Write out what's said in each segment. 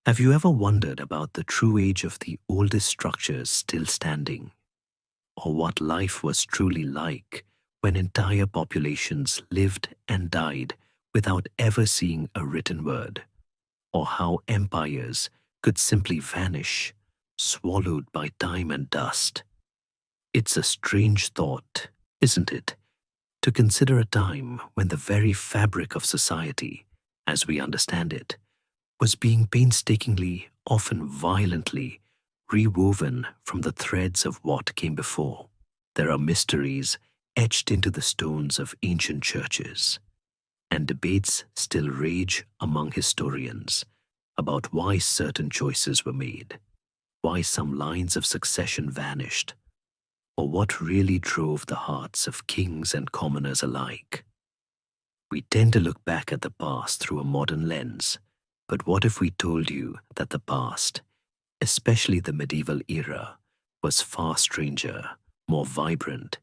Have you ever wondered about the true age of the oldest structures still standing, or what life was truly like when entire populations lived and died without ever seeing a written word, or how empires could simply vanish, swallowed by time and dust? It's a strange thought, isn't it, to consider a time when the very fabric of society, as we understand it, was being painstakingly, often violently, rewoven from the threads of what came before. There are mysteries etched into the stones of ancient churches, and debates still rage among historians about why certain choices were made, why some lines of succession vanished, or what really drove the hearts of kings and commoners alike. We tend to look back at the past through a modern lens, but what if we told you that the past, especially the medieval era, was far stranger, more vibrant,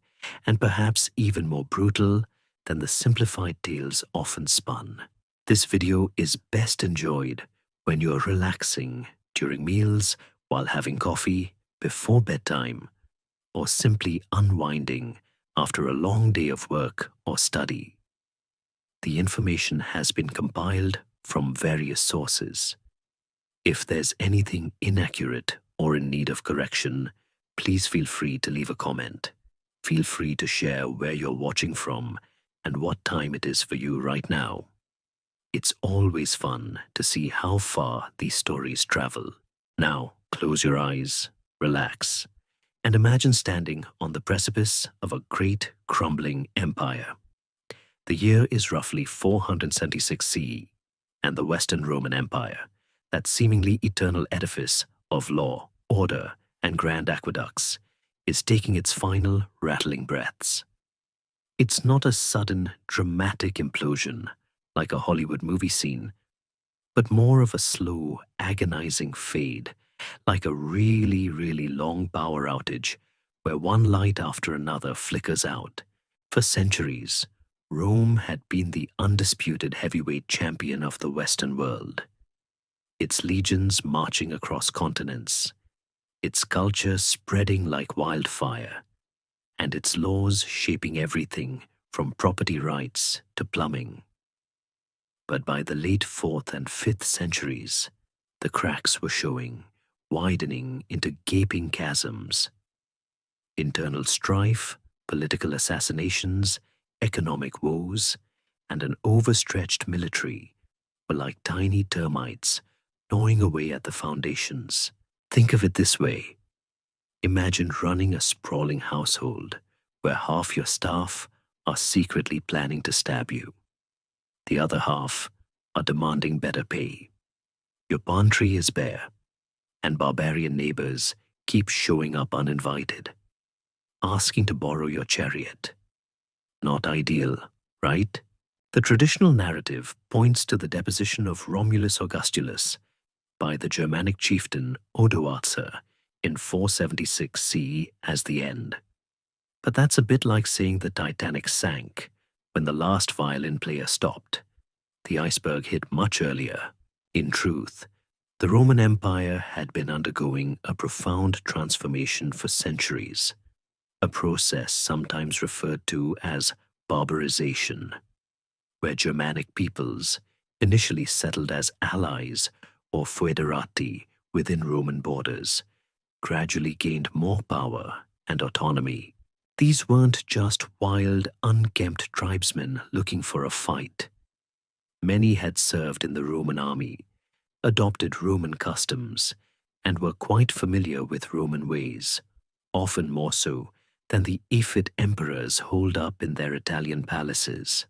and perhaps even more brutal than the simplified tales often spun? This video is best enjoyed when you're relaxing during meals, while having coffee, before bedtime, or simply unwinding after a long day of work or study. The information has been compiled from various sources. If there's anything inaccurate or in need of correction, please feel free to leave a comment. Feel free to share where you're watching from and what time it is for you right now. It's always fun to see how far these stories travel. Now, close your eyes, relax, and imagine standing on the precipice of a great crumbling empire. The year is roughly 476 CE, and the Western Roman Empire, that seemingly eternal edifice of law, order, and grand aqueducts, is taking its final rattling breaths. It's not a sudden, dramatic implosion like a Hollywood movie scene, but more of a slow, agonizing fade, like a really long power outage where one light after another flickers out. For centuries, Rome had been the undisputed heavyweight champion of the Western world. Its legions marching across continents, its culture spreading like wildfire, and its laws shaping everything from property rights to plumbing. But by the late 4th and 5th centuries, the cracks were showing, widening into gaping chasms. Internal strife, political assassinations, economic woes, and an overstretched military were like tiny termites gnawing away at the foundations. Think of it this way. Imagine running a sprawling household where half your staff are secretly planning to stab you. The other half are demanding better pay. Your pantry is bare, and barbarian neighbors keep showing up uninvited, asking to borrow your chariot. Not ideal, right? The traditional narrative points to the deposition of Romulus Augustulus by the Germanic chieftain Odoacer in 476 CE as the end. But that's a bit like saying the Titanic sank when the last violin player stopped. The iceberg hit much earlier. In truth, the Roman Empire had been undergoing a profound transformation for centuries, a process sometimes referred to as barbarization, where Germanic peoples, initially settled as allies or foederati within Roman borders, gradually gained more power and autonomy. These weren't just wild, unkempt tribesmen looking for a fight. Many had served in the Roman army, adopted Roman customs, and were quite familiar with Roman ways, often more so than the effete emperors holed up in their Italian palaces.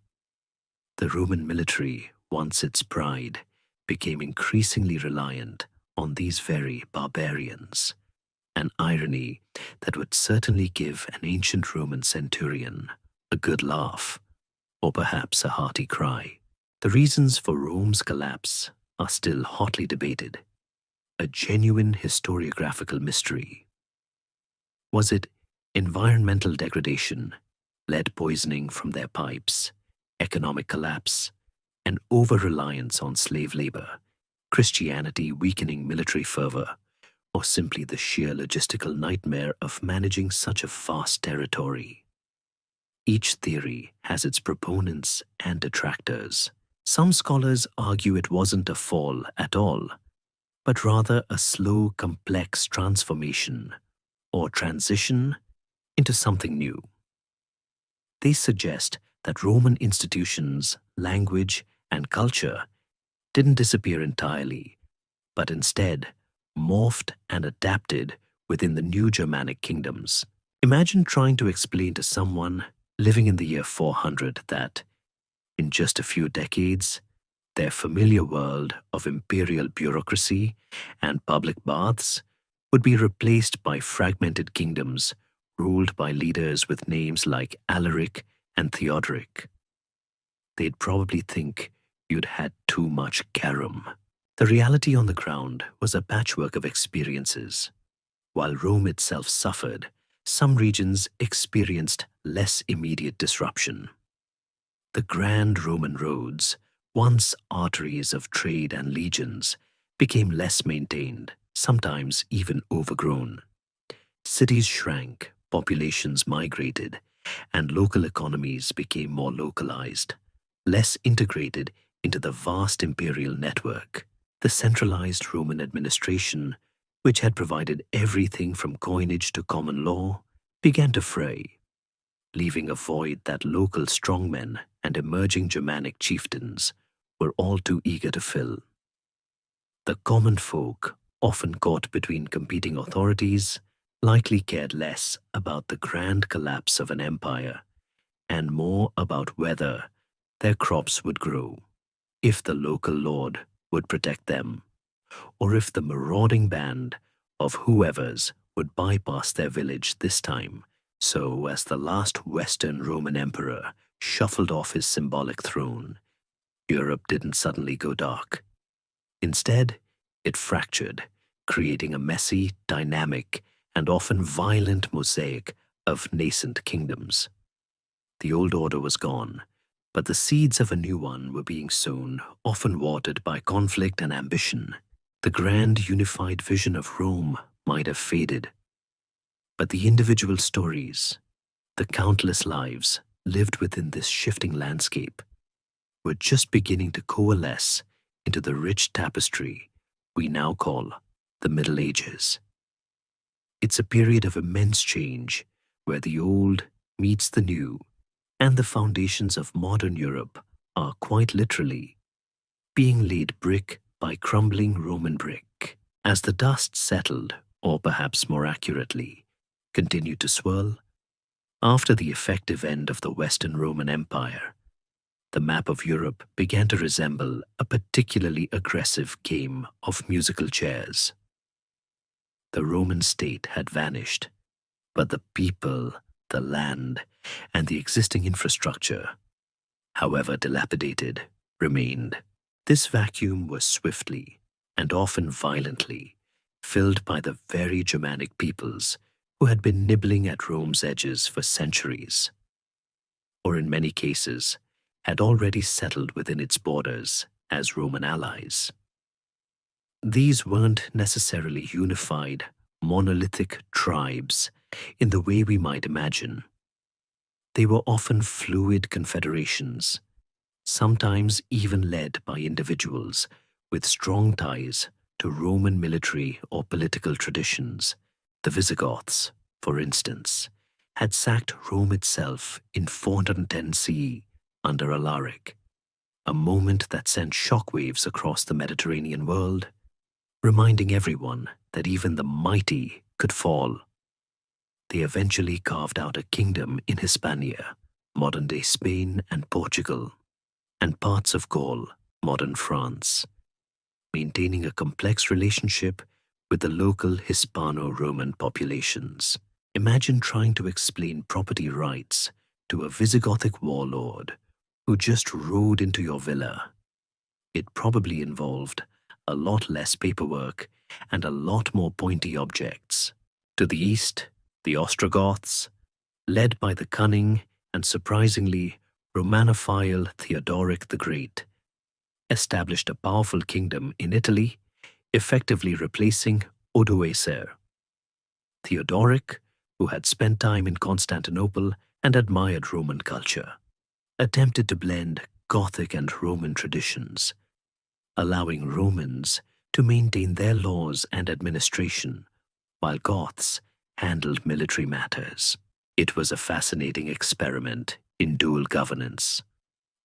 The Roman military, once its pride, became increasingly reliant on these very barbarians, an irony that would certainly give an ancient Roman centurion a good laugh, or perhaps a hearty cry. The reasons for Rome's collapse are still hotly debated, a genuine historiographical mystery. Was it environmental degradation, lead poisoning from their pipes, economic collapse, and over-reliance on slave labor Christianity weakening military fervor, or simply the sheer logistical nightmare of managing such a vast territory. Each theory has its proponents and detractors. Some scholars argue it wasn't a fall at all, but rather a slow, complex transformation or transition into something new. They suggest that Roman institutions, language, and culture didn't disappear entirely, but instead morphed and adapted within the new Germanic kingdoms. Imagine trying to explain to someone living in the year 400 that, in just a few decades, their familiar world of imperial bureaucracy and public baths would be replaced by fragmented kingdoms ruled by leaders with names like Alaric and Theodoric. They'd probably think you'd had too much garum. The reality on the ground was a patchwork of experiences. While Rome itself suffered, some regions experienced less immediate disruption. The grand Roman roads, once arteries of trade and legions, became less maintained, sometimes even overgrown. Cities shrank, populations migrated, and local economies became more localized, less integrated into the vast imperial network. The centralized Roman administration, which had provided everything from coinage to common law, began to fray, leaving a void that local strongmen and emerging Germanic chieftains were all too eager to fill. The common folk, often caught between competing authorities, likely cared less about the grand collapse of an empire and more about whether their crops would grow, if the local lord would protect them, or if the marauding band of whoever's would bypass their village this time. So, as the last Western Roman emperor shuffled off his symbolic throne, Europe didn't suddenly go dark. Instead, it fractured, creating a messy, dynamic, and often violent mosaic of nascent kingdoms. The old order was gone, but the seeds of a new one were being sown, often watered by conflict and ambition. The grand unified vision of Rome might have faded, but the individual stories, the countless lives lived within this shifting landscape, were just beginning to coalesce into the rich tapestry we now call the Middle Ages. It's a period of immense change where the old meets the new, and the foundations of modern Europe are quite literally being laid brick by crumbling Roman brick. As the dust settled, or perhaps more accurately, continued to swirl, after the effective end of the Western Roman Empire, the map of Europe began to resemble a particularly aggressive game of musical chairs. The Roman state had vanished, but the people, the land, and the existing infrastructure, however dilapidated, remained. This vacuum was swiftly, and often violently, filled by the very Germanic peoples who had been nibbling at Rome's edges for centuries, or in many cases, had already settled within its borders as Roman allies. These weren't necessarily unified, monolithic tribes in the way we might imagine. They were often fluid confederations, sometimes even led by individuals with strong ties to Roman military or political traditions. The Visigoths, for instance, had sacked Rome itself in 410 CE under Alaric, a moment that sent shockwaves across the Mediterranean world, reminding everyone that even the mighty could fall. They eventually carved out a kingdom in Hispania, modern-day Spain and Portugal, and parts of Gaul, modern France, maintaining a complex relationship with the local Hispano-Roman populations. Imagine trying to explain property rights to a Visigothic warlord who just rode into your villa. It probably involved a lot less paperwork and a lot more pointy objects. To the east, the Ostrogoths, led by the cunning and surprisingly Romanophile Theodoric the Great, established a powerful kingdom in Italy, effectively replacing Odoacer. Theodoric, who had spent time in Constantinople and admired Roman culture, attempted to blend Gothic and Roman traditions, allowing Romans to maintain their laws and administration, while Goths handled military matters. It was a fascinating experiment in dual governance,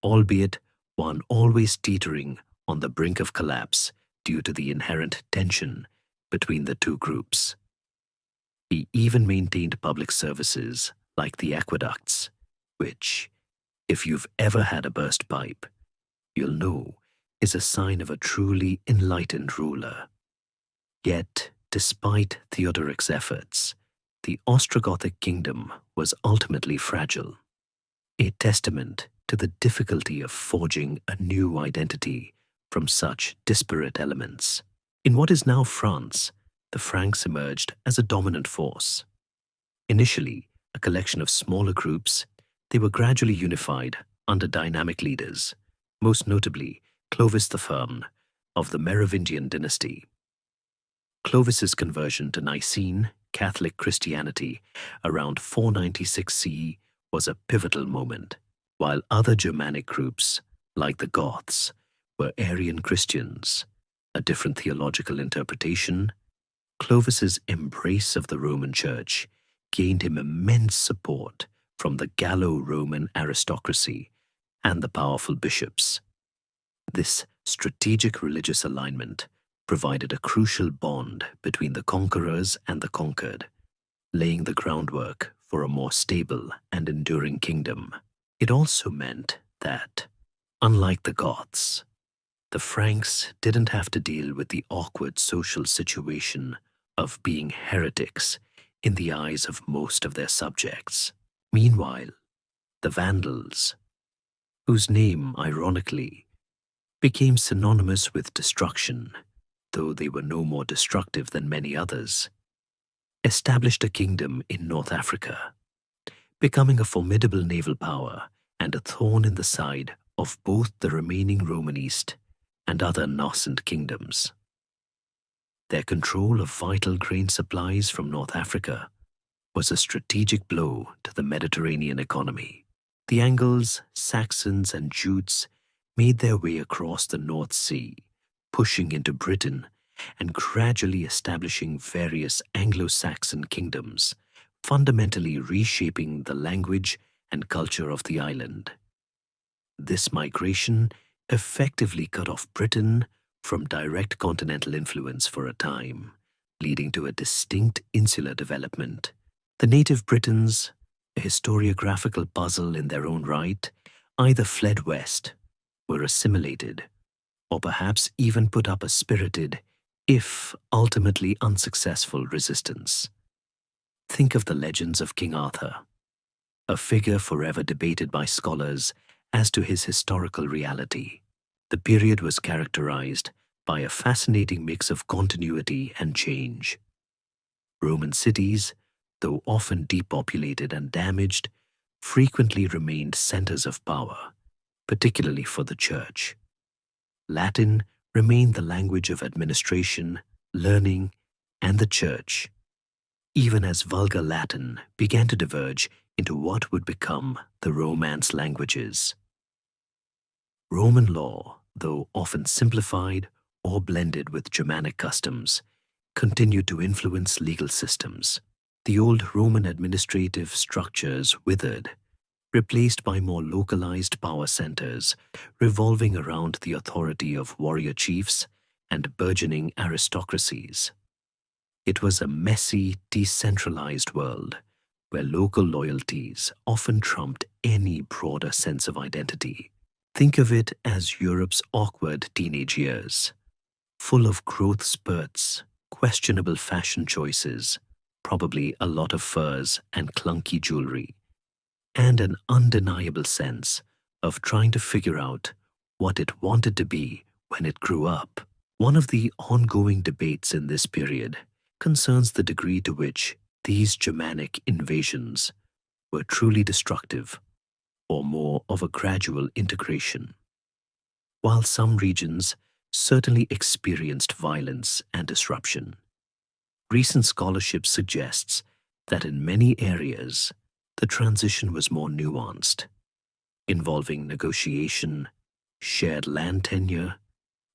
albeit one always teetering on the brink of collapse due to the inherent tension between the two groups. He even maintained public services like the aqueducts, which, if you've ever had a burst pipe, you'll know is a sign of a truly enlightened ruler. Yet, despite Theodoric's efforts, the Ostrogothic kingdom was ultimately fragile, a testament to the difficulty of forging a new identity from such disparate elements. In what is now France, the Franks emerged as a dominant force. Initially, a collection of smaller groups, they were gradually unified under dynamic leaders, most notably Clovis the Firm of the Merovingian dynasty. Clovis's conversion to Nicene Catholic Christianity around 496 CE was a pivotal moment, while other Germanic groups, like the Goths, were Arian Christians, a different theological interpretation. Clovis's embrace of the Roman Church gained him immense support from the Gallo-Roman aristocracy and the powerful bishops. This strategic religious alignment provided a crucial bond between the conquerors and the conquered, laying the groundwork for a more stable and enduring kingdom. It also meant that, unlike the Goths, the Franks didn't have to deal with the awkward social situation of being heretics in the eyes of most of their subjects. Meanwhile, the Vandals, whose name, ironically, became synonymous with destruction, though they were no more destructive than many others, established a kingdom in North Africa, becoming a formidable naval power and a thorn in the side of both the remaining Roman East and other nascent kingdoms. Their control of vital grain supplies from North Africa was a strategic blow to the Mediterranean economy. The Angles, Saxons, and Jutes made their way across the North Sea, pushing into Britain and gradually establishing various Anglo-Saxon kingdoms, fundamentally reshaping the language and culture of the island. This migration effectively cut off Britain from direct continental influence for a time, leading to a distinct insular development. The native Britons, a historiographical puzzle in their own right, either fled west, were assimilated, or perhaps even put up a spirited, if ultimately unsuccessful, resistance. Think of the legends of King Arthur, a figure forever debated by scholars as to his historical reality. The period was characterized by a fascinating mix of continuity and change. Roman cities, though often depopulated and damaged, frequently remained centers of power, particularly for the church. Latin remained the language of administration, learning, and the church, even as Vulgar Latin began to diverge into what would become the Romance languages. Roman law, though often simplified or blended with Germanic customs, continued to influence legal systems. The old Roman administrative structures withered, replaced by more localized power centers revolving around the authority of warrior chiefs and burgeoning aristocracies. It was a messy, decentralized world where local loyalties often trumped any broader sense of identity. Think of it as Europe's awkward teenage years, full of growth spurts, questionable fashion choices, probably a lot of furs and clunky jewelry, and an undeniable sense of trying to figure out what it wanted to be when it grew up. One of the ongoing debates in this period concerns the degree to which these Germanic invasions were truly destructive or more of a gradual integration. while some regions certainly experienced violence and disruption. Recent scholarship suggests that in many areas, the transition was more nuanced, involving negotiation, shared land tenure,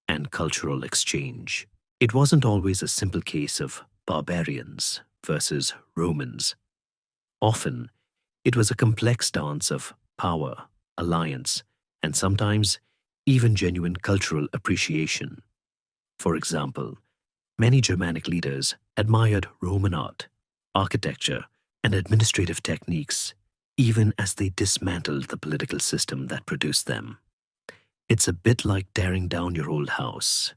and cultural exchange. It wasn't always a simple case of barbarians versus Romans. Often, it was a complex dance of power, alliance, and sometimes even genuine cultural appreciation. For example, many Germanic leaders admired Roman art, architecture, and administrative techniques, even as they dismantled the political system that produced them. It's a bit like tearing down your old house,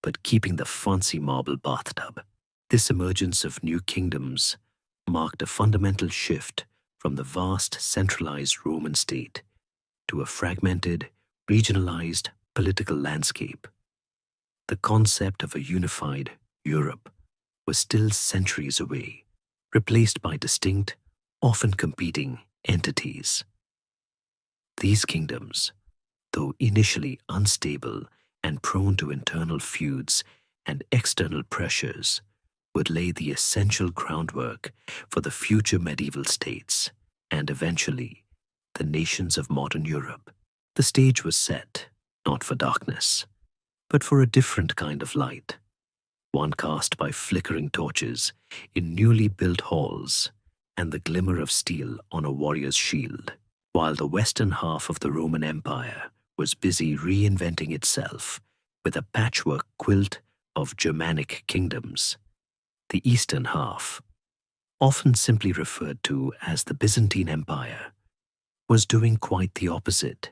but keeping the fancy marble bathtub. This emergence of new kingdoms marked a fundamental shift from the vast centralized Roman state to a fragmented, regionalized political landscape. The concept of a unified Europe was still centuries away, replaced by distinct, often competing entities. These kingdoms, though initially unstable and prone to internal feuds and external pressures, would lay the essential groundwork for the future medieval states and eventually the nations of modern Europe. The stage was set, not for darkness, but for a different kind of light, one cast by flickering torches in newly built halls and the glimmer of steel on a warrior's shield. While the western half of the Roman Empire was busy reinventing itself with a patchwork quilt of Germanic kingdoms, the eastern half, often simply referred to as the Byzantine Empire, was doing quite the opposite,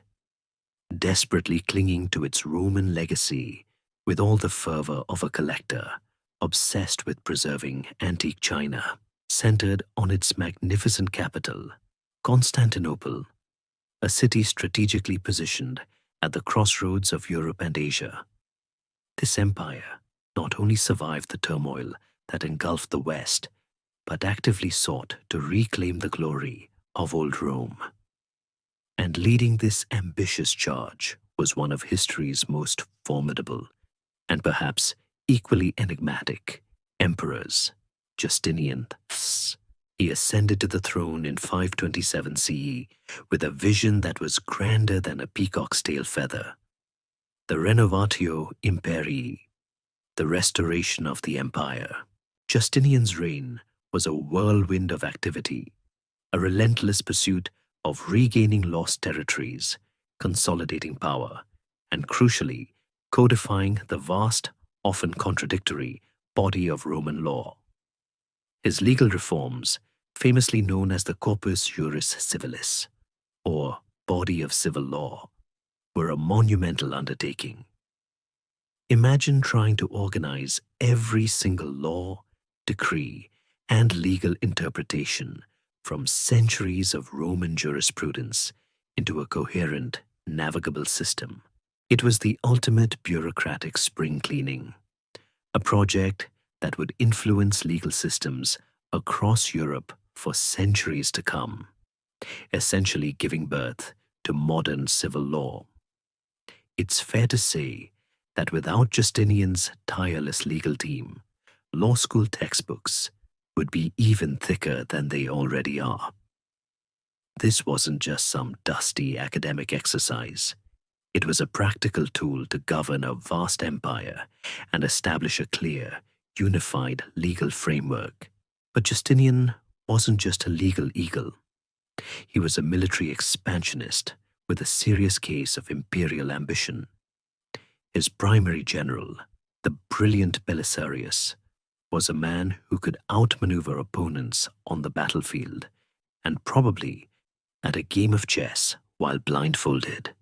desperately clinging to its Roman legacy with all the fervor of a collector obsessed with preserving antique china, centered on its magnificent capital, Constantinople, a city strategically positioned at the crossroads of Europe and Asia. This empire not only survived the turmoil that engulfed the West, but actively sought to reclaim the glory of old Rome. And leading this ambitious charge was one of history's most formidable and perhaps equally enigmatic emperors, Justinian. He ascended to the throne in 527 CE with a vision that was grander than a peacock's tail feather. The Renovatio Imperii, the restoration of the empire. Justinian's reign was a whirlwind of activity, a relentless pursuit of regaining lost territories, consolidating power, and crucially, codifying the vast, often contradictory, body of Roman law. His legal reforms, famously known as the Corpus Juris Civilis, or body of civil law, were a monumental undertaking. Imagine trying to organize every single law, decree, and legal interpretation from centuries of Roman jurisprudence into a coherent, navigable system. It was the ultimate bureaucratic spring cleaning, a project that would influence legal systems across Europe for centuries to come, essentially giving birth to modern civil law. It's fair to say that without Justinian's tireless legal team, law school textbooks would be even thicker than they already are. This wasn't just some dusty academic exercise. It was a practical tool to govern a vast empire and establish a clear, unified legal framework. But Justinian wasn't just a legal eagle. He was a military expansionist with a serious case of imperial ambition. His primary general, the brilliant Belisarius, was a man who could outmaneuver opponents on the battlefield and probably at a game of chess while blindfolded.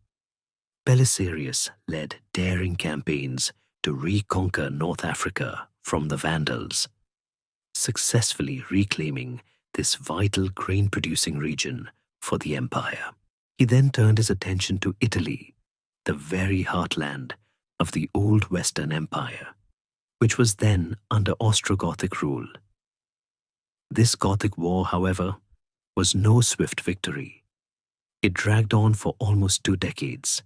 Belisarius led daring campaigns to reconquer North Africa from the Vandals, successfully reclaiming this vital grain-producing region for the empire. He then turned his attention to Italy, the very heartland of the old Western Empire, which was then under Ostrogothic rule. This Gothic war, however, was no swift victory. It dragged on for almost 2 decades,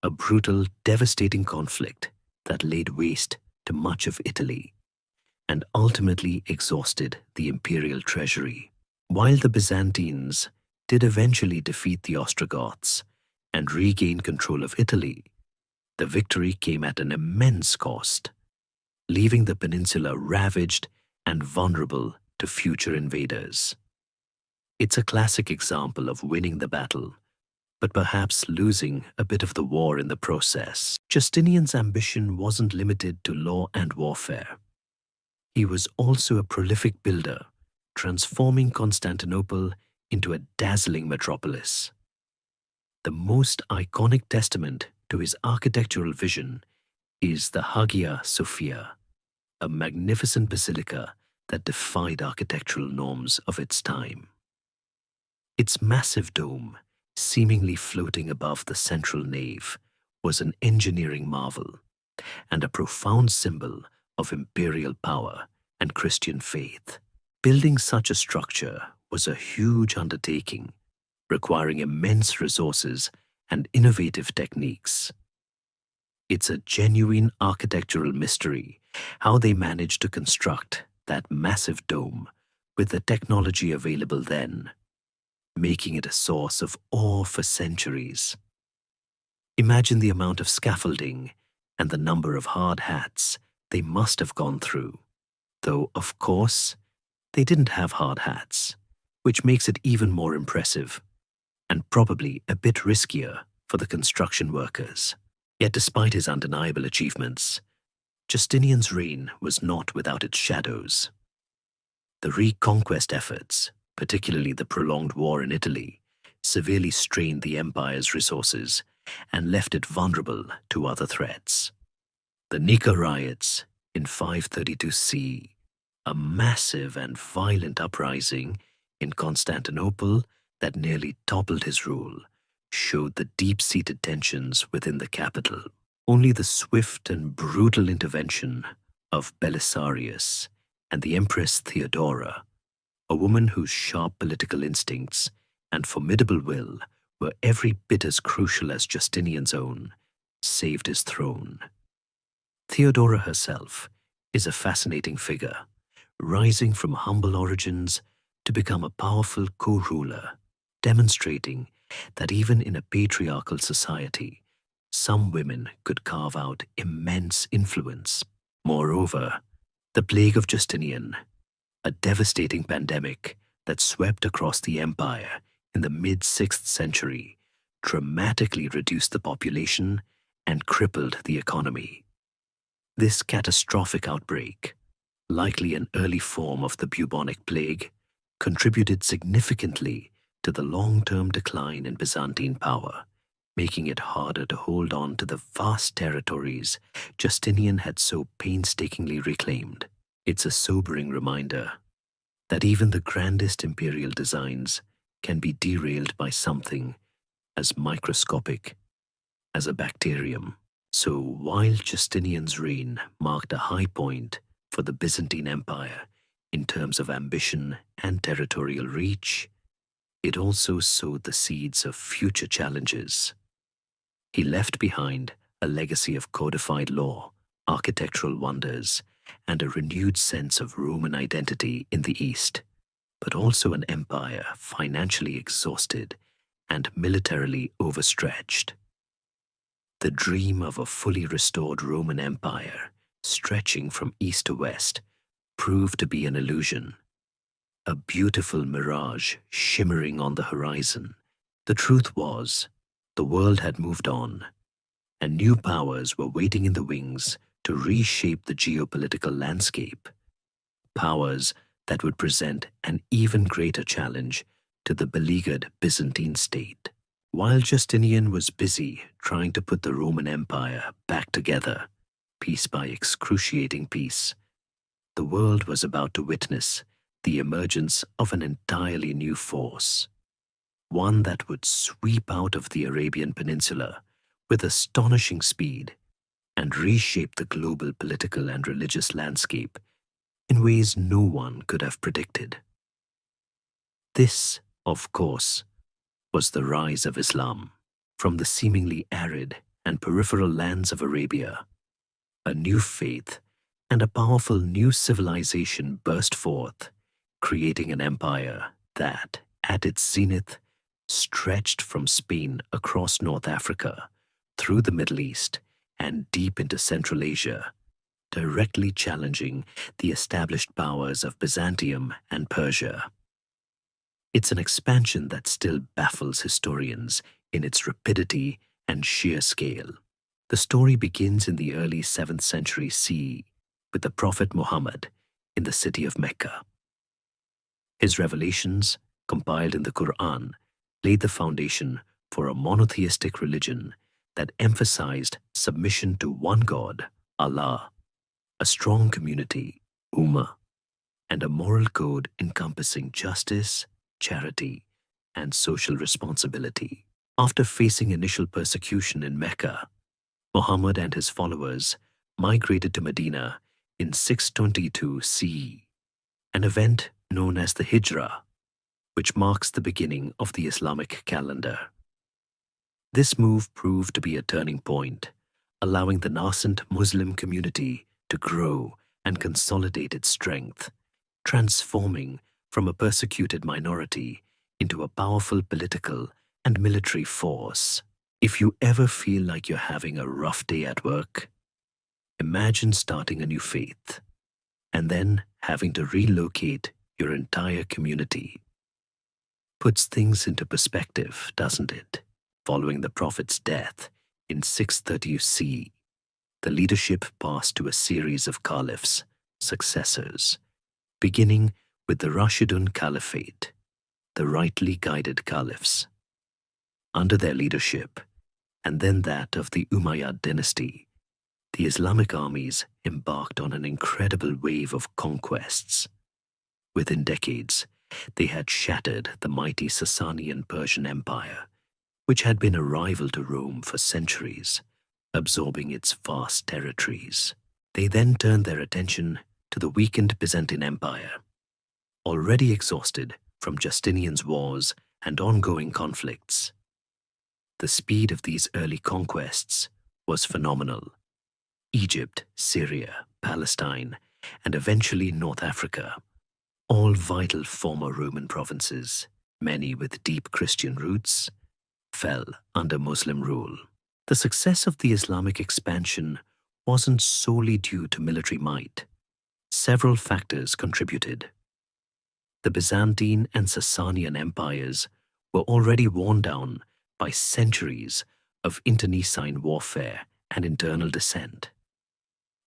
a brutal, devastating conflict that laid waste to much of Italy and ultimately exhausted the imperial treasury. While the Byzantines did eventually defeat the Ostrogoths and regain control of Italy, the victory came at an immense cost, leaving the peninsula ravaged and vulnerable to future invaders. It's a classic example of winning the battle, but perhaps losing a bit of the war in the process. Justinian's ambition wasn't limited to law and warfare. He was also a prolific builder, transforming Constantinople into a dazzling metropolis. The most iconic testament to his architectural vision is the Hagia Sophia, a magnificent basilica that defied architectural norms of its time. Its massive dome, seemingly floating above the central nave, was an engineering marvel and a profound symbol of imperial power and Christian faith. Building such a structure was a huge undertaking, requiring immense resources and innovative techniques. It's a genuine architectural mystery how they managed to construct that massive dome with the technology available then, making it a source of awe for centuries. Imagine the amount of scaffolding and the number of hard hats they must have gone through. Though, of course, they didn't have hard hats, which makes it even more impressive, and probably a bit riskier for the construction workers. Yet despite his undeniable achievements, Justinian's reign was not without its shadows. The reconquest efforts, particularly the prolonged war in Italy, severely strained the empire's resources and left it vulnerable to other threats. The Nika riots in 532 CE, a massive and violent uprising in Constantinople that nearly toppled his rule, showed the deep-seated tensions within the capital. Only the swift and brutal intervention of Belisarius and the Empress Theodora, a woman whose sharp political instincts and formidable will were every bit as crucial as Justinian's own, saved his throne. Theodora herself is a fascinating figure, rising from humble origins to become a powerful co-ruler, demonstrating that even in a patriarchal society, some women could carve out immense influence. Moreover, the plague of Justinian, a devastating pandemic that swept across the empire in the mid-6th century, dramatically reduced the population and crippled the economy. This catastrophic outbreak, likely an early form of the bubonic plague, contributed significantly to the long-term decline in Byzantine power, making it harder to hold on to the vast territories Justinian had so painstakingly reclaimed. It's a sobering reminder that even the grandest imperial designs can be derailed by something as microscopic as a bacterium. So while Justinian's reign marked a high point for the Byzantine Empire in terms of ambition and territorial reach, it also sowed the seeds of future challenges. He left behind a legacy of codified law, architectural wonders, and a renewed sense of Roman identity in the East, but also an empire financially exhausted and militarily overstretched. The dream of a fully restored Roman Empire, stretching from east to west, proved to be an illusion, a beautiful mirage shimmering on the horizon. The truth was, the world had moved on, and new powers were waiting in the wings to reshape the geopolitical landscape, powers that would present an even greater challenge to the beleaguered Byzantine state. While Justinian was busy trying to put the Roman Empire back together, piece by excruciating piece, the world was about to witness the emergence of an entirely new force, one that would sweep out of the Arabian Peninsula with astonishing speed and reshape the global political and religious landscape in ways no one could have predicted. This, of course, was the rise of Islam. From the seemingly arid and peripheral lands of Arabia, a new faith and a powerful new civilization burst forth, creating an empire that, at its zenith, stretched from Spain across North Africa, through the Middle East, and deep into Central Asia, directly challenging the established powers of Byzantium and Persia. It's an expansion that still baffles historians in its rapidity and sheer scale. The story begins in the early 7th century CE with the Prophet Muhammad in the city of Mecca. His revelations, compiled in the Quran, laid the foundation for a monotheistic religion that emphasized submission to one God, Allah, a strong community, Ummah, and a moral code encompassing justice, charity, and social responsibility. After facing initial persecution in Mecca, Muhammad and his followers migrated to Medina in 622 CE, an event known as the Hijrah, which marks the beginning of the Islamic calendar. This move proved to be a turning point, allowing the nascent Muslim community to grow and consolidate its strength, transforming from a persecuted minority into a powerful political and military force. If you ever feel like you're having a rough day at work, imagine starting a new faith and then having to relocate your entire community. Puts things into perspective, doesn't it? Following the Prophet's death in 630 CE, the leadership passed to a series of caliphs, successors, beginning with the Rashidun Caliphate, the rightly guided caliphs. Under their leadership, and then that of the Umayyad dynasty, the Islamic armies embarked on an incredible wave of conquests. Within decades, they had shattered the mighty Sasanian Persian Empire, which had been a rival to Rome for centuries, absorbing its vast territories. They then turned their attention to the weakened Byzantine Empire, already exhausted from Justinian's wars and ongoing conflicts. The speed of these early conquests was phenomenal. Egypt, Syria, Palestine, and eventually North Africa, all vital former Roman provinces, many with deep Christian roots, fell under Muslim rule. The success of the Islamic expansion wasn't solely due to military might. Several factors contributed. The Byzantine and Sasanian empires were already worn down by centuries of internecine warfare and internal dissent.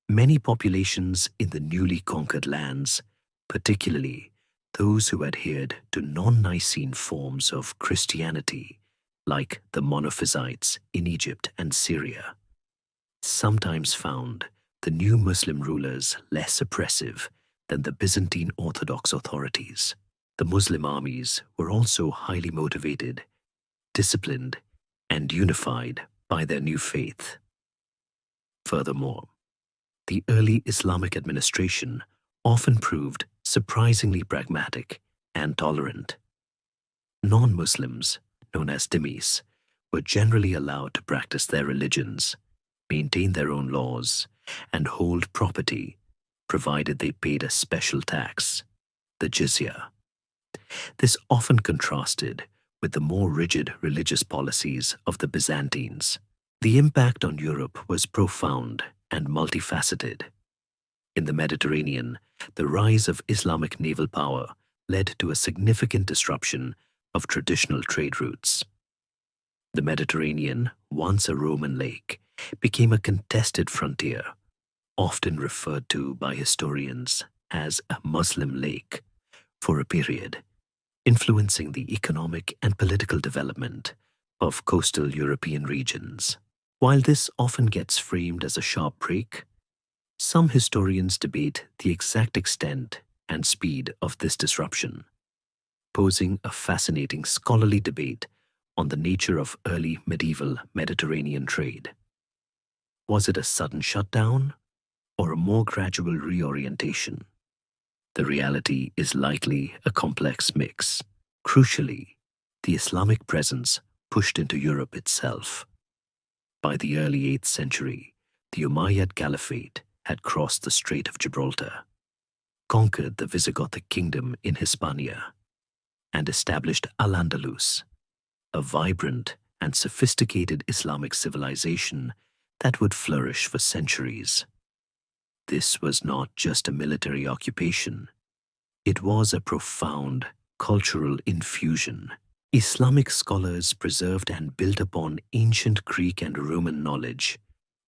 Many populations in the newly conquered lands, particularly those who adhered to non-Nicene forms of Christianity, like the Monophysites in Egypt and Syria, sometimes found the new Muslim rulers less oppressive than the Byzantine Orthodox authorities. The Muslim armies were also highly motivated, disciplined, and unified by their new faith. Furthermore, the early Islamic administration often proved surprisingly pragmatic and tolerant. Non-Muslims, known as dhimmis, were generally allowed to practice their religions, maintain their own laws, and hold property, provided they paid a special tax, the jizya. This often contrasted with the more rigid religious policies of the Byzantines. The impact on Europe was profound and multifaceted. In the Mediterranean, the rise of Islamic naval power led to a significant disruption of traditional trade routes. The Mediterranean, once a Roman lake, became a contested frontier, often referred to by historians as a Muslim lake, for a period, influencing the economic and political development of coastal European regions. While this often gets framed as a sharp break, some historians debate the exact extent and speed of this disruption, posing a fascinating scholarly debate on the nature of early medieval Mediterranean trade. Was it a sudden shutdown or a more gradual reorientation? The reality is likely a complex mix. Crucially, the Islamic presence pushed into Europe itself. By the early 8th century, the Umayyad Caliphate had crossed the Strait of Gibraltar, conquered the Visigothic kingdom in Hispania, and established Al-Andalus, a vibrant and sophisticated Islamic civilization that would flourish for centuries. This was not just a military occupation. It was a profound cultural infusion. Islamic scholars preserved and built upon ancient Greek and Roman knowledge,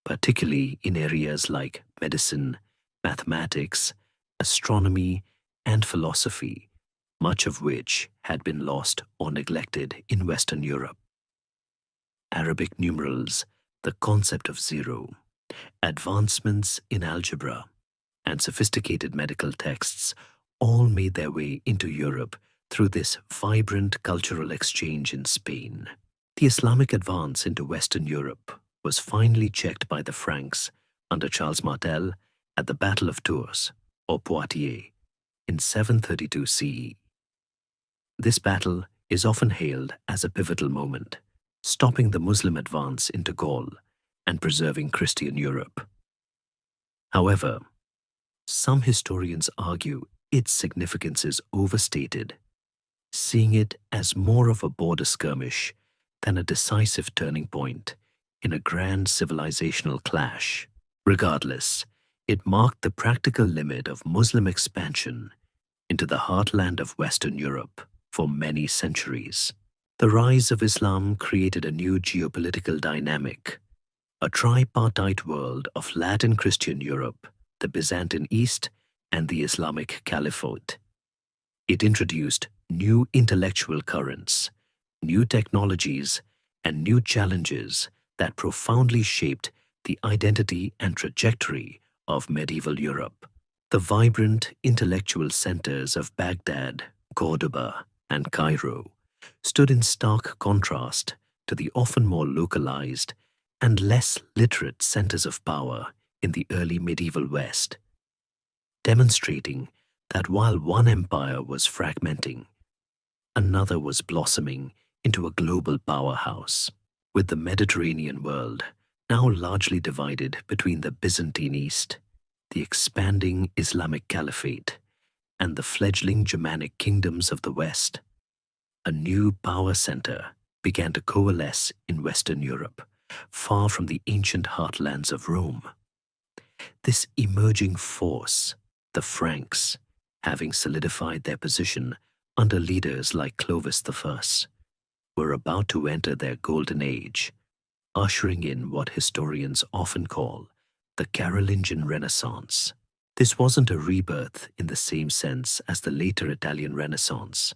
particularly in areas like medicine, mathematics, astronomy, and philosophy, much of which had been lost or neglected in Western Europe. Arabic numerals, the concept of zero, advancements in algebra, and sophisticated medical texts all made their way into Europe through this vibrant cultural exchange in Spain. The Islamic advance into Western Europe was finally checked by the Franks under Charles Martel at the Battle of Tours, or Poitiers, in 732 CE. This battle is often hailed as a pivotal moment, stopping the Muslim advance into Gaul and preserving Christian Europe. However, some historians argue its significance is overstated, seeing it as more of a border skirmish than a decisive turning point in a grand civilizational clash. Regardless, it marked the practical limit of Muslim expansion into the heartland of Western Europe for many centuries. The rise of Islam created a new geopolitical dynamic, a tripartite world of Latin Christian Europe, the Byzantine East, and the Islamic Caliphate. It introduced new intellectual currents, new technologies, and new challenges that profoundly shaped the identity and trajectory of medieval Europe. The vibrant intellectual centers of Baghdad, Cordoba, and Cairo stood in stark contrast to the often more localized and less literate centers of power in the early medieval West, demonstrating that while one empire was fragmenting, another was blossoming into a global powerhouse. With the Mediterranean world now largely divided between the Byzantine East, the expanding Islamic Caliphate, and the fledgling Germanic kingdoms of the West, a new power center began to coalesce in Western Europe, far from the ancient heartlands of Rome. This emerging force, the Franks, having solidified their position under leaders like Clovis I, were about to enter their golden age, ushering in what historians often call the Carolingian Renaissance. This wasn't a rebirth in the same sense as the later Italian Renaissance,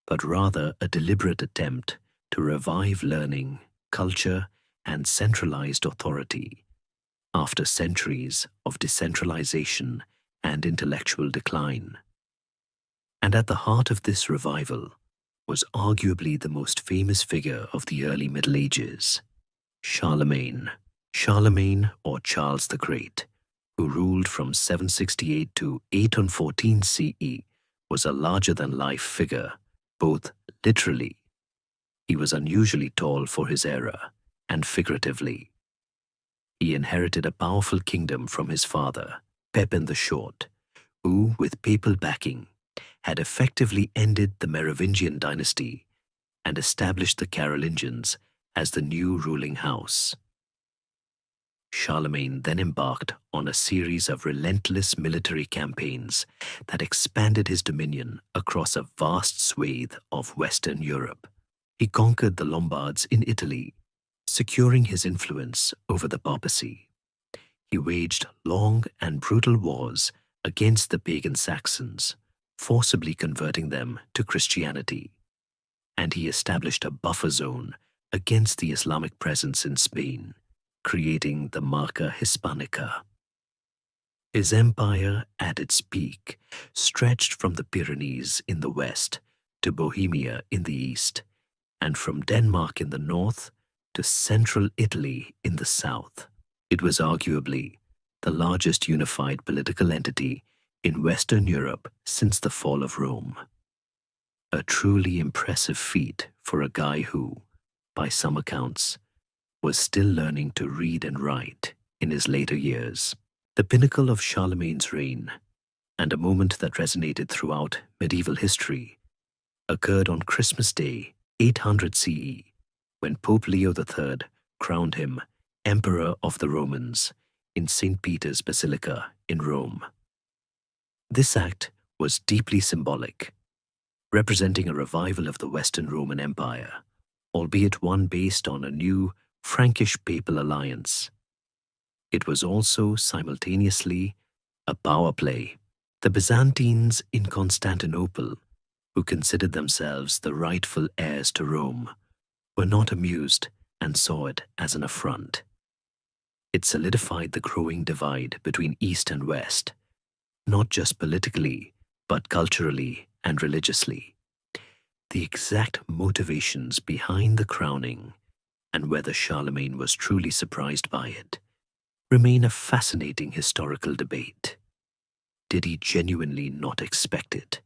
but rather a deliberate attempt to revive learning, culture, and centralized authority after centuries of decentralization and intellectual decline. And at the heart of this revival was arguably the most famous figure of the early Middle Ages, Charlemagne. Charlemagne, or Charles the Great, who ruled from 768 to 814 CE, was a larger-than-life figure, both literally. He was unusually tall for his era, and figuratively. He inherited a powerful kingdom from his father, Pepin the Short, who, with papal backing, had effectively ended the Merovingian dynasty and established the Carolingians as the new ruling house. Charlemagne then embarked on a series of relentless military campaigns that expanded his dominion across a vast swathe of Western Europe. He conquered the Lombards in Italy, securing his influence over the papacy. He waged long and brutal wars against the pagan Saxons, forcibly converting them to Christianity. And he established a buffer zone against the Islamic presence in Spain, creating the Marca Hispanica. His empire, at its peak, stretched from the Pyrenees in the west to Bohemia in the east, and from Denmark in the north to central Italy in the south. It was arguably the largest unified political entity in Western Europe since the fall of Rome. A truly impressive feat for a guy who, by some accounts, was still learning to read and write in his later years. The pinnacle of Charlemagne's reign, and a moment that resonated throughout medieval history, occurred on Christmas Day, 800 CE, when Pope Leo III crowned him Emperor of the Romans in St. Peter's Basilica in Rome. This act was deeply symbolic, representing a revival of the Western Roman Empire, albeit one based on a new Frankish papal alliance. It was also simultaneously a power play. The Byzantines in Constantinople, who considered themselves the rightful heirs to Rome, were not amused and saw it as an affront. It solidified the growing divide between East and West, not just politically, but culturally and religiously. The exact motivations behind the crowning, and whether Charlemagne was truly surprised by it, remain a fascinating historical debate. Did he genuinely not expect it,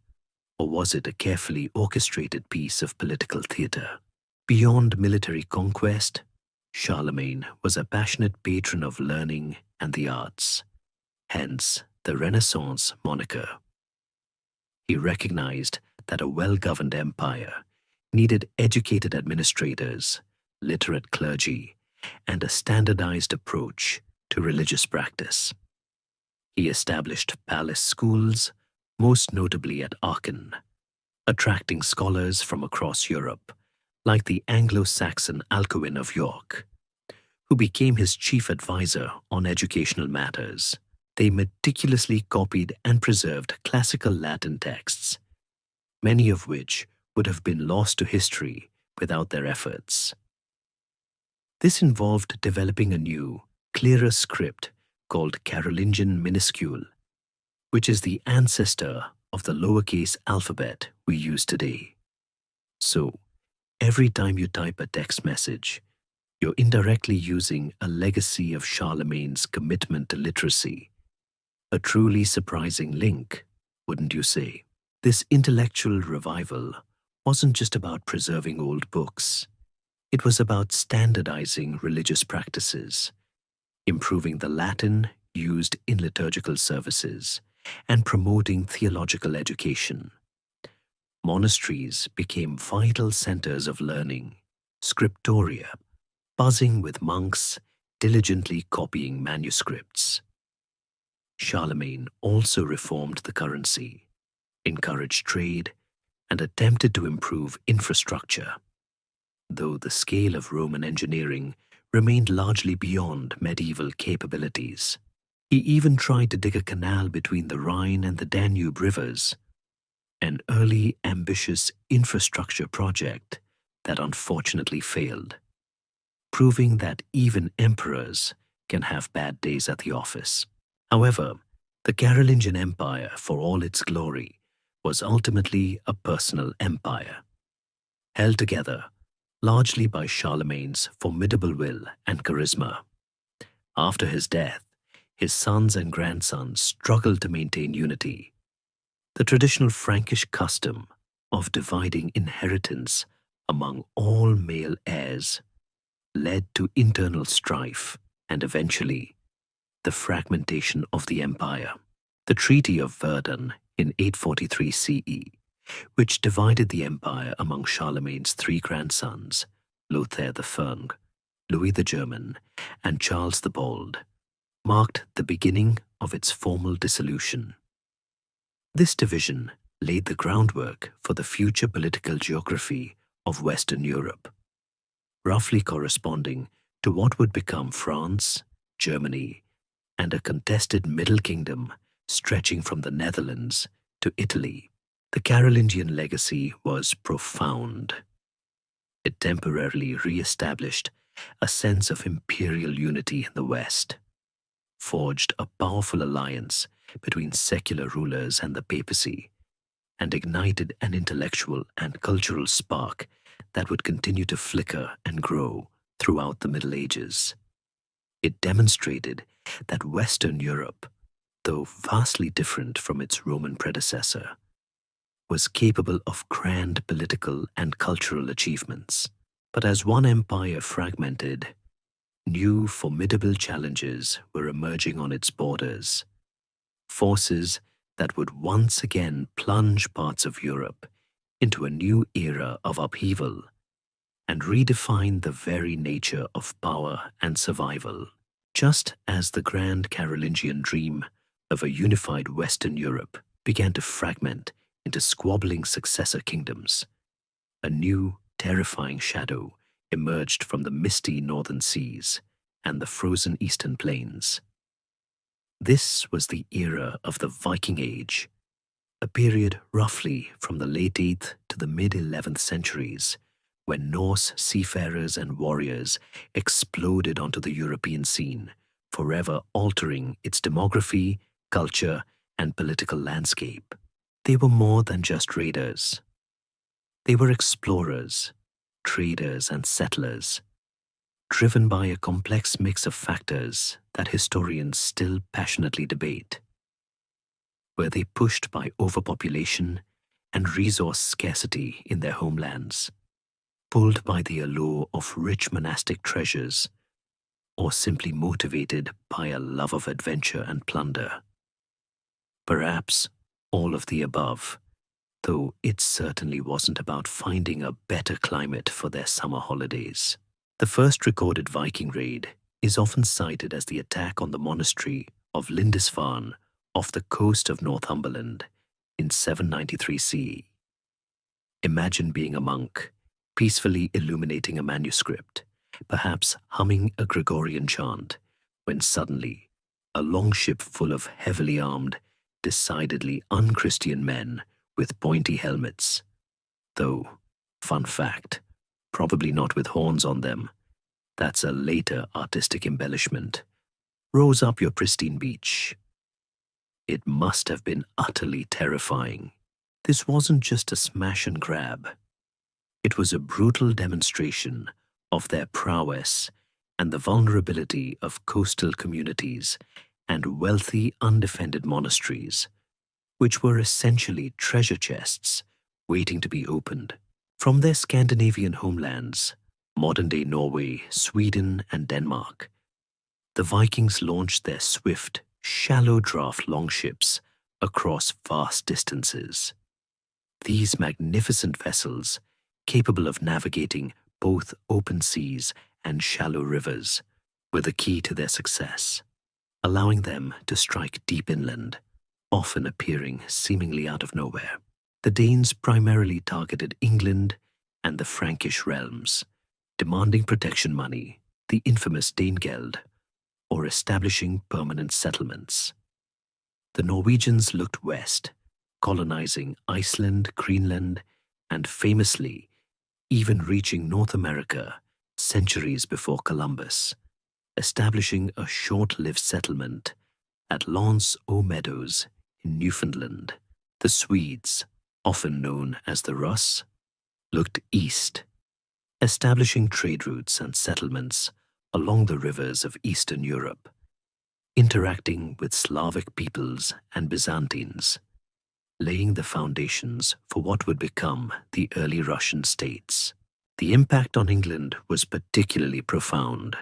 or was it a carefully orchestrated piece of political theatre? Beyond military conquest, Charlemagne was a passionate patron of learning and the arts, hence the Renaissance moniker. He recognized that a well-governed empire needed educated administrators, literate clergy, and a standardized approach to religious practice. He established palace schools, most notably at Aachen, attracting scholars from across Europe, like the Anglo-Saxon Alcuin of York, who became his chief advisor on educational matters. They meticulously copied and preserved classical Latin texts, many of which would have been lost to history without their efforts. This involved developing a new, clearer script called Carolingian minuscule, which is the ancestor of the lowercase alphabet we use today. So, every time you type a text message, you're indirectly using a legacy of Charlemagne's commitment to literacy. A truly surprising link, wouldn't you say? This intellectual revival wasn't just about preserving old books. It was about standardizing religious practices, improving the Latin used in liturgical services, and promoting theological education. Monasteries became vital centers of learning, scriptoria, buzzing with monks diligently copying manuscripts. Charlemagne also reformed the currency, encouraged trade, and attempted to improve infrastructure, though the scale of Roman engineering remained largely beyond medieval capabilities. He even tried to dig a canal between the Rhine and the Danube rivers, an early ambitious infrastructure project that unfortunately failed, proving that even emperors can have bad days at the office. However, the Carolingian Empire, for all its glory, was ultimately a personal empire, held together largely by Charlemagne's formidable will and charisma. After his death, his sons and grandsons struggled to maintain unity. The traditional Frankish custom of dividing inheritance among all male heirs led to internal strife and eventually the fragmentation of the empire. The Treaty of Verdun in 843 CE, which divided the empire among Charlemagne's three grandsons, Lothair the Firm, Louis the German, and Charles the Bold, marked the beginning of its formal dissolution. This division laid the groundwork for the future political geography of Western Europe, roughly corresponding to what would become France, Germany, and a contested Middle Kingdom stretching from the Netherlands to Italy. The Carolingian legacy was profound. It temporarily re-established a sense of imperial unity in the West, forged a powerful alliance between secular rulers and the papacy, and ignited an intellectual and cultural spark that would continue to flicker and grow throughout the Middle Ages. It demonstrated that Western Europe, though vastly different from its Roman predecessor, was capable of grand political and cultural achievements. But as one empire fragmented, New formidable challenges were emerging on its borders, forces that would once again plunge parts of Europe into a new era of upheaval and redefine the very nature of power and survival. Just as the grand Carolingian dream of a unified Western Europe began to fragment into squabbling successor kingdoms, a new, terrifying shadow emerged from the misty northern seas and the frozen eastern plains. This was the era of the Viking Age, a period roughly from the late 8th to the mid-11th centuries, when Norse seafarers and warriors exploded onto the European scene, forever altering its demography, culture, and political landscape. They were more than just raiders. They were explorers, traders, and settlers, driven by a complex mix of factors that historians still passionately debate. Were they pushed by overpopulation and resource scarcity in their homelands, pulled by the allure of rich monastic treasures, or simply motivated by a love of adventure and plunder? Perhaps all of the above, though it certainly wasn't about finding a better climate for their summer holidays. The first recorded Viking raid is often cited as the attack on the monastery of Lindisfarne off the coast of Northumberland in 793 CE. Imagine being a monk, peacefully illuminating a manuscript, perhaps humming a Gregorian chant, when suddenly a longship full of heavily armed, decidedly unchristian men with pointy helmets, though, fun fact, probably not with horns on them, that's a later artistic embellishment, rose up your pristine beach. It must have been utterly terrifying. This wasn't just a smash and grab. It was a brutal demonstration of their prowess and the vulnerability of coastal communities and wealthy undefended monasteries, which were essentially treasure chests waiting to be opened. From their Scandinavian homelands, modern-day Norway, Sweden, and Denmark, the Vikings launched their swift, shallow-draft longships across vast distances. These magnificent vessels, capable of navigating both open seas and shallow rivers, were the key to their success, allowing them to strike deep inland, often appearing seemingly out of nowhere. The Danes primarily targeted England and the Frankish realms, demanding protection money, the infamous Danegeld, or establishing permanent settlements. The Norwegians looked west, colonizing Iceland, Greenland, and famously, even reaching North America centuries before Columbus, establishing a short-lived settlement at L'Anse aux Meadows in Newfoundland. The Swedes, often known as the Russ, looked east, establishing trade routes and settlements along the rivers of Eastern Europe, interacting with Slavic peoples and Byzantines, laying the foundations for what would become the early Russian states. The impact on England was particularly profound.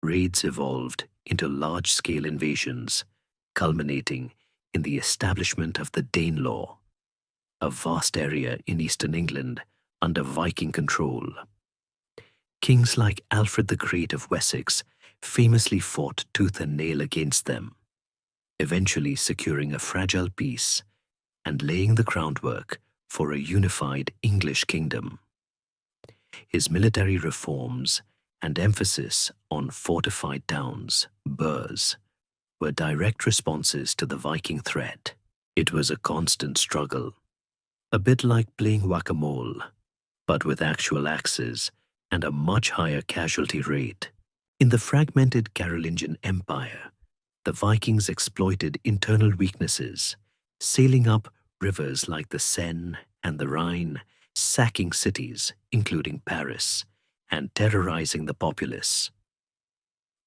Raids evolved into large-scale invasions, culminating in the establishment of the Danelaw, a vast area in eastern England under Viking control. Kings like Alfred the Great of Wessex famously fought tooth and nail against them, eventually securing a fragile peace and laying the groundwork for a unified English kingdom. His military reforms and emphasis on fortified towns, burhs, were direct responses to the Viking threat. It was a constant struggle, a bit like playing whack-a-mole, but with actual axes and a much higher casualty rate. In the fragmented Carolingian Empire, the Vikings exploited internal weaknesses, sailing up rivers like the Seine and the Rhine, sacking cities, including Paris, and terrorizing the populace.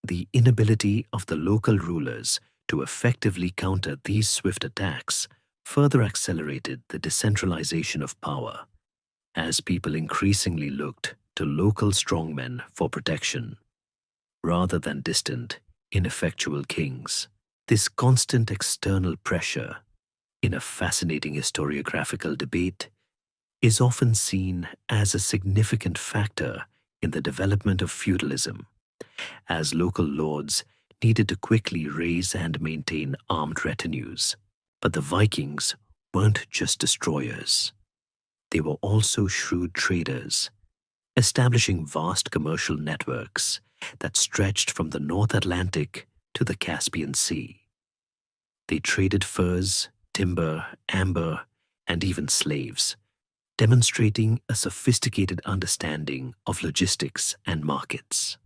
The inability of the local rulers to effectively counter these swift attacks further accelerated the decentralization of power, as people increasingly looked to local strongmen for protection. rather than distant, ineffectual kings. This constant external pressure, in a fascinating historiographical debate, is often seen as a significant factor in the development of feudalism, as local lords needed to quickly raise and maintain armed retinues. But the Vikings weren't just destroyers. They were also shrewd traders, establishing vast commercial networks that stretched from the North Atlantic to the Caspian Sea. They traded furs, timber, amber, and even slaves, demonstrating a sophisticated understanding of logistics and markets.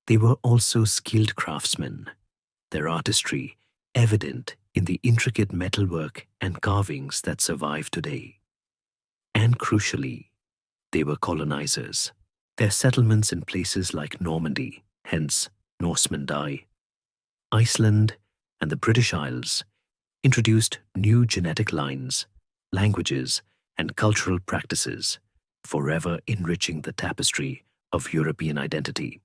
They were also skilled craftsmen, their artistry evident in the intricate metalwork and carvings that survive today. And crucially, they were colonizers. Their settlements in places like Normandy, hence Norsemen die, Iceland, and the British Isles introduced new genetic lines, languages, and cultural practices, forever enriching the tapestry of European identity.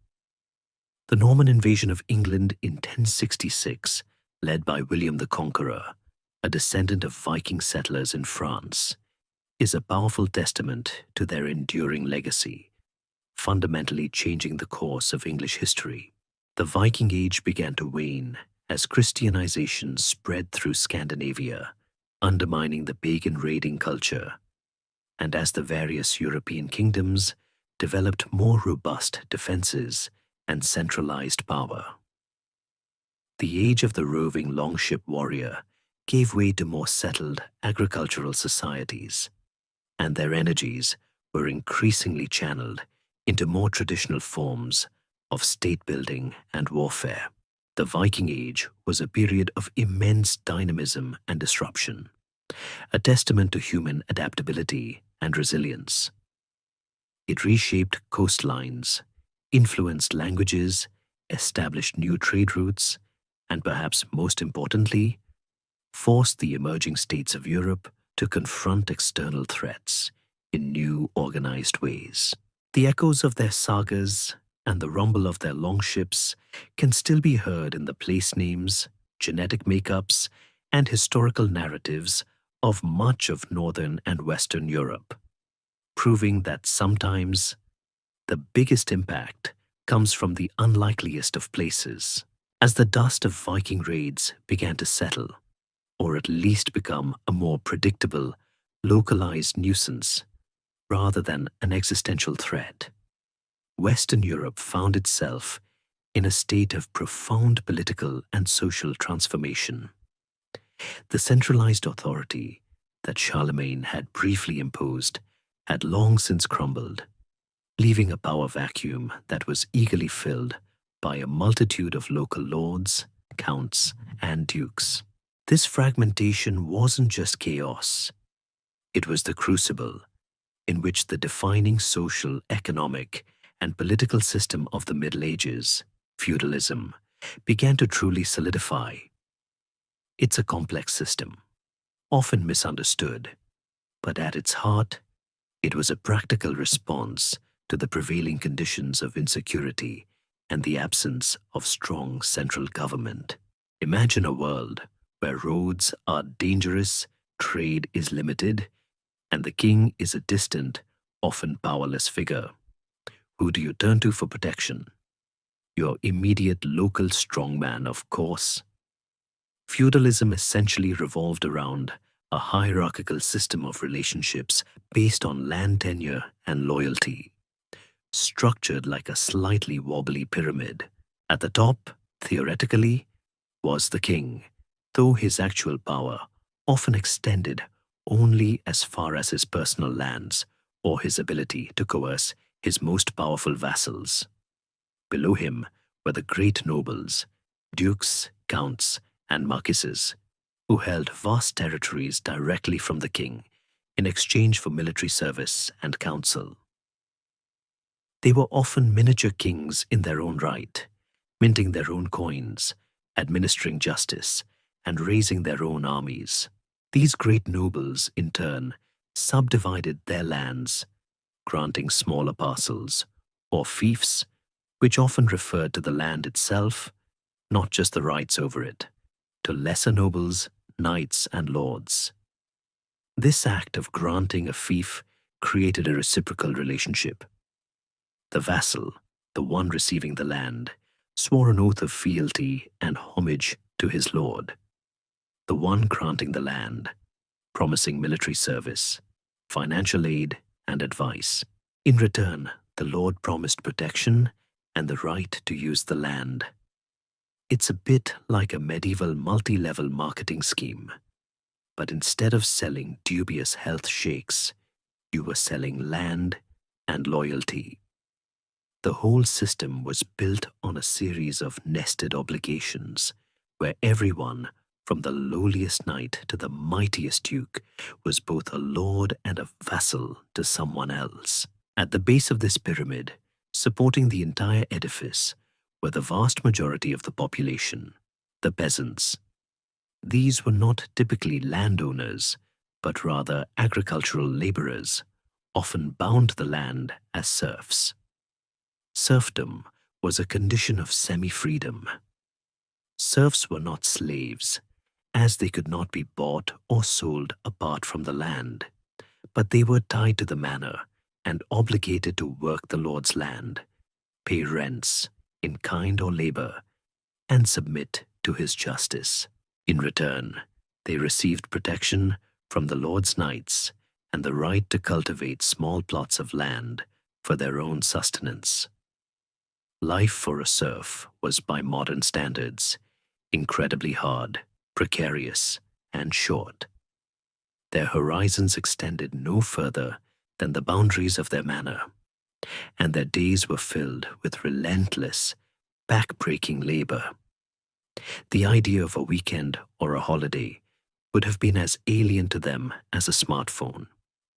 The Norman invasion of England in 1066, led by William the Conqueror, a descendant of Viking settlers in France, is a powerful testament to their enduring legacy, fundamentally changing the course of English history. The Viking Age began to wane as Christianization spread through Scandinavia, undermining the pagan raiding culture, and as the various European kingdoms developed more robust defenses and centralized power. The age of the roving longship warrior gave way to more settled agricultural societies, and their energies were increasingly channeled into more traditional forms of state building and warfare. The Viking Age was a period of immense dynamism and disruption, a testament to human adaptability and resilience. It reshaped coastlines, influenced languages, established new trade routes, and perhaps most importantly, forced the emerging states of Europe to confront external threats in new organized ways. The echoes of their sagas and the rumble of their longships can still be heard in the place names, genetic makeups, and historical narratives of much of Northern and Western Europe, proving that sometimes the biggest impact comes from the unlikeliest of places. As the dust of Viking raids began to settle, or at least become a more predictable, localized nuisance rather than an existential threat, Western Europe found itself in a state of profound political and social transformation. The centralized authority that Charlemagne had briefly imposed had long since crumbled, leaving a power vacuum that was eagerly filled by a multitude of local lords, counts, and dukes. This fragmentation wasn't just chaos. It was the crucible in which the defining social, economic, and political system of the Middle Ages, feudalism, began to truly solidify. It's a complex system, often misunderstood, but at its heart, it was a practical response to the prevailing conditions of insecurity and the absence of strong central government. Imagine a world where roads are dangerous, trade is limited, and the king is a distant, often powerless figure. Who do you turn to for protection? Your immediate local strongman, of course. Feudalism essentially revolved around a hierarchical system of relationships based on land tenure and loyalty, structured like a slightly wobbly pyramid. At the top, theoretically, was the king, though his actual power often extended only as far as his personal lands or his ability to coerce his most powerful vassals. Below him were the great nobles, dukes, counts, and marquises, who held vast territories directly from the king in exchange for military service and counsel. They were often miniature kings in their own right, minting their own coins, administering justice, and raising their own armies. These great nobles, in turn, subdivided their lands, granting smaller parcels, or fiefs, which often referred to the land itself, not just the rights over it, to lesser nobles, knights, and lords. This act of granting a fief created a reciprocal relationship. The vassal, the one receiving the land, swore an oath of fealty and homage to his lord. The one granting the land, promising military service, financial aid, and advice. In return, the lord promised protection and the right to use the land. It's a bit like a medieval multi-level marketing scheme, but instead of selling dubious health shakes, you were selling land and loyalty. The whole system was built on a series of nested obligations, where everyone, from the lowliest knight to the mightiest duke, was both a lord and a vassal to someone else. At the base of this pyramid, supporting the entire edifice, were the vast majority of the population, the peasants. These were not typically landowners, but rather agricultural laborers, often bound to the land as serfs. Serfdom was a condition of semi-freedom. Serfs were not slaves, as they could not be bought or sold apart from the land, but they were tied to the manor and obligated to work the lord's land, pay rents in kind or labor, and submit to his justice. In return, they received protection from the lord's knights and the right to cultivate small plots of land for their own sustenance. Life for a serf was, by modern standards, incredibly hard, precarious, and short. Their horizons extended no further than the boundaries of their manor, and their days were filled with relentless, back-breaking labor. The idea of a weekend or a holiday would have been as alien to them as a smartphone.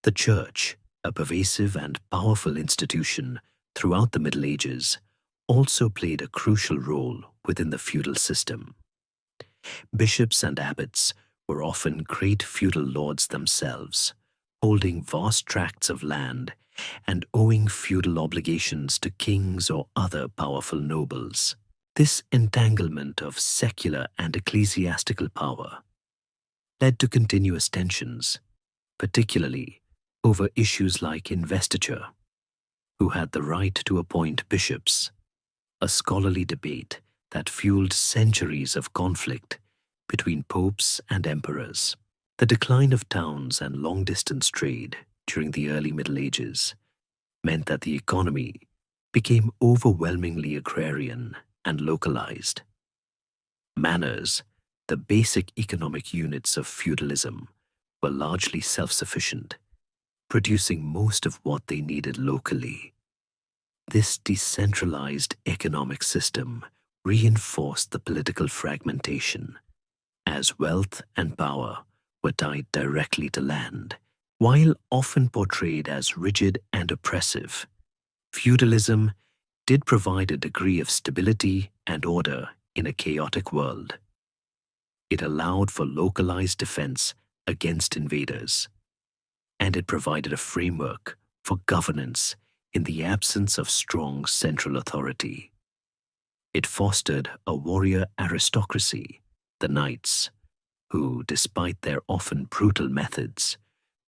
The church, a pervasive and powerful institution throughout the Middle Ages, also played a crucial role within the feudal system. Bishops and abbots were often great feudal lords themselves, holding vast tracts of land and owing feudal obligations to kings or other powerful nobles. This entanglement of secular and ecclesiastical power led to continuous tensions, particularly over issues like investiture, who had the right to appoint bishops, a scholarly debate that fueled centuries of conflict between popes and emperors. The decline of towns and long-distance trade during the early Middle Ages meant that the economy became overwhelmingly agrarian and localized. Manors, the basic economic units of feudalism, were largely self-sufficient, producing most of what they needed locally. This decentralized economic system reinforced the political fragmentation, as wealth and power were tied directly to land. While often portrayed as rigid and oppressive, feudalism did provide a degree of stability and order in a chaotic world. It allowed for localized defense against invaders, and it provided a framework for governance in the absence of strong central authority. It fostered a warrior aristocracy, the knights, who, despite their often brutal methods,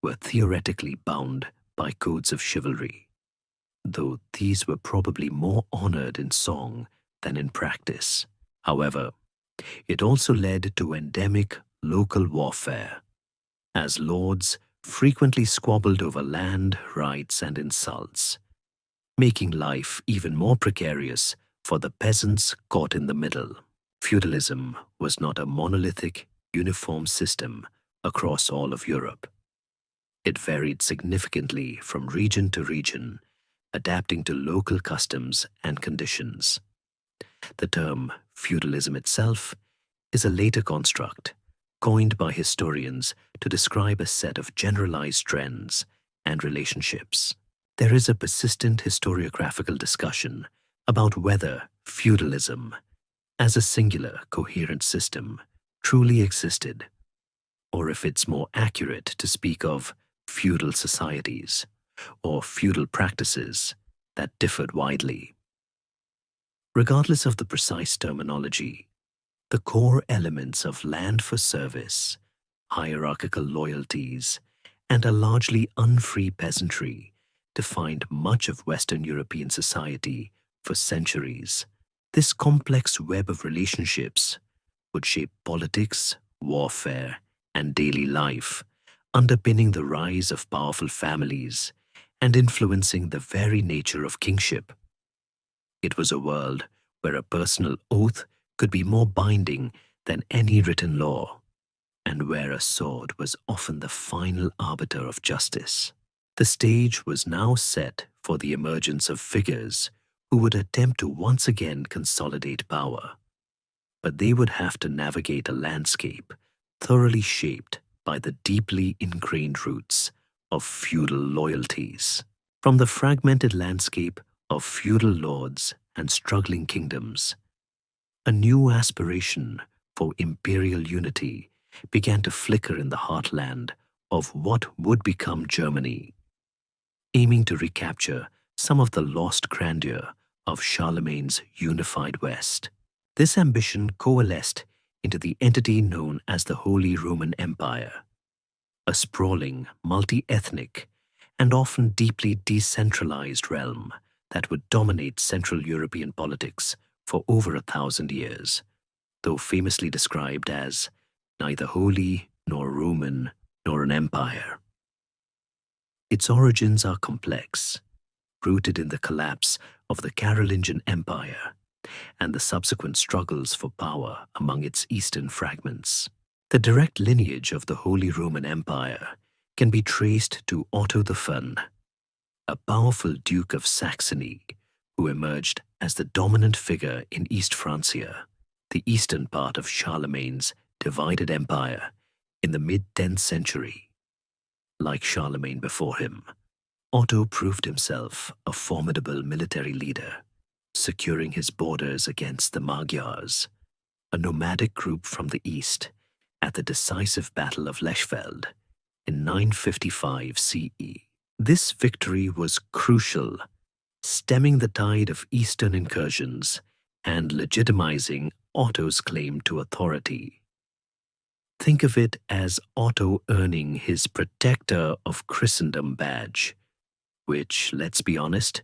were theoretically bound by codes of chivalry, though these were probably more honored in song than in practice. However, it also led to endemic local warfare, as lords frequently squabbled over land, rights, and insults, making life even more precarious for the peasants caught in the middle. Feudalism was not a monolithic, uniform system across all of Europe. It varied significantly from region to region, adapting to local customs and conditions. The term feudalism itself is a later construct, coined by historians to describe a set of generalized trends and relationships. There is a persistent historiographical discussion about whether feudalism, as a singular, coherent system, truly existed, or if it's more accurate to speak of feudal societies or feudal practices that differed widely. Regardless of the precise terminology, the core elements of land for service, hierarchical loyalties, and a largely unfree peasantry defined much of Western European society for centuries. This complex web of relationships would shape politics, warfare, and daily life, underpinning the rise of powerful families and influencing the very nature of kingship. It was a world where a personal oath could be more binding than any written law, and where a sword was often the final arbiter of justice. The stage was now set for the emergence of figures who would attempt to once again consolidate power. But they would have to navigate a landscape thoroughly shaped by the deeply ingrained roots of feudal loyalties. From the fragmented landscape of feudal lords and struggling kingdoms, a new aspiration for imperial unity began to flicker in the heartland of what would become Germany, aiming to recapture some of the lost grandeur of Charlemagne's unified West. This ambition coalesced into the entity known as the Holy Roman Empire, a sprawling, multi-ethnic, and often deeply decentralized realm that would dominate Central European politics for over 1,000 years, though famously described as neither holy nor Roman nor an empire. Its origins are complex, rooted in the collapse of the Carolingian Empire and the subsequent struggles for power among its eastern fragments. The direct lineage of the Holy Roman Empire can be traced to Otto the Fun, a powerful Duke of Saxony who emerged as the dominant figure in East Francia, the eastern part of Charlemagne's divided empire, in the mid-10th century. Like Charlemagne before him, Otto proved himself a formidable military leader, securing his borders against the Magyars, a nomadic group from the east, at the decisive Battle of Lechfeld in 955 CE. This victory was crucial, stemming the tide of eastern incursions and legitimizing Otto's claim to authority. Think of it as Otto earning his Protector of Christendom badge, which, let's be honest,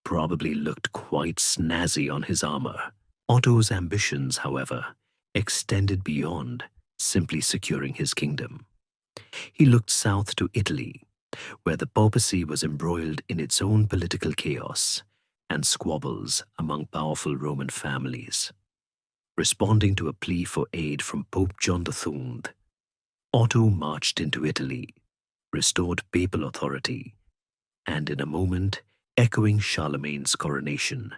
probably looked quite snazzy on his armor. Otto's ambitions, however, extended beyond simply securing his kingdom. He looked south to Italy, where the papacy was embroiled in its own political chaos and squabbles among powerful Roman families. Responding to a plea for aid from Pope John III, Otto marched into Italy, restored papal authority, and in a moment, echoing Charlemagne's coronation,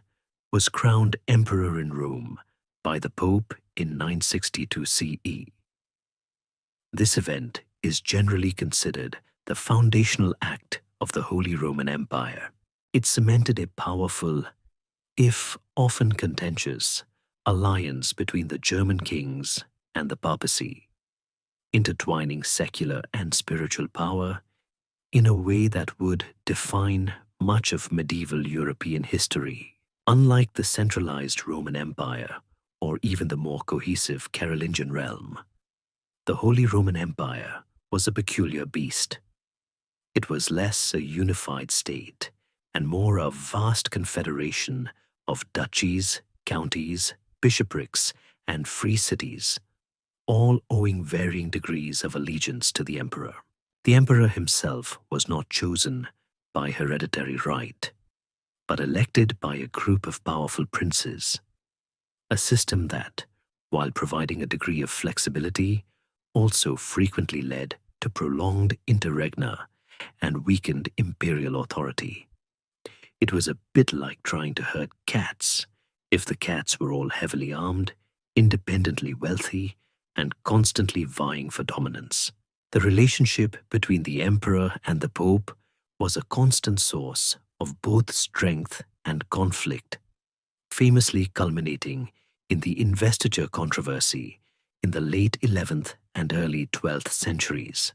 was crowned emperor in Rome by the Pope in 962 CE. This event is generally considered the foundational act of the Holy Roman Empire. It cemented a powerful, if often contentious, alliance between the German kings and the papacy, intertwining secular and spiritual power in a way that would define much of medieval European history. Unlike the centralized Roman Empire or even the more cohesive Carolingian realm, the Holy Roman Empire was a peculiar beast. It was less a unified state and more a vast confederation of duchies, counties, bishoprics, and free cities, all owing varying degrees of allegiance to the emperor. The emperor himself was not chosen by hereditary right, but elected by a group of powerful princes, a system that, while providing a degree of flexibility, also frequently led to prolonged interregna and weakened imperial authority. It was a bit like trying to herd cats if the cats were all heavily armed, independently wealthy, and constantly vying for dominance. The relationship between the emperor and the pope was a constant source of both strength and conflict, famously culminating in the investiture controversy in the late 11th and early 12th centuries.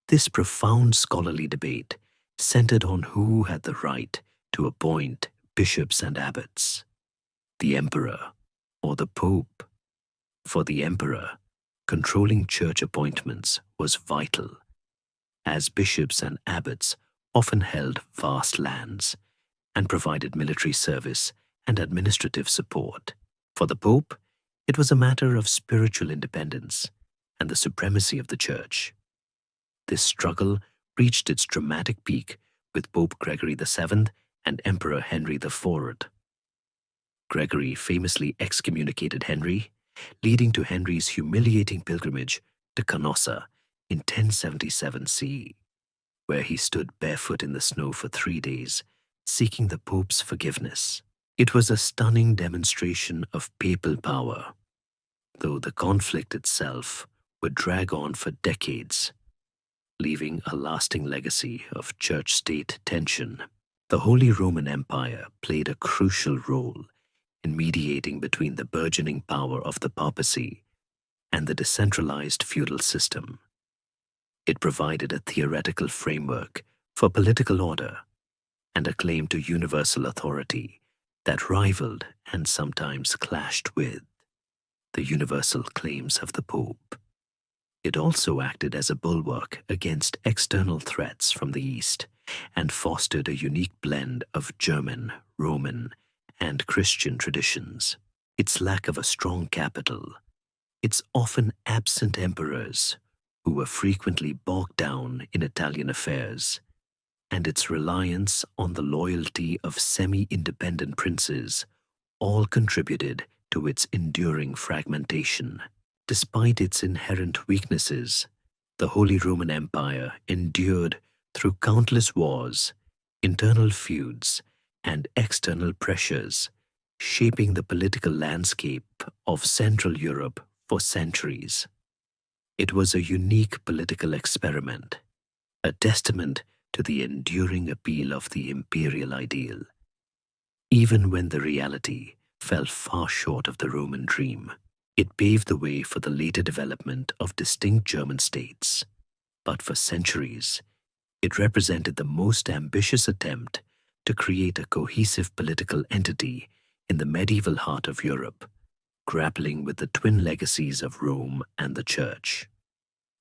This profound scholarly debate centered on who had the right to appoint bishops and abbots. the emperor, or the pope. For the emperor, controlling church appointments was vital, as bishops and abbots often held vast lands and provided military service and administrative support. For the pope, it was a matter of spiritual independence and the supremacy of the church. This struggle reached its dramatic peak with Pope Gregory VII and Emperor Henry IV. Gregory famously excommunicated Henry, leading to Henry's humiliating pilgrimage to Canossa in 1077 CE, where he stood barefoot in the snow for 3 days, seeking the Pope's forgiveness. It was a stunning demonstration of papal power, though the conflict itself would drag on for decades, leaving a lasting legacy of church-state tension. The Holy Roman Empire played a crucial role in mediating between the burgeoning power of the papacy and the decentralized feudal system. It provided a theoretical framework for political order and a claim to universal authority that rivaled and sometimes clashed with the universal claims of the Pope. It also acted as a bulwark against external threats from the East and fostered a unique blend of German, Roman, and Christian traditions. Its lack of a strong capital, its often absent emperors who were frequently bogged down in Italian affairs, and its reliance on the loyalty of semi-independent princes all contributed to its enduring fragmentation. Despite its inherent weaknesses, the Holy Roman Empire endured through countless wars, internal feuds, and external pressures, shaping the political landscape of Central Europe for centuries. It was a unique political experiment, a testament to the enduring appeal of the imperial ideal, even when the reality fell far short of the Roman dream. It paved the way for the later development of distinct German states, but for centuries, it represented the most ambitious attempt to create a cohesive political entity in the medieval heart of Europe, grappling with the twin legacies of Rome and the Church.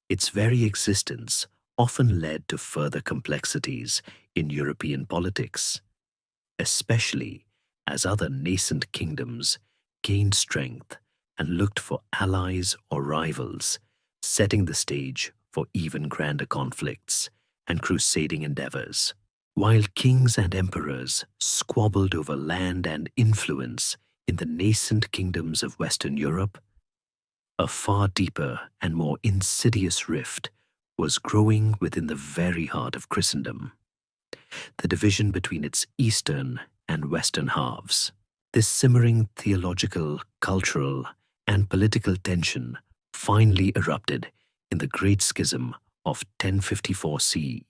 Its very existence often led to further complexities in European politics, especially as other nascent kingdoms gained strength and looked for allies or rivals, setting the stage for even grander conflicts and crusading endeavors. While kings and emperors squabbled over land and influence in the nascent kingdoms of Western Europe, a far deeper and more insidious rift was growing within the very heart of Christendom, the division between its eastern and western halves. This simmering theological, cultural, and political tension finally erupted in the Great Schism of 1054 CE,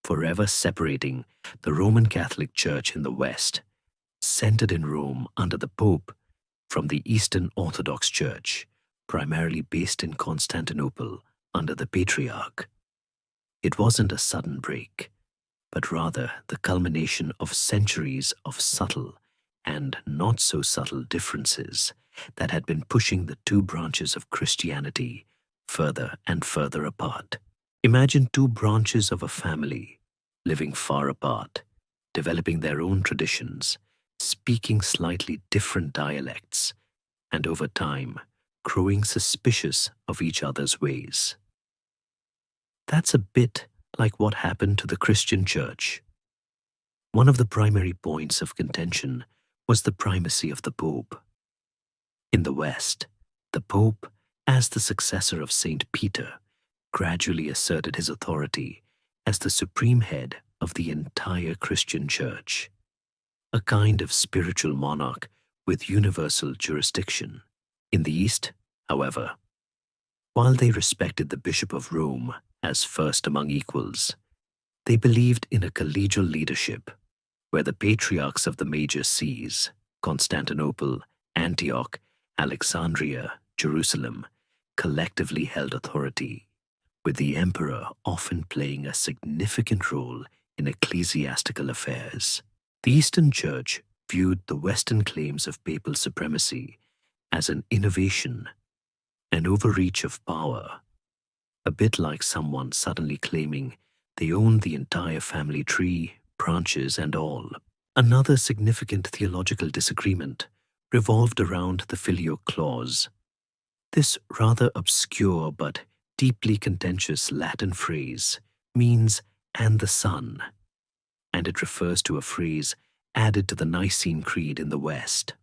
forever separating the Roman Catholic Church in the West, centered in Rome under the Pope, from the Eastern Orthodox Church, primarily based in Constantinople under the Patriarch. It wasn't a sudden break, but rather the culmination of centuries of subtle and not so subtle differences that had been pushing the two branches of Christianity further and further apart. Imagine two branches of a family living far apart, developing their own traditions, speaking slightly different dialects, and over time, growing suspicious of each other's ways. That's a bit like what happened to the Christian Church. One of the primary points of contention was the primacy of the Pope. In the West, the Pope, as the successor of Saint Peter, gradually asserted his authority as the supreme head of the entire Christian Church, a kind of spiritual monarch with universal jurisdiction. In the East, however, while they respected the Bishop of Rome as first among equals, they believed in a collegial leadership where the patriarchs of the major sees, Constantinople, Antioch, Alexandria, Jerusalem, collectively held authority, with the emperor often playing a significant role in ecclesiastical affairs. The Eastern Church viewed the Western claims of papal supremacy as an innovation, an overreach of power, a bit like someone suddenly claiming they own the entire family tree, branches and all. Another significant theological disagreement revolved around the filioque clause. This rather obscure but deeply contentious Latin phrase means "and the Son," and it refers to a phrase added to the Nicene Creed in the West.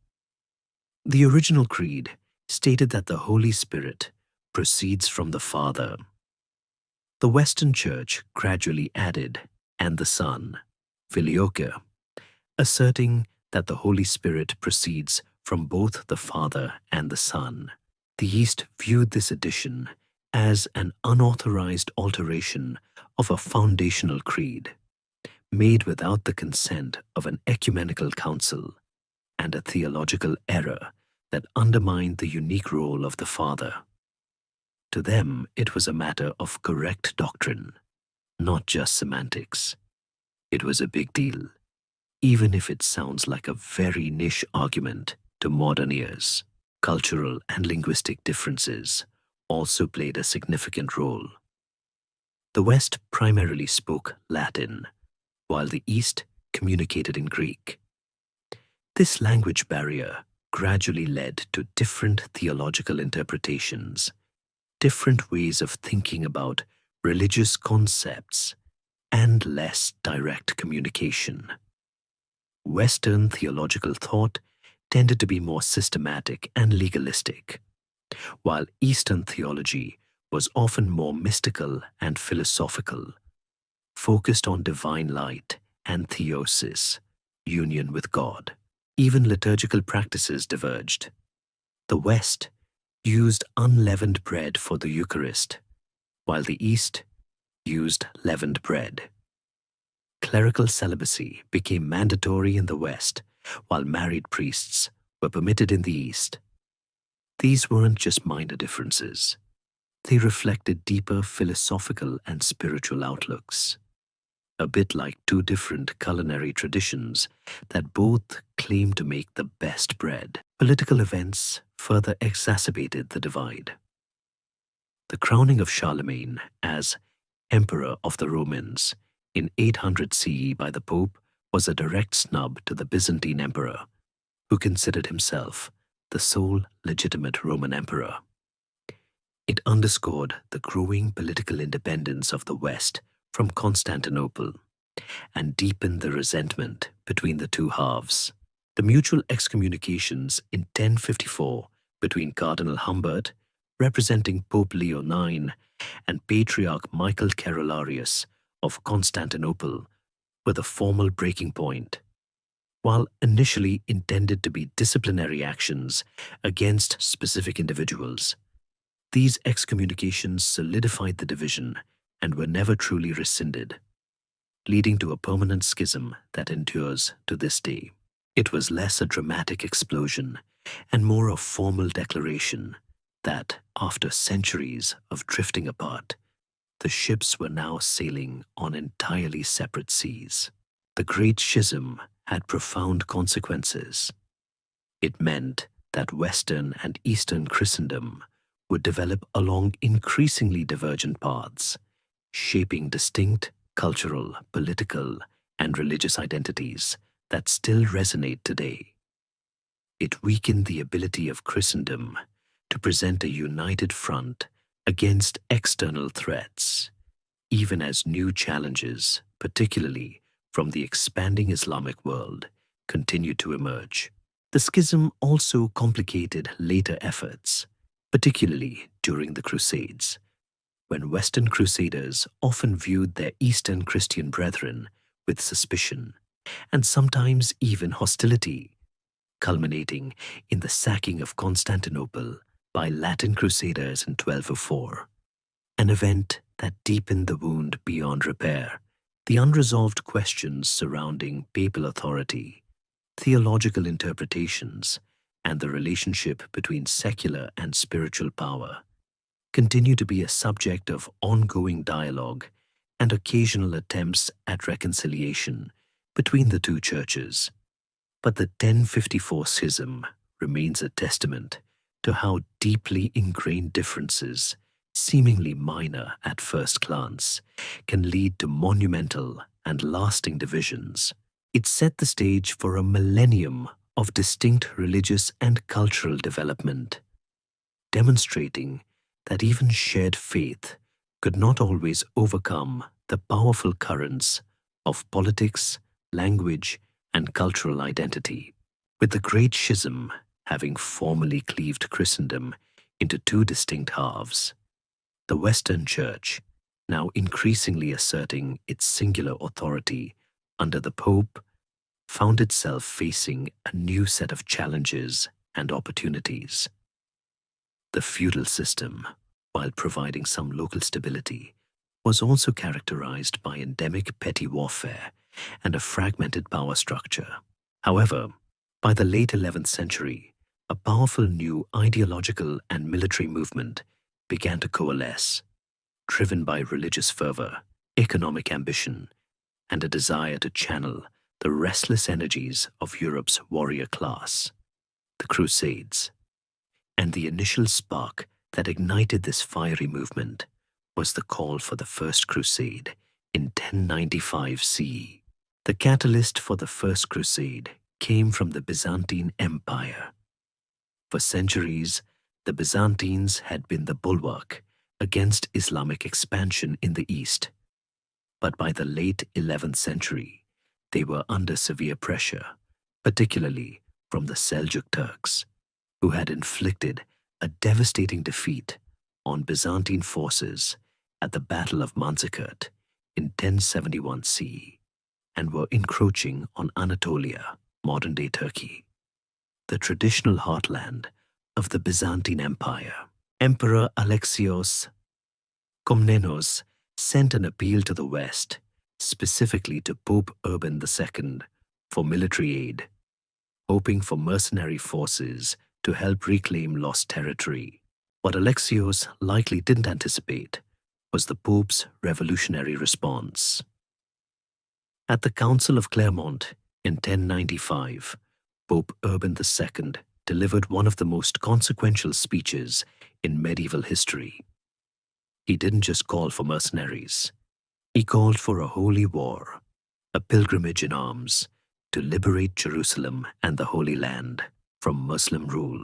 The original creed stated that the Holy Spirit proceeds from the Father. The Western Church gradually added "and the Son," filioque, asserting that the Holy Spirit proceeds from both the Father and the Son. The East viewed this addition as an unauthorized alteration of a foundational creed, made without the consent of an ecumenical council, and a theological error that undermined the unique role of the Father. To them, it was a matter of correct doctrine, not just semantics. It was a big deal, even if it sounds like a very niche argument to modern ears. Cultural and linguistic differences also played a significant role. The West primarily spoke Latin, while the East communicated in Greek. This language barrier gradually led to different theological interpretations, different ways of thinking about religious concepts, and less direct communication. Western theological thought tended to be more systematic and legalistic, while Eastern theology was often more mystical and philosophical, focused on divine light and theosis, union with God. Even liturgical practices diverged. The West used unleavened bread for the Eucharist, while the East used leavened bread. Clerical celibacy became mandatory in the West, while married priests were permitted in the East. These weren't just minor differences. They reflected deeper philosophical and spiritual outlooks, a bit like two different culinary traditions that both claim to make the best bread. Political events further exacerbated the divide. The crowning of Charlemagne as Emperor of the Romans in 800 CE by the Pope was a direct snub to the Byzantine emperor, who considered himself the sole legitimate Roman emperor. It underscored the growing political independence of the West from Constantinople and deepened the resentment between the two halves. The mutual excommunications in 1054 between Cardinal Humbert, representing Pope Leo IX, and Patriarch Michael Carolarius of Constantinople were the formal breaking point. While initially intended to be disciplinary actions against specific individuals, these excommunications solidified the division and were never truly rescinded, leading to a permanent schism that endures to this day. It was less a dramatic explosion and more a formal declaration that, after centuries of drifting apart, the ships were now sailing on entirely separate seas. The Great Schism had profound consequences. It meant that Western and Eastern Christendom would develop along increasingly divergent paths, shaping distinct cultural, political, and religious identities that still resonate today. It weakened the ability of Christendom to present a united front against external threats, even as new challenges, particularly from the expanding Islamic world, continued to emerge. The schism also complicated later efforts, particularly during the Crusades, when Western crusaders often viewed their Eastern Christian brethren with suspicion and sometimes even hostility, culminating in the sacking of Constantinople by Latin crusaders in 1204, an event that deepened the wound beyond repair. The unresolved questions surrounding papal authority, theological interpretations, and the relationship between secular and spiritual power continue to be a subject of ongoing dialogue and occasional attempts at reconciliation between the two churches. But the 1054 schism remains a testament to how deeply ingrained differences, seemingly minor at first glance, can lead to monumental and lasting divisions. It set the stage for a millennium of distinct religious and cultural development, demonstrating that even shared faith could not always overcome the powerful currents of politics, language, and cultural identity. With the Great Schism having formally cleaved Christendom into two distinct halves, the Western Church, now increasingly asserting its singular authority under the Pope, found itself facing a new set of challenges and opportunities. The feudal system, while providing some local stability, was also characterized by endemic petty warfare and a fragmented power structure. However, by the late 11th century, a powerful new ideological and military movement began to coalesce, driven by religious fervor, economic ambition, and a desire to channel the restless energies of Europe's warrior class, the Crusades. And the initial spark that ignited this fiery movement was the call for the First Crusade in 1095 CE. The catalyst for the First Crusade came from the Byzantine Empire. For centuries, the Byzantines had been the bulwark against Islamic expansion in the East. But by the late 11th century, they were under severe pressure, particularly from the Seljuk Turks, who had inflicted a devastating defeat on Byzantine forces at the Battle of Manzikert in 1071 CE and were encroaching on Anatolia, modern-day Turkey, the traditional heartland of the Byzantine Empire. Emperor Alexios Komnenos sent an appeal to the West, specifically to Pope Urban II, for military aid, hoping for mercenary forces to help reclaim lost territory. What Alexios likely didn't anticipate was the Pope's revolutionary response. At the Council of Clermont in 1095, Pope Urban II delivered one of the most consequential speeches in medieval history. He didn't just call for mercenaries. He called for a holy war, a pilgrimage in arms, to liberate Jerusalem and the Holy Land from Muslim rule.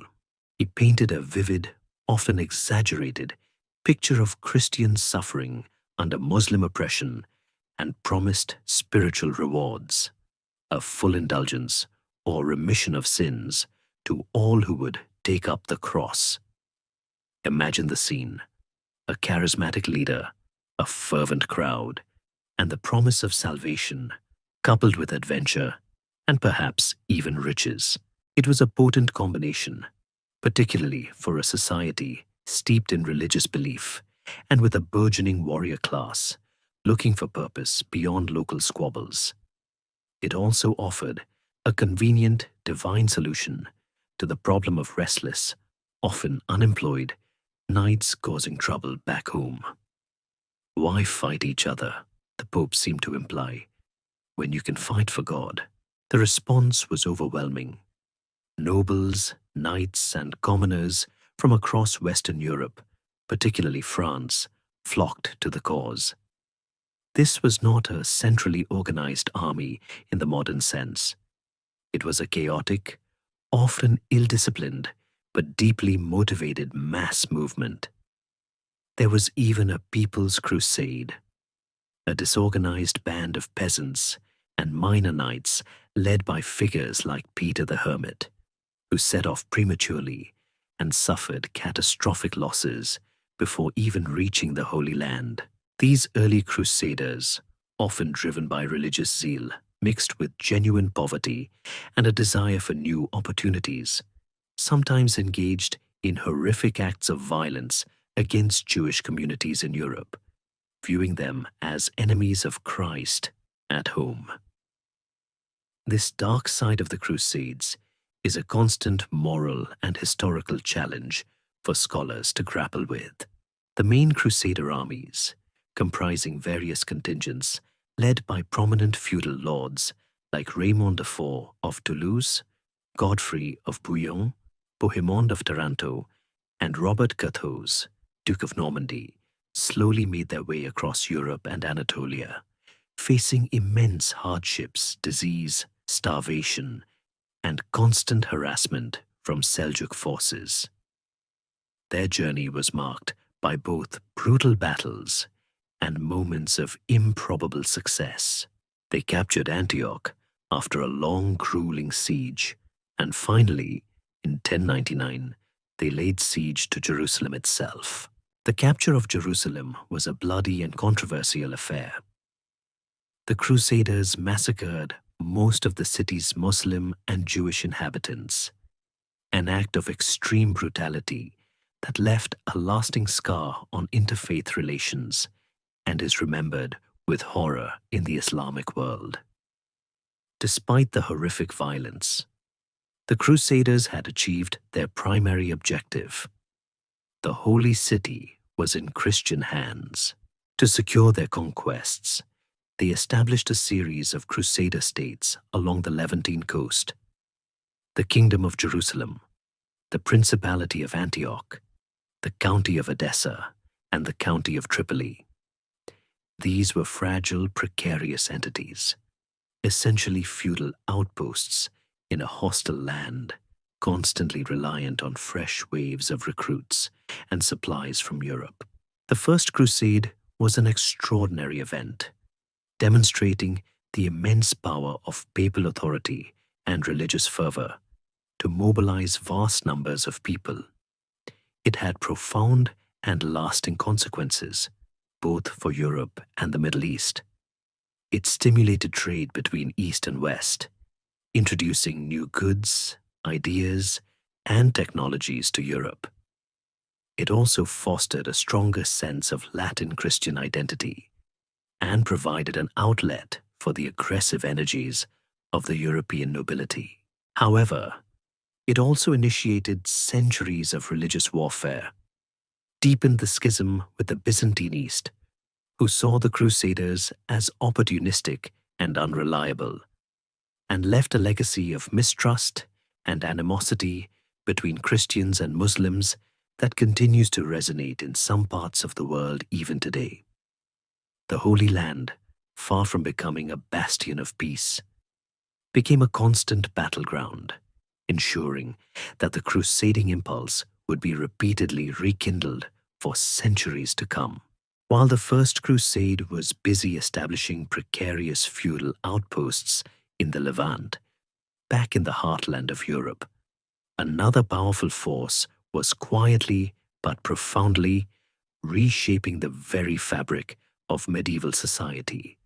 He painted a vivid, often exaggerated, picture of Christian suffering under Muslim oppression and promised spiritual rewards, a full indulgence or remission of sins to all who would take up the cross. Imagine the scene: a charismatic leader, a fervent crowd, and the promise of salvation, coupled with adventure and perhaps even riches. It was a potent combination, particularly for a society steeped in religious belief and with a burgeoning warrior class looking for purpose beyond local squabbles. It also offered a convenient divine solution to the problem of restless, often unemployed, knights causing trouble back home. Why fight each other, the Pope seemed to imply, when you can fight for God? The response was overwhelming. Nobles, knights, and commoners from across Western Europe, particularly France, flocked to the cause. This was not a centrally organized army in the modern sense. It was a chaotic, often ill-disciplined, but deeply motivated mass movement. There was even a people's crusade, a disorganized band of peasants and minor knights led by figures like Peter the Hermit, who set off prematurely and suffered catastrophic losses before even reaching the Holy Land. These early crusaders, often driven by religious zeal, mixed with genuine poverty and a desire for new opportunities, sometimes engaged in horrific acts of violence against Jewish communities in Europe, viewing them as enemies of Christ at home. This dark side of the Crusades is a constant moral and historical challenge for scholars to grapple with. The main Crusader armies, comprising various contingents led by prominent feudal lords like Raymond IV of Toulouse, Godfrey of Bouillon, Bohemond of Taranto, and Robert Curthose, Duke of Normandy, slowly made their way across Europe and Anatolia, facing immense hardships, disease, starvation, and constant harassment from Seljuk forces. Their journey was marked by both brutal battles and moments of improbable success. They captured Antioch after a long, grueling siege, and finally, in 1099, they laid siege to Jerusalem itself. The capture of Jerusalem was a bloody and controversial affair. The Crusaders massacred most of the city's Muslim and Jewish inhabitants, an act of extreme brutality that left a lasting scar on interfaith relations and is remembered with horror in the Islamic world. Despite the horrific violence, the Crusaders had achieved their primary objective. The Holy City was in Christian hands. To secure their conquests, they established a series of Crusader states along the Levantine coast: the Kingdom of Jerusalem, the Principality of Antioch, the County of Edessa, and the County of Tripoli. These were fragile, precarious entities, essentially feudal outposts in a hostile land, constantly reliant on fresh waves of recruits and supplies from Europe. The First Crusade was an extraordinary event, demonstrating the immense power of papal authority and religious fervor to mobilize vast numbers of people. It had profound and lasting consequences, both for Europe and the Middle East. It stimulated trade between East and West, introducing new goods, ideas, and technologies to Europe. It also fostered a stronger sense of Latin Christian identity and provided an outlet for the aggressive energies of the European nobility. However, it also initiated centuries of religious warfare, deepened the schism with the Byzantine East, who saw the Crusaders as opportunistic and unreliable, and left a legacy of mistrust and animosity between Christians and Muslims that continues to resonate in some parts of the world even today. The Holy Land, far from becoming a bastion of peace, became a constant battleground, ensuring that the crusading impulse would be repeatedly rekindled for centuries to come. While the First Crusade was busy establishing precarious feudal outposts in the Levant, back in the heartland of Europe, another powerful force was quietly but profoundly reshaping the very fabric of medieval society: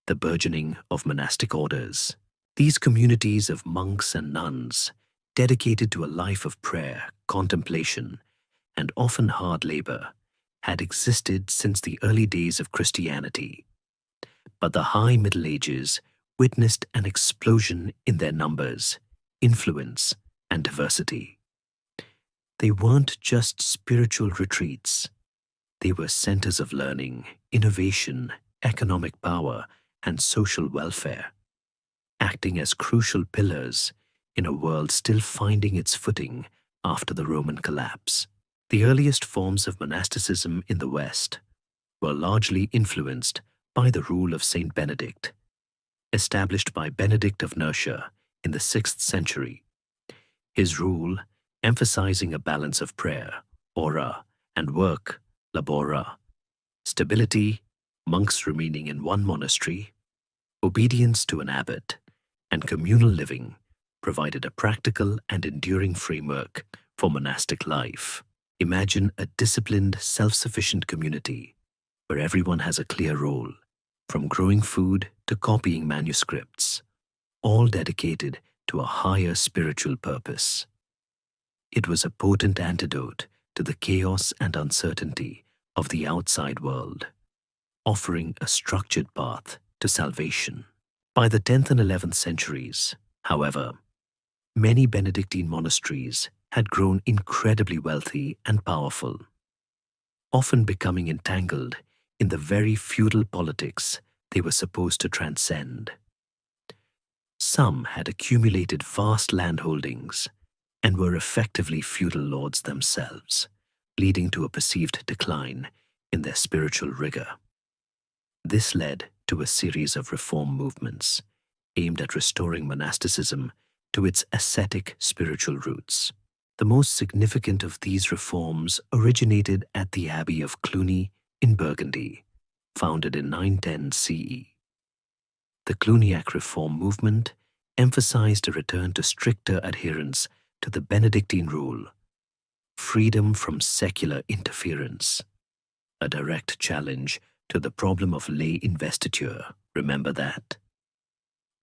the burgeoning of monastic orders. These communities of monks and nuns, dedicated to a life of prayer, contemplation, and often hard labor, had existed since the early days of Christianity. But the High Middle Ages witnessed an explosion in their numbers, influence, and diversity. They weren't just spiritual retreats. They were centers of learning, innovation, economic power, and social welfare, acting as crucial pillars in a world still finding its footing after the Roman collapse. The earliest forms of monasticism in the West were largely influenced by the rule of Saint Benedict, established by Benedict of Nursia in the 6th century. His rule, emphasizing a balance of prayer, ora, and work, labora, stability, monks remaining in one monastery, obedience to an abbot, and communal living, provided a practical and enduring framework for monastic life. Imagine a disciplined, self-sufficient community where everyone has a clear role, from growing food to copying manuscripts, all dedicated to a higher spiritual purpose. It was a potent antidote to the chaos and uncertainty of the outside world, offering a structured path to salvation. By the 10th and 11th centuries, however, many Benedictine monasteries had grown incredibly wealthy and powerful, often becoming entangled in the very feudal politics they were supposed to transcend. Some had accumulated vast landholdings and were effectively feudal lords themselves, leading to a perceived decline in their spiritual rigor. This led to a series of reform movements aimed at restoring monasticism to its ascetic spiritual roots. The most significant of these reforms originated at the Abbey of Cluny in Burgundy, founded in 910 CE. The Cluniac reform movement emphasized a return to stricter adherence to the Benedictine rule, freedom from secular interference, a direct challenge to the problem of lay investiture, remember that,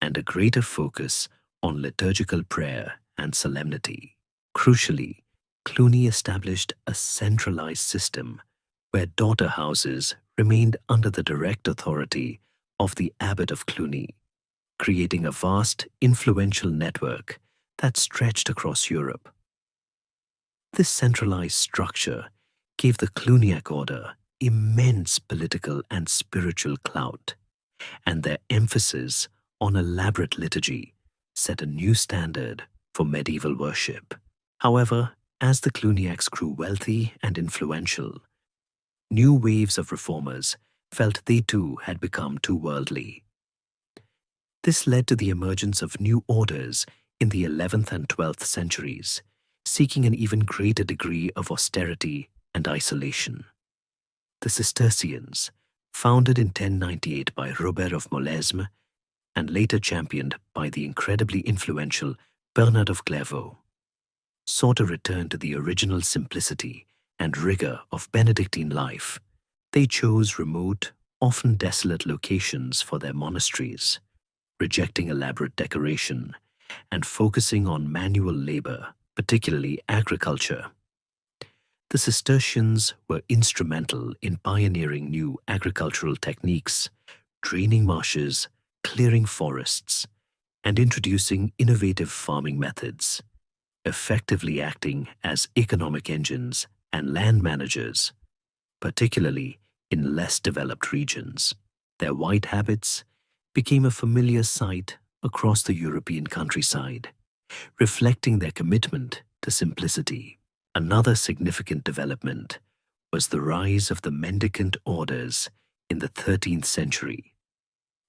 and a greater focus on liturgical prayer and solemnity. Crucially, Cluny established a centralized system where daughter houses remained under the direct authority of the Abbot of Cluny, creating a vast, influential network that stretched across Europe. This centralized structure gave the Cluniac order immense political and spiritual clout, and their emphasis on elaborate liturgy set a new standard for medieval worship. However, as the Cluniacs grew wealthy and influential, new waves of reformers felt they too had become too worldly. This led to the emergence of new orders in the 11th and 12th centuries, seeking an even greater degree of austerity and isolation. The Cistercians, founded in 1098 by Robert of Molesme and later championed by the incredibly influential Bernard of Clairvaux, sought a return to the original simplicity and rigor of Benedictine life. They chose remote, often desolate locations for their monasteries, rejecting elaborate decoration and focusing on manual labor, particularly agriculture. The Cistercians were instrumental in pioneering new agricultural techniques, draining marshes, clearing forests, and introducing innovative farming methods, effectively acting as economic engines and land managers, particularly in less developed regions. Their white habits became a familiar sight across the European countryside, reflecting their commitment to simplicity. Another significant development was the rise of the mendicant orders in the 13th century,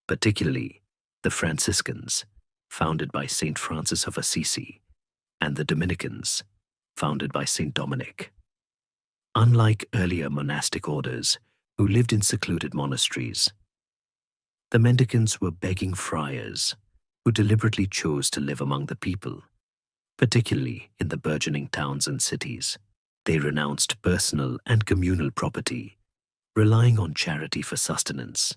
particularly the Franciscans, founded by Saint Francis of Assisi, and the Dominicans, founded by Saint Dominic. Unlike earlier monastic orders who lived in secluded monasteries, the mendicants were begging friars who deliberately chose to live among the people, particularly in the burgeoning towns and cities. They renounced personal and communal property, relying on charity for sustenance,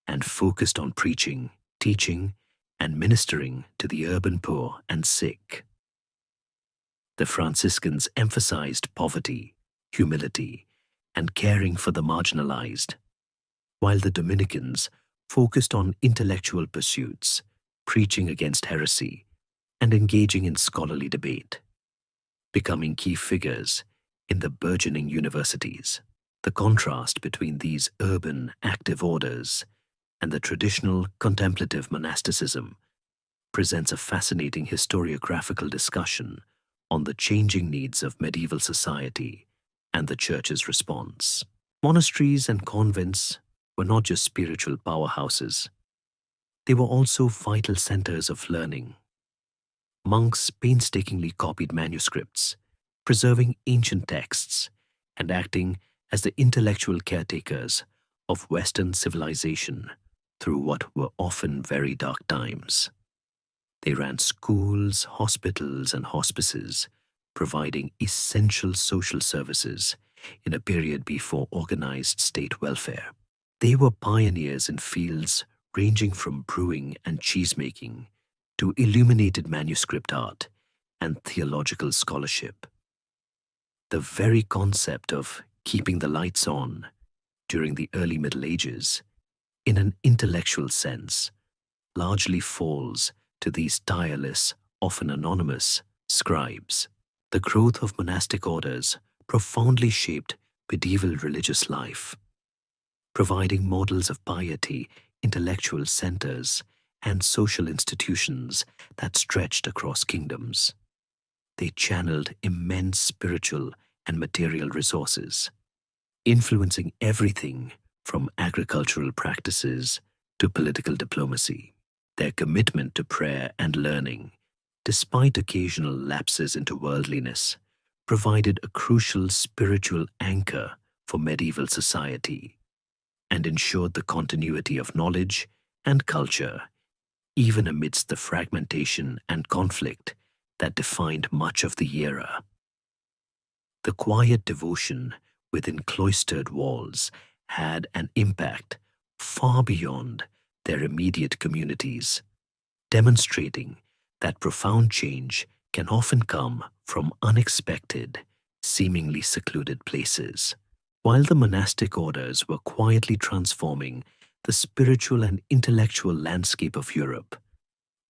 and focused on preaching, teaching, and ministering to the urban poor and sick. The Franciscans emphasized poverty, humility, and caring for the marginalized, while the Dominicans focused on intellectual pursuits, preaching against heresy, and engaging in scholarly debate, becoming key figures in the burgeoning universities. The contrast between these urban, active orders and the traditional contemplative monasticism presents a fascinating historiographical discussion on the changing needs of medieval society and the Church's response. Monasteries and convents were not just spiritual powerhouses. They were also vital centers of learning. Monks painstakingly copied manuscripts, preserving ancient texts and acting as the intellectual caretakers of Western civilization through what were often very dark times. They ran schools, hospitals, and hospices, providing essential social services in a period before organized state welfare. They were pioneers in fields ranging from brewing and cheesemaking to illuminated manuscript art and theological scholarship. The very concept of keeping the lights on during the early Middle Ages, in an intellectual sense, largely falls to these tireless, often anonymous, scribes. The growth of monastic orders profoundly shaped medieval religious life, providing models of piety, intellectual centers, and social institutions that stretched across kingdoms. They channeled immense spiritual and material resources, influencing everything from agricultural practices to political diplomacy. Their commitment to prayer and learning, despite occasional lapses into worldliness, provided a crucial spiritual anchor for medieval society and ensured the continuity of knowledge and culture, even amidst the fragmentation and conflict that defined much of the era. The quiet devotion within cloistered walls had an impact far beyond their immediate communities, demonstrating that profound change can often come from unexpected, seemingly secluded places. While the monastic orders were quietly transforming the spiritual and intellectual landscape of Europe,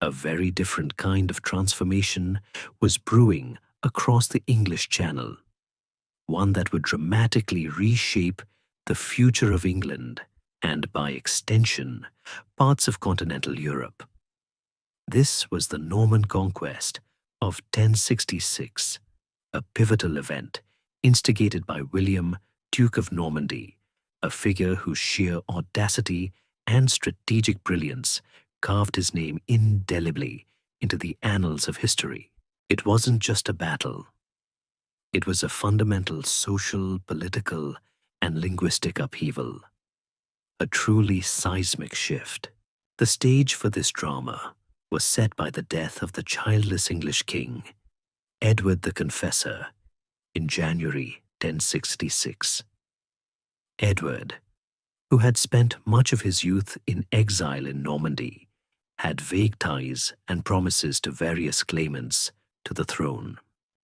a very different kind of transformation was brewing across the English Channel, one that would dramatically reshape the future of England and, by extension, parts of continental Europe. This was the Norman Conquest of 1066, a pivotal event instigated by William, Duke of Normandy, a figure whose sheer audacity and strategic brilliance carved his name indelibly into the annals of history. It wasn't just a battle. It was a fundamental social, political, and linguistic upheaval, a truly seismic shift. The stage for this drama was set by the death of the childless English king, Edward the Confessor, in January 1066. Edward, who had spent much of his youth in exile in Normandy, had vague ties and promises to various claimants to the throne.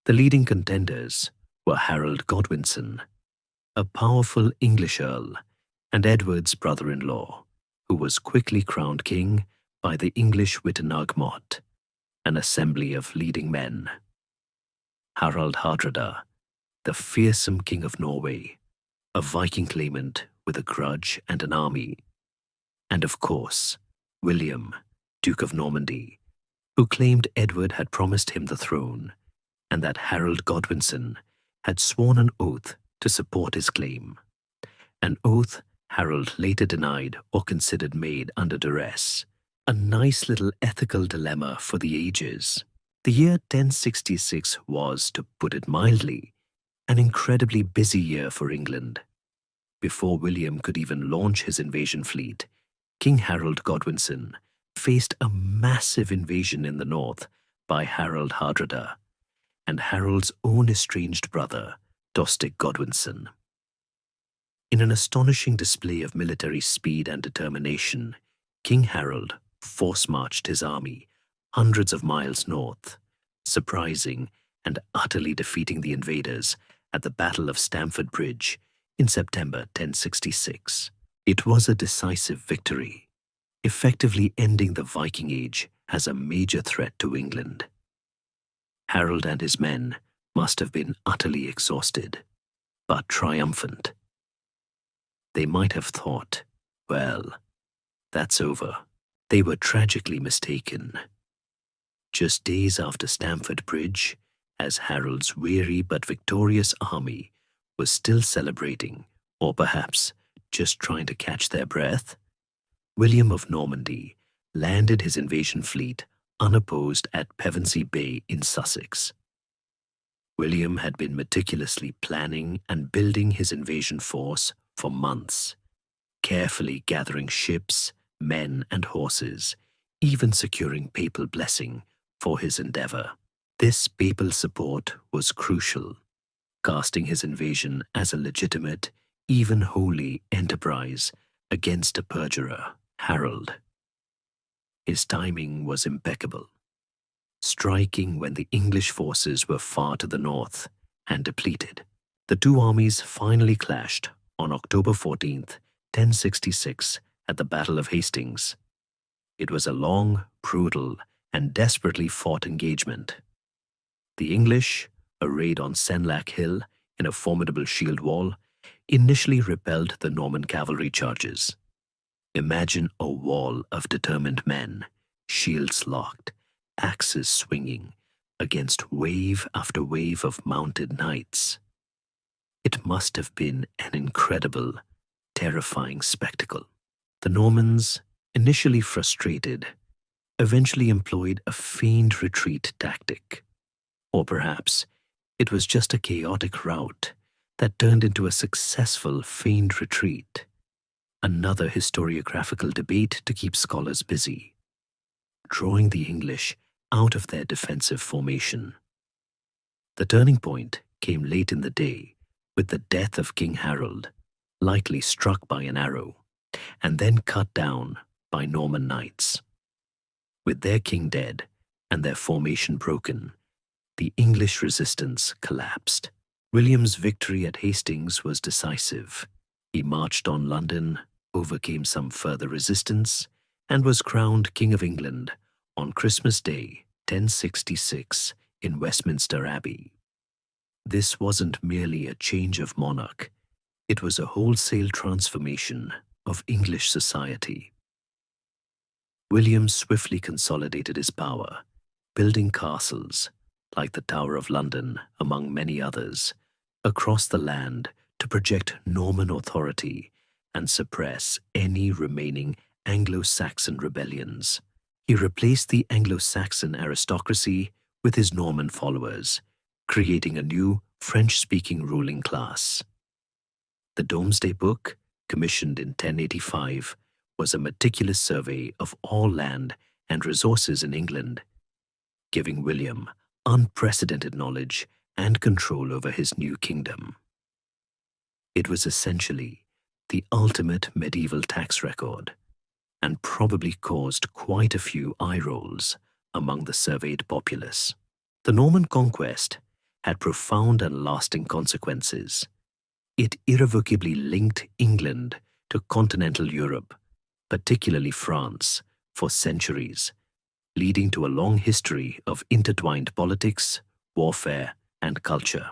The leading contenders were Harold Godwinson, a powerful English earl, and Edward's brother-in-law, who was quickly crowned king by the English Witenagemot, an assembly of leading men. Harald Hardrada, the fearsome king of Norway, a Viking claimant with a grudge and an army, and of course, William, Duke of Normandy, who claimed Edward had promised him the throne and that Harold Godwinson had sworn an oath to support his claim, an oath Harold later denied or considered made under duress. A nice little ethical dilemma for the ages. The year 1066 was, to put it mildly, an incredibly busy year for England. Before William could even launch his invasion fleet, King Harold Godwinson faced a massive invasion in the north by Harald Hardrada and Harold's own estranged brother, Tostig Godwinson. In an astonishing display of military speed and determination, King Harold force-marched his army hundreds of miles north, surprising and utterly defeating the invaders at the Battle of Stamford Bridge in September 1066. It was a decisive victory, effectively ending the Viking Age as a major threat to England. Harold and his men must have been utterly exhausted, but triumphant. They might have thought, well, that's over. They were tragically mistaken. Just days after Stamford Bridge, as Harold's weary but victorious army was still celebrating, or perhaps just trying to catch their breath, William of Normandy landed his invasion fleet unopposed at Pevensey Bay in Sussex. William had been meticulously planning and building his invasion force for months, carefully gathering ships, men, and horses, even securing papal blessing for his endeavor. This papal support was crucial, casting his invasion as a legitimate, even holy enterprise against a perjurer, Harold. His timing was impeccable, striking when the English forces were far to the north and depleted. The two armies finally clashed on October 14th, 1066, at the Battle of Hastings. It was a long, brutal, and desperately fought engagement. The English, arrayed on Senlac Hill in a formidable shield wall, initially repelled the Norman cavalry charges. Imagine a wall of determined men shields locked, axes swinging, against wave after wave of mounted knights. It must have been an incredible, terrifying spectacle. The Normans, initially frustrated, eventually employed a feigned retreat tactic. Or perhaps it was just a chaotic rout that turned into a successful feigned retreat. Another historiographical debate to keep scholars busy, drawing the English out of their defensive formation. The turning point came late in the day with the death of King Harold, likely struck by an arrow, and then cut down by Norman knights. With their king dead and their formation broken, the English resistance collapsed. William's victory at Hastings was decisive. He marched on London, overcame some further resistance, and was crowned King of England on Christmas Day, 1066, in Westminster Abbey. This wasn't merely a change of monarch, it was a wholesale transformation of English society. William swiftly consolidated his power, building castles, like the Tower of London, among many others, across the land to project Norman authority and suppress any remaining Anglo-Saxon rebellions. He replaced the Anglo-Saxon aristocracy with his Norman followers, creating a new French-speaking ruling class. The Domesday Book, commissioned in 1085, was a meticulous survey of all land and resources in England, giving William unprecedented knowledge and control over his new kingdom. It was essentially the ultimate medieval tax record, and probably caused quite a few eye rolls among the surveyed populace. The Norman Conquest had profound and lasting consequences. It irrevocably linked England to continental Europe, particularly France, for centuries, leading to a long history of intertwined politics, warfare, and culture.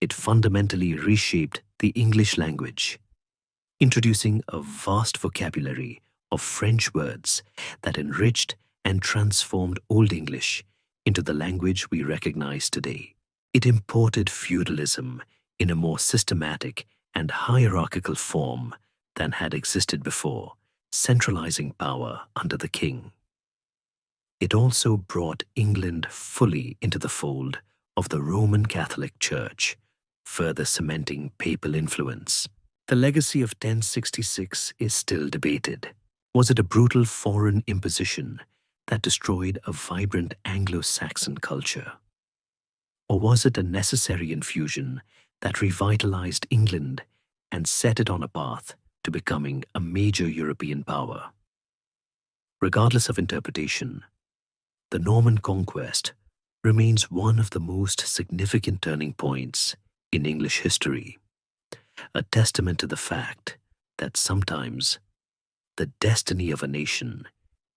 It fundamentally reshaped the English language, introducing a vast vocabulary of French words that enriched and transformed Old English into the language we recognize today. It imported feudalism in a more systematic and hierarchical form than had existed before, centralizing power under the king. It also brought England fully into the fold of the Roman Catholic Church, further cementing papal influence. The legacy of 1066 is still debated. Was it a brutal foreign imposition that destroyed a vibrant Anglo-Saxon culture? Or was it a necessary infusion that revitalized England and set it on a path to becoming a major European power? Regardless of interpretation, the Norman Conquest remains one of the most significant turning points in English history, a testament to the fact that sometimes the destiny of a nation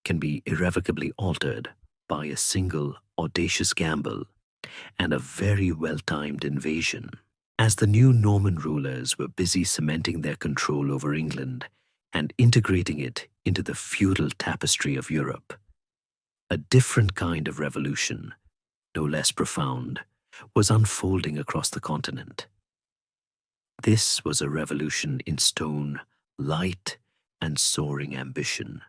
can be irrevocably altered by a single audacious gamble and a very well-timed invasion. As the new Norman rulers were busy cementing their control over England and integrating it into the feudal tapestry of Europe, a different kind of revolution, no less profound, was unfolding across the continent. This was a revolution in stone, light, and soaring ambition,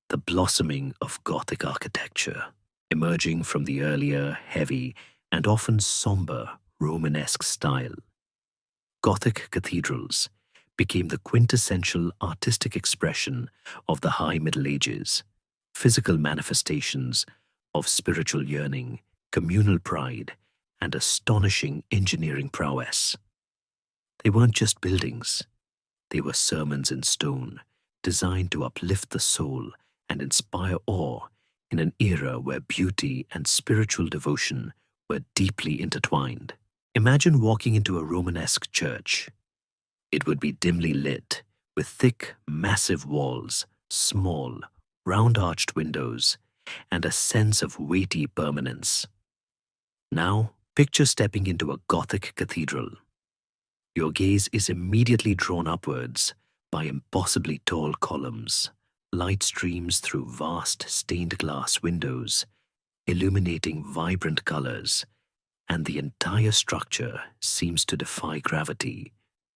the blossoming of Gothic architecture, emerging from the earlier, heavy, and often somber Romanesque style. Gothic cathedrals became the quintessential artistic expression of the High Middle Ages, physical manifestations of spiritual yearning, communal pride, and astonishing engineering prowess. They weren't just buildings, they were sermons in stone, designed to uplift the soul and inspire awe in an era where beauty and spiritual devotion were deeply intertwined. Imagine walking into a Romanesque church. It would be dimly lit, with thick, massive walls, small, round-arched windows, and a sense of weighty permanence. Now, picture stepping into a Gothic cathedral. Your gaze is immediately drawn upwards by impossibly tall columns, Light streams through vast stained glass windows, illuminating vibrant colors, and the entire structure seems to defy gravity,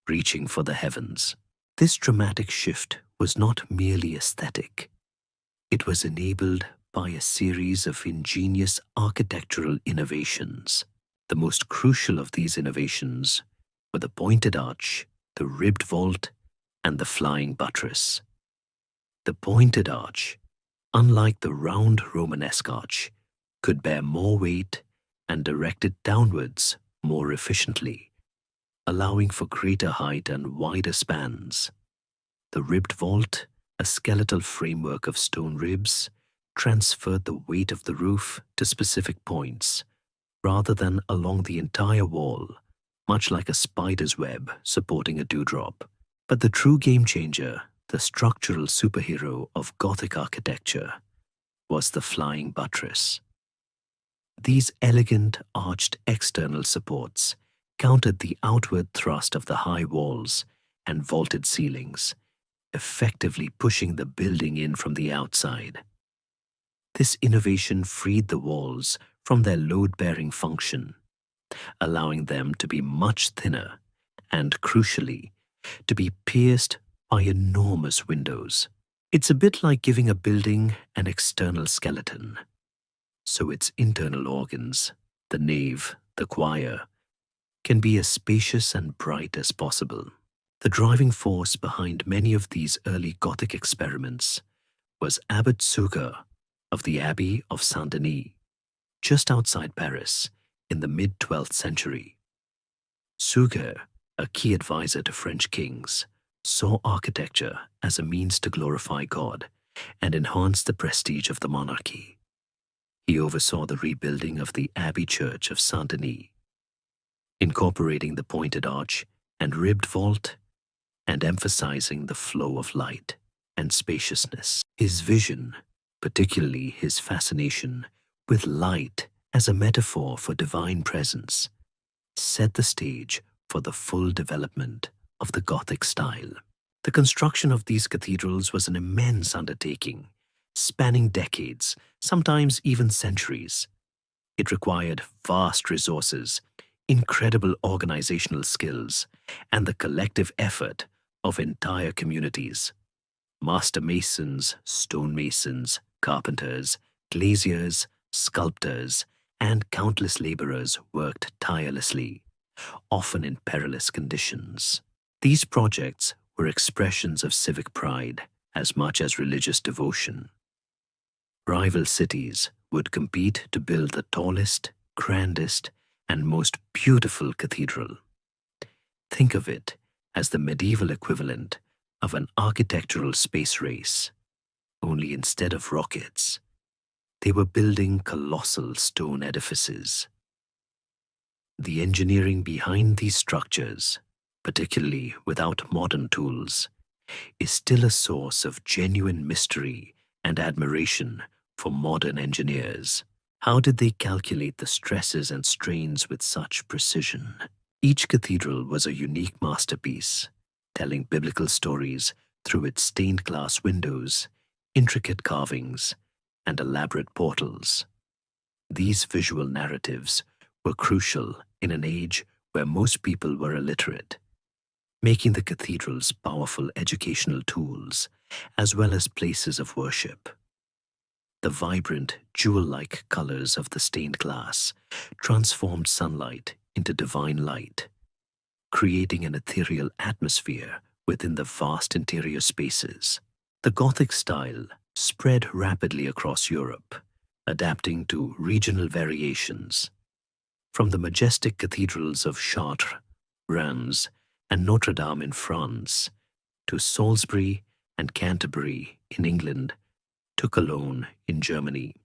reaching for the heavens. This dramatic shift was not merely aesthetic. It was enabled by a series of ingenious architectural innovations. The most crucial of these innovations were the pointed arch, the ribbed vault, and the flying buttress. The pointed arch, unlike the round Romanesque arch, could bear more weight and direct it downwards more efficiently, allowing for greater height and wider spans. The ribbed vault, a skeletal framework of stone ribs, transferred the weight of the roof to specific points, rather than along the entire wall, much like a spider's web supporting a dewdrop. But the true game-changer, the structural superhero of Gothic architecture, was the flying buttress. These elegant, arched external supports countered the outward thrust of the high walls and vaulted ceilings, effectively pushing the building in from the outside. This innovation freed the walls from their load-bearing function, allowing them to be much thinner and, crucially, to be pierced by enormous windows. It's a bit like giving a building an external skeleton, so its internal organs, the nave, the choir, can be as spacious and bright as possible. The driving force behind many of these early Gothic experiments was Abbot Suger of the Abbey of Saint-Denis, just outside Paris, in the mid-12th century. Suger, a key advisor to French kings, saw architecture as a means to glorify God and enhance the prestige of the monarchy. He oversaw the rebuilding of the Abbey Church of Saint-Denis, incorporating the pointed arch and ribbed vault and emphasizing the flow of light and spaciousness. His vision, particularly his fascination with light as a metaphor for divine presence, set the stage for the full development of the Gothic style. The construction of these cathedrals was an immense undertaking, spanning decades, sometimes even centuries. It required vast resources, incredible organizational skills, and the collective effort of entire communities. Master masons, stonemasons, carpenters, glaziers, sculptors, and countless laborers worked tirelessly, often in perilous conditions. These projects were expressions of civic pride as much as religious devotion. Rival cities would compete to build the tallest, grandest, and most beautiful cathedral. Think of it as the medieval equivalent of an architectural space race, only instead of rockets, they were building colossal stone edifices. The engineering behind these structures, particularly without modern tools, is still a source of genuine mystery and admiration for modern engineers. How did they calculate the stresses and strains with such precision? Each cathedral was a unique masterpiece, telling biblical stories through its stained glass windows, intricate carvings, and elaborate portals. These visual narratives were crucial in an age where most people were illiterate, making the cathedrals powerful educational tools as well as places of worship. The vibrant, jewel-like colors of the stained glass transformed sunlight into divine light, creating an ethereal atmosphere within the vast interior spaces. The Gothic style spread rapidly across Europe, adapting to regional variations. From the majestic cathedrals of Chartres, Reims, and Notre Dame in France, to Salisbury and Canterbury in England, to Cologne in Germany,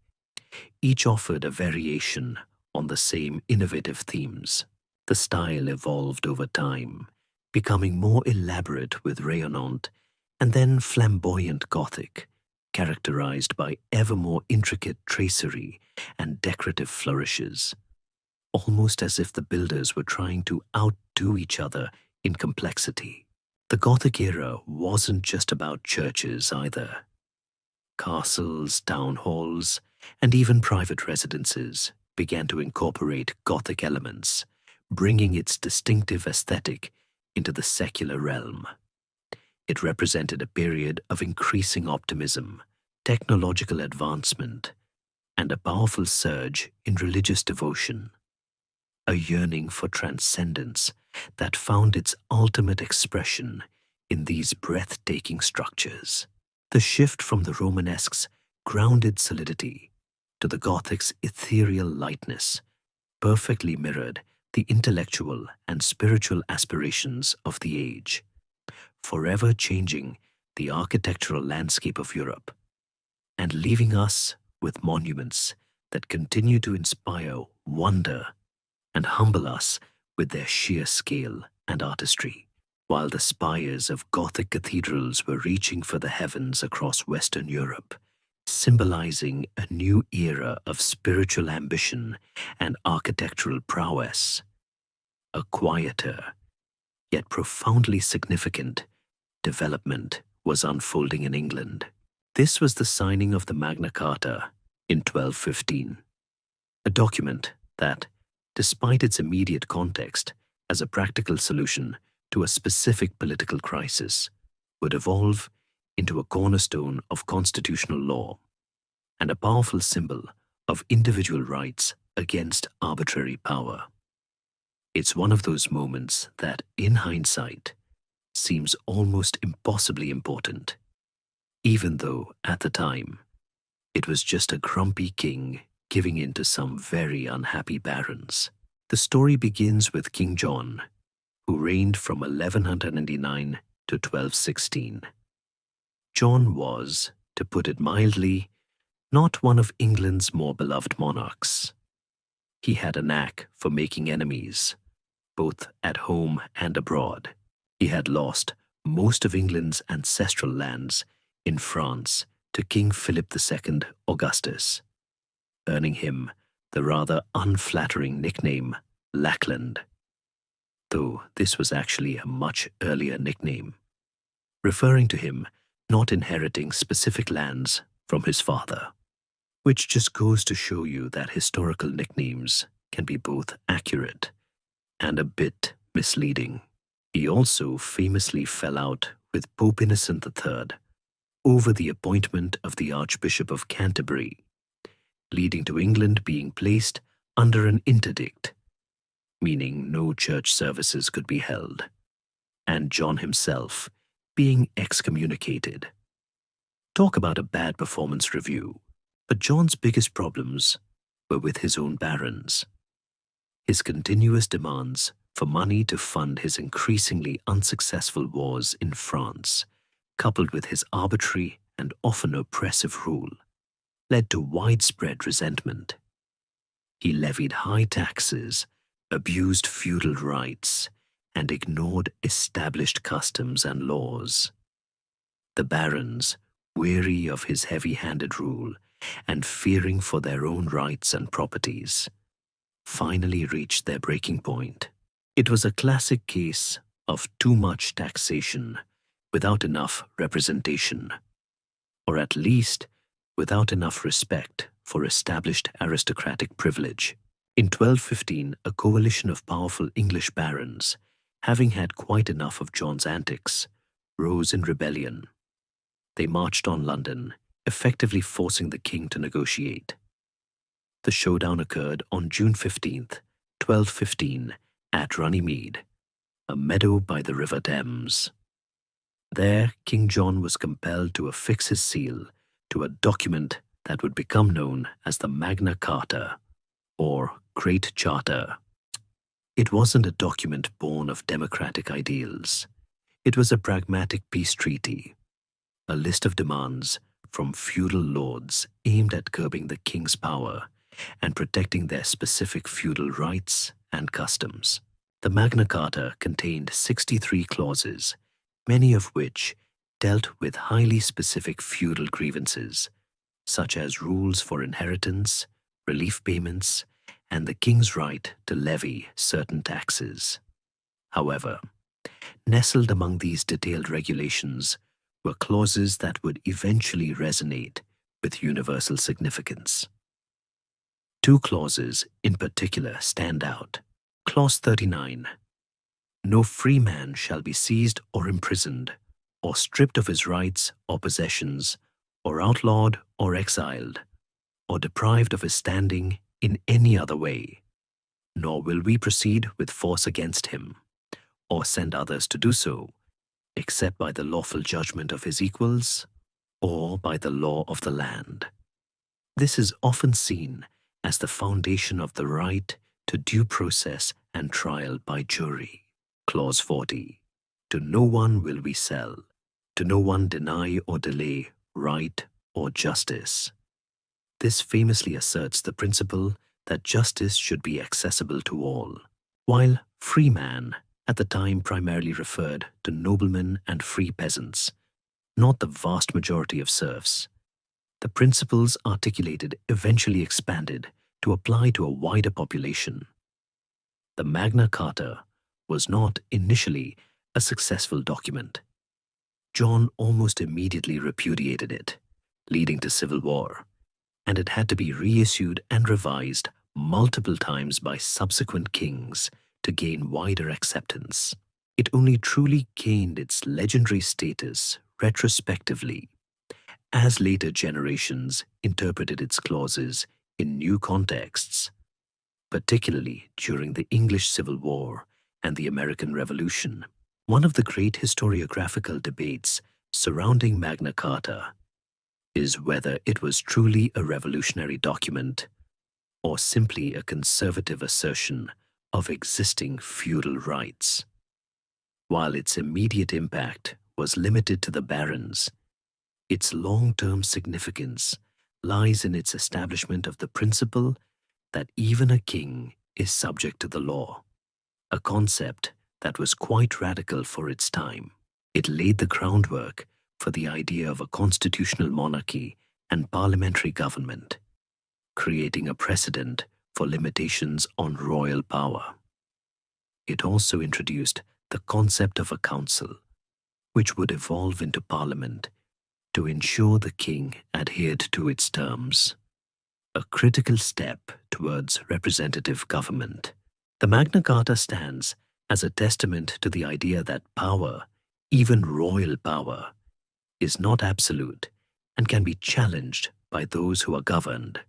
each offered a variation on the same innovative themes. The style evolved over time, becoming more elaborate with rayonnant and then flamboyant Gothic, characterized by ever more intricate tracery and decorative flourishes, almost as if the builders were trying to outdo each other in complexity. The Gothic era wasn't just about churches either. castles, town halls, and even private residences began to incorporate Gothic elements, bringing its distinctive aesthetic into the secular realm. It represented a period of increasing optimism, technological advancement, and a powerful surge in religious devotion, a yearning for transcendence that found its ultimate expression in these breathtaking structures. The shift from the Romanesque's grounded solidity to the Gothic's ethereal lightness perfectly mirrored the intellectual and spiritual aspirations of the age, forever changing the architectural landscape of Europe and leaving us with monuments that continue to inspire wonder and humble us with their sheer scale and artistry. While the spires of Gothic cathedrals were reaching for the heavens across Western Europe, symbolizing a new era of spiritual ambition and architectural prowess, a quieter, yet profoundly significant, development was unfolding in England. This was the signing of the Magna Carta in 1215, a document that, despite its immediate context as a practical solution to a specific political crisis, would evolve into a cornerstone of constitutional law and a powerful symbol of individual rights against arbitrary power. It's one of those moments that, in hindsight, seems almost impossibly important, even though, at the time, it was just a grumpy king giving in to some very unhappy barons. The story begins with King John, who reigned from 1199 to 1216. John was, to put it mildly, not one of England's more beloved monarchs. He had a knack for making enemies, both at home and abroad. He had lost most of England's ancestral lands in France to King Philip II Augustus, earning him the rather unflattering nickname Lackland, though this was actually a much earlier nickname, referring to him not inheriting specific lands from his father, which just goes to show you that historical nicknames can be both accurate and a bit misleading. He also famously fell out with Pope Innocent III over the appointment of the Archbishop of Canterbury, leading to England being placed under an interdict, meaning no church services could be held, and John himself being excommunicated. Talk about a bad performance review, but John's biggest problems were with his own barons. His continuous demands for money to fund his increasingly unsuccessful wars in France, coupled with his arbitrary and often oppressive rule, led to widespread resentment. He levied high taxes, abused feudal rights, and ignored established customs and laws. The barons, weary of his heavy-handed rule and fearing for their own rights and properties, finally reached their breaking point. It was a classic case of too much taxation without enough representation, or at least without enough respect for established aristocratic privilege. In 1215, a coalition of powerful English barons, having had quite enough of John's antics, rose in rebellion. They marched on London, effectively forcing the king to negotiate. The showdown occurred on June 15th, 1215, at Runnymede, a meadow by the River Thames. There, King John was compelled to affix his seal to a document that would become known as the Magna Carta, or Great Charter. It wasn't a document born of democratic ideals. It was a pragmatic peace treaty, a list of demands from feudal lords aimed at curbing the king's power and protecting their specific feudal rights and customs. The Magna Carta contained 63 clauses, many of which dealt with highly specific feudal grievances, such as rules for inheritance, relief payments, and the king's right to levy certain taxes. However, nestled among these detailed regulations were clauses that would eventually resonate with universal significance. Two clauses in particular stand out. Clause 39. No free man shall be seized or imprisoned, or stripped of his rights or possessions, or outlawed or exiled, or deprived of his standing in any other way, nor will we proceed with force against him, or send others to do so, except by the lawful judgment of his equals, or by the law of the land. This is often seen as the foundation of the right to due process and trial by jury. Clause 40. To no one will we sell, to no one deny or delay right or justice. This famously asserts the principle that justice should be accessible to all, while free man at the time primarily referred to noblemen and free peasants, not the vast majority of serfs. The principles articulated eventually expanded to apply to a wider population. The Magna Carta was not initially a successful document. John almost immediately repudiated it, leading to civil war, and it had to be reissued and revised multiple times by subsequent kings to gain wider acceptance. It only truly gained its legendary status retrospectively, as later generations interpreted its clauses in new contexts, particularly during the English Civil War and the American Revolution. One of the great historiographical debates surrounding Magna Carta is whether it was truly a revolutionary document or simply a conservative assertion of existing feudal rights. While its immediate impact was limited to the barons, its long-term significance lies in its establishment of the principle that even a king is subject to the law, a concept that was quite radical for its time. It laid the groundwork for the idea of a constitutional monarchy and parliamentary government, creating a precedent for limitations on royal power. It also introduced the concept of a council, which would evolve into parliament to ensure the king adhered to its terms, a critical step towards representative government. The Magna Carta stands as a testament to the idea that power, even royal power, is not absolute and can be challenged by those who are governed.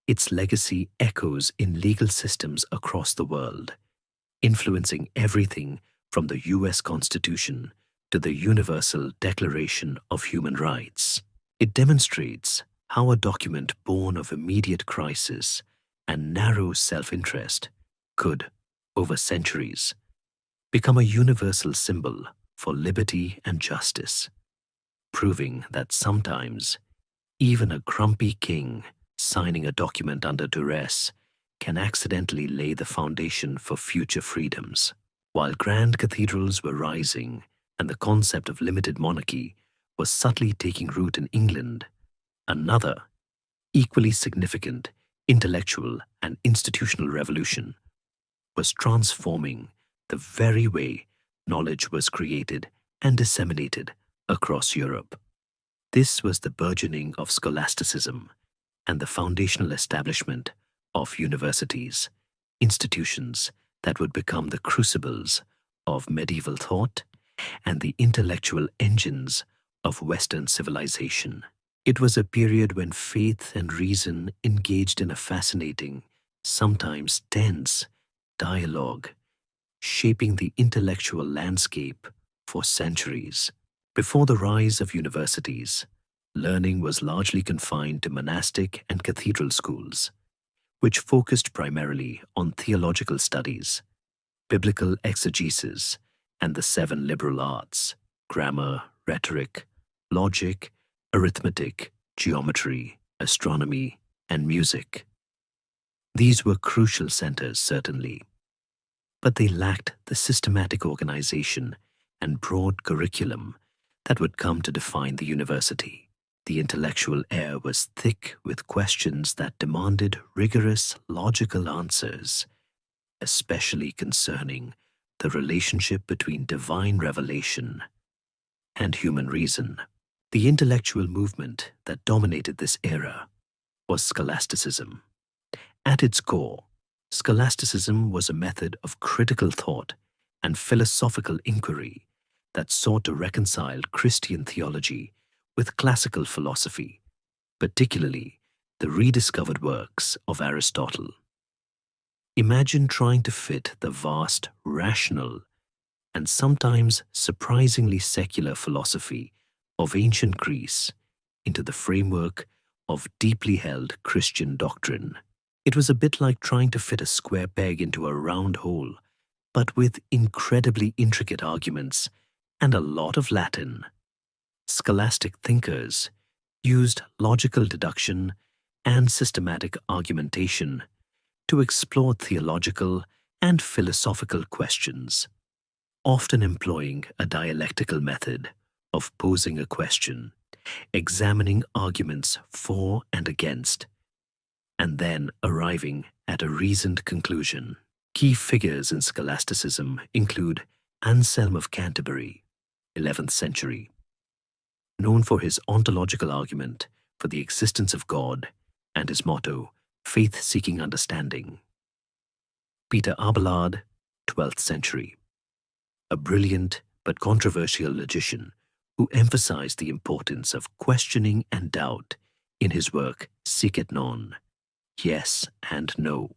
Its legacy echoes in legal systems across the world, influencing everything from the US Constitution to the Universal Declaration of Human Rights. It demonstrates how a document born of immediate crisis and narrow self-interest could, over centuries, become a universal symbol for liberty and justice, proving that sometimes even a grumpy king signing a document under duress can accidentally lay the foundation for future freedoms. While grand cathedrals were rising and the concept of limited monarchy was subtly taking root in England, another, equally significant intellectual and institutional revolution was transforming the very way knowledge was created and disseminated across Europe. This was the burgeoning of scholasticism and the foundational establishment of universities, institutions that would become the crucibles of medieval thought and the intellectual engines of Western civilization. It was a period when faith and reason engaged in a fascinating, sometimes tense, dialogue, shaping the intellectual landscape for centuries. Before the rise of universities, learning was largely confined to monastic and cathedral schools, which focused primarily on theological studies, biblical exegesis, and the 7 liberal arts: grammar, rhetoric, logic, arithmetic, geometry, astronomy, and music. These were crucial centers, certainly, but they lacked the systematic organization and broad curriculum that would come to define the university. The intellectual air was thick with questions that demanded rigorous, logical answers, especially concerning the relationship between divine revelation and human reason. The intellectual movement that dominated this era was scholasticism. At its core, scholasticism was a method of critical thought and philosophical inquiry that sought to reconcile Christian theology with classical philosophy, particularly the rediscovered works of Aristotle. Imagine trying to fit the vast, rational, and sometimes surprisingly secular philosophy of ancient Greece into the framework of deeply held Christian doctrine. It was a bit like trying to fit a square peg into a round hole, but with incredibly intricate arguments and a lot of Latin. Scholastic thinkers used logical deduction and systematic argumentation to explore theological and philosophical questions, often employing a dialectical method of posing a question, examining arguments for and against, and then arriving at a reasoned conclusion. Key figures in scholasticism include Anselm of Canterbury, 11th century, known for his ontological argument for the existence of God and his motto, faith-seeking understanding. Peter Abelard, 12th century, a brilliant but controversial logician who emphasized the importance of questioning and doubt in his work Sic et Non, Yes and No,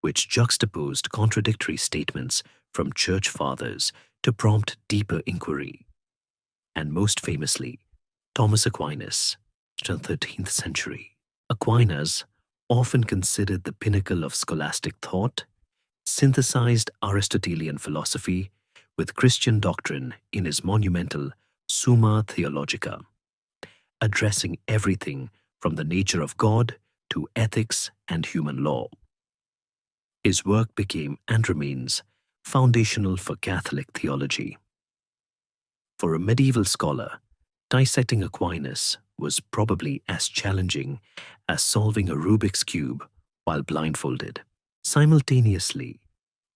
which juxtaposed contradictory statements from church fathers to prompt deeper inquiry. And most famously, Thomas Aquinas, 13th century. Aquinas, often considered the pinnacle of scholastic thought, synthesized Aristotelian philosophy with Christian doctrine in his monumental Summa Theologica, addressing everything from the nature of God to ethics and human law. His work became and remains foundational for Catholic theology. For a medieval scholar, dissecting Aquinas was probably as challenging as solving a Rubik's Cube while blindfolded. Simultaneously,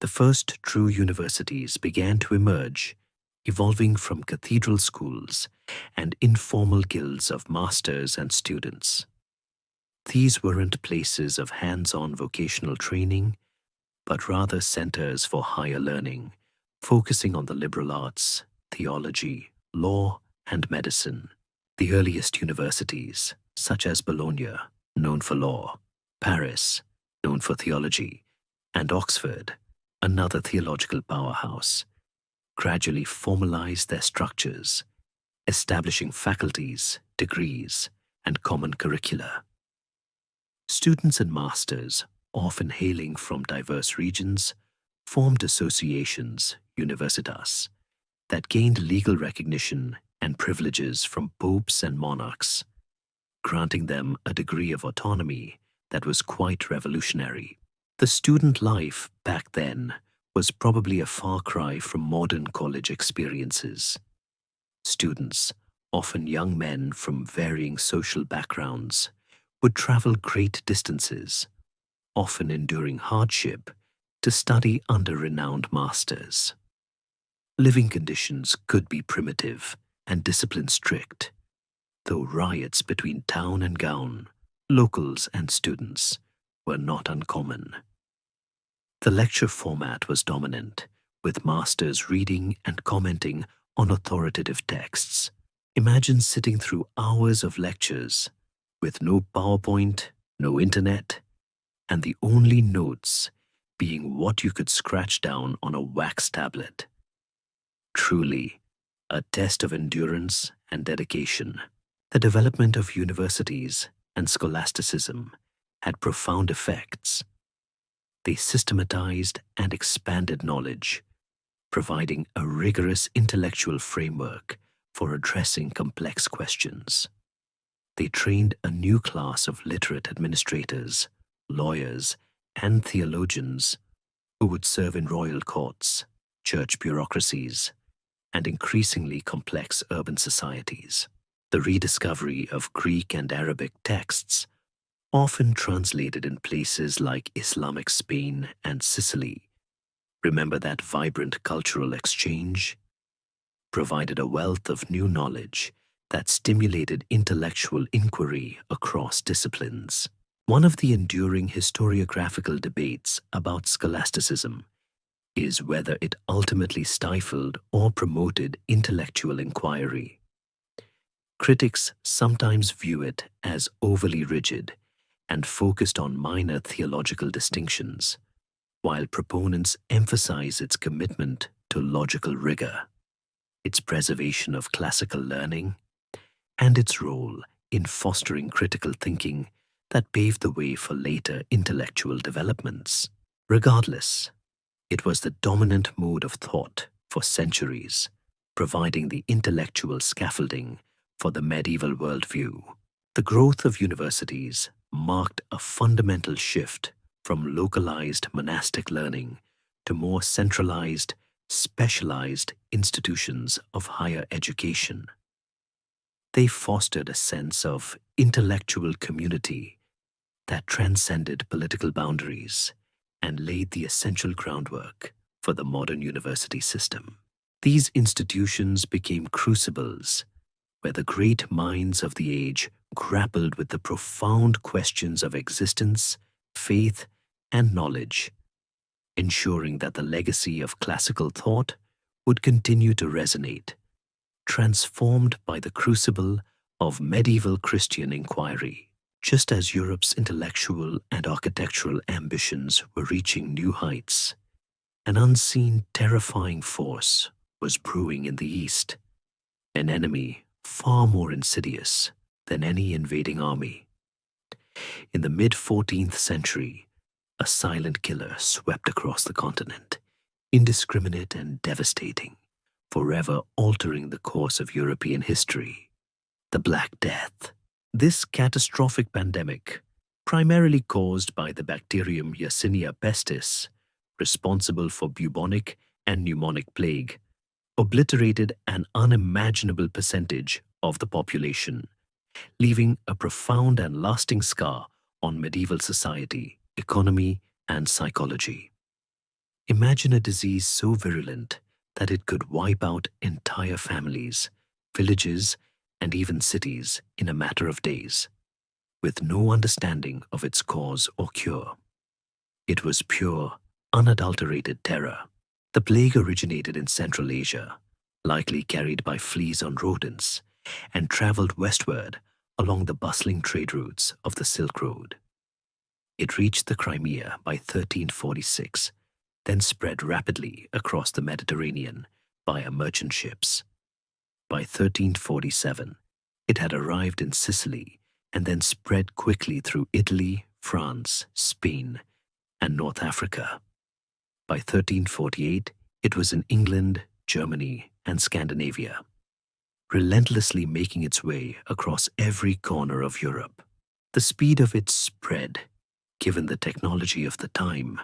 the first true universities began to emerge, evolving from cathedral schools and informal guilds of masters and students. These weren't places of hands-on vocational training, but rather centers for higher learning, focusing on the liberal arts, theology, law, and medicine. The earliest universities, such as Bologna, known for law, Paris, known for theology, and Oxford, another theological powerhouse, gradually formalized their structures, establishing faculties, degrees, and common curricula. Students and masters, often hailing from diverse regions, formed associations, universitas, that gained legal recognition and privileges from popes and monarchs, granting them a degree of autonomy that was quite revolutionary. The student life back then was probably a far cry from modern college experiences. Students, often young men from varying social backgrounds, would travel great distances, often enduring hardship, to study under renowned masters. Living conditions could be primitive and discipline strict, though riots between town and gown, locals and students, were not uncommon. The lecture format was dominant, with masters reading and commenting on authoritative texts. Imagine sitting through hours of lectures with no PowerPoint, no internet, and the only notes being what you could scratch down on a wax tablet. Truly, a test of endurance and dedication. The development of universities and scholasticism had profound effects. They systematized and expanded knowledge, providing a rigorous intellectual framework for addressing complex questions. They trained a new class of literate administrators, lawyers, and theologians who would serve in royal courts, church bureaucracies, and increasingly complex urban societies. The rediscovery of Greek and Arabic texts, often translated in places like Islamic Spain and Sicily, remember that vibrant cultural exchange? Provided a wealth of new knowledge that stimulated intellectual inquiry across disciplines. One of the enduring historiographical debates about scholasticism is whether it ultimately stifled or promoted intellectual inquiry. Critics sometimes view it as overly rigid and focused on minor theological distinctions, while proponents emphasize its commitment to logical rigor, its preservation of classical learning, and its role in fostering critical thinking that paved the way for later intellectual developments. Regardless, it was the dominant mode of thought for centuries, providing the intellectual scaffolding for the medieval worldview. The growth of universities marked a fundamental shift from localized monastic learning to more centralized, specialized institutions of higher education. They fostered a sense of intellectual community that transcended political boundaries and laid the essential groundwork for the modern university system. These institutions became crucibles where the great minds of the age grappled with the profound questions of existence, faith, and knowledge, ensuring that the legacy of classical thought would continue to resonate, transformed by the crucible of medieval Christian inquiry. Just as Europe's intellectual and architectural ambitions were reaching new heights, an unseen, terrifying force was brewing in the East, an enemy far more insidious than any invading army. In the mid-14th century, a silent killer swept across the continent, indiscriminate and devastating, forever altering the course of European history: the Black Death. This catastrophic pandemic, primarily caused by the bacterium Yersinia pestis, responsible for bubonic and pneumonic plague, obliterated an unimaginable percentage of the population, leaving a profound and lasting scar on medieval society, economy, and psychology. Imagine a disease so virulent that it could wipe out entire families, villages, and even cities in a matter of days, with no understanding of its cause or cure. It was pure, unadulterated terror. The plague originated in Central Asia, likely carried by fleas on rodents, and traveled westward along the bustling trade routes of the Silk Road. It reached the Crimea by 1346, then spread rapidly across the Mediterranean via merchant ships. By 1347, it had arrived in Sicily and then spread quickly through Italy, France, Spain, and North Africa. By 1348, it was in England, Germany, and Scandinavia, relentlessly making its way across every corner of Europe. The speed of its spread, given the technology of the time,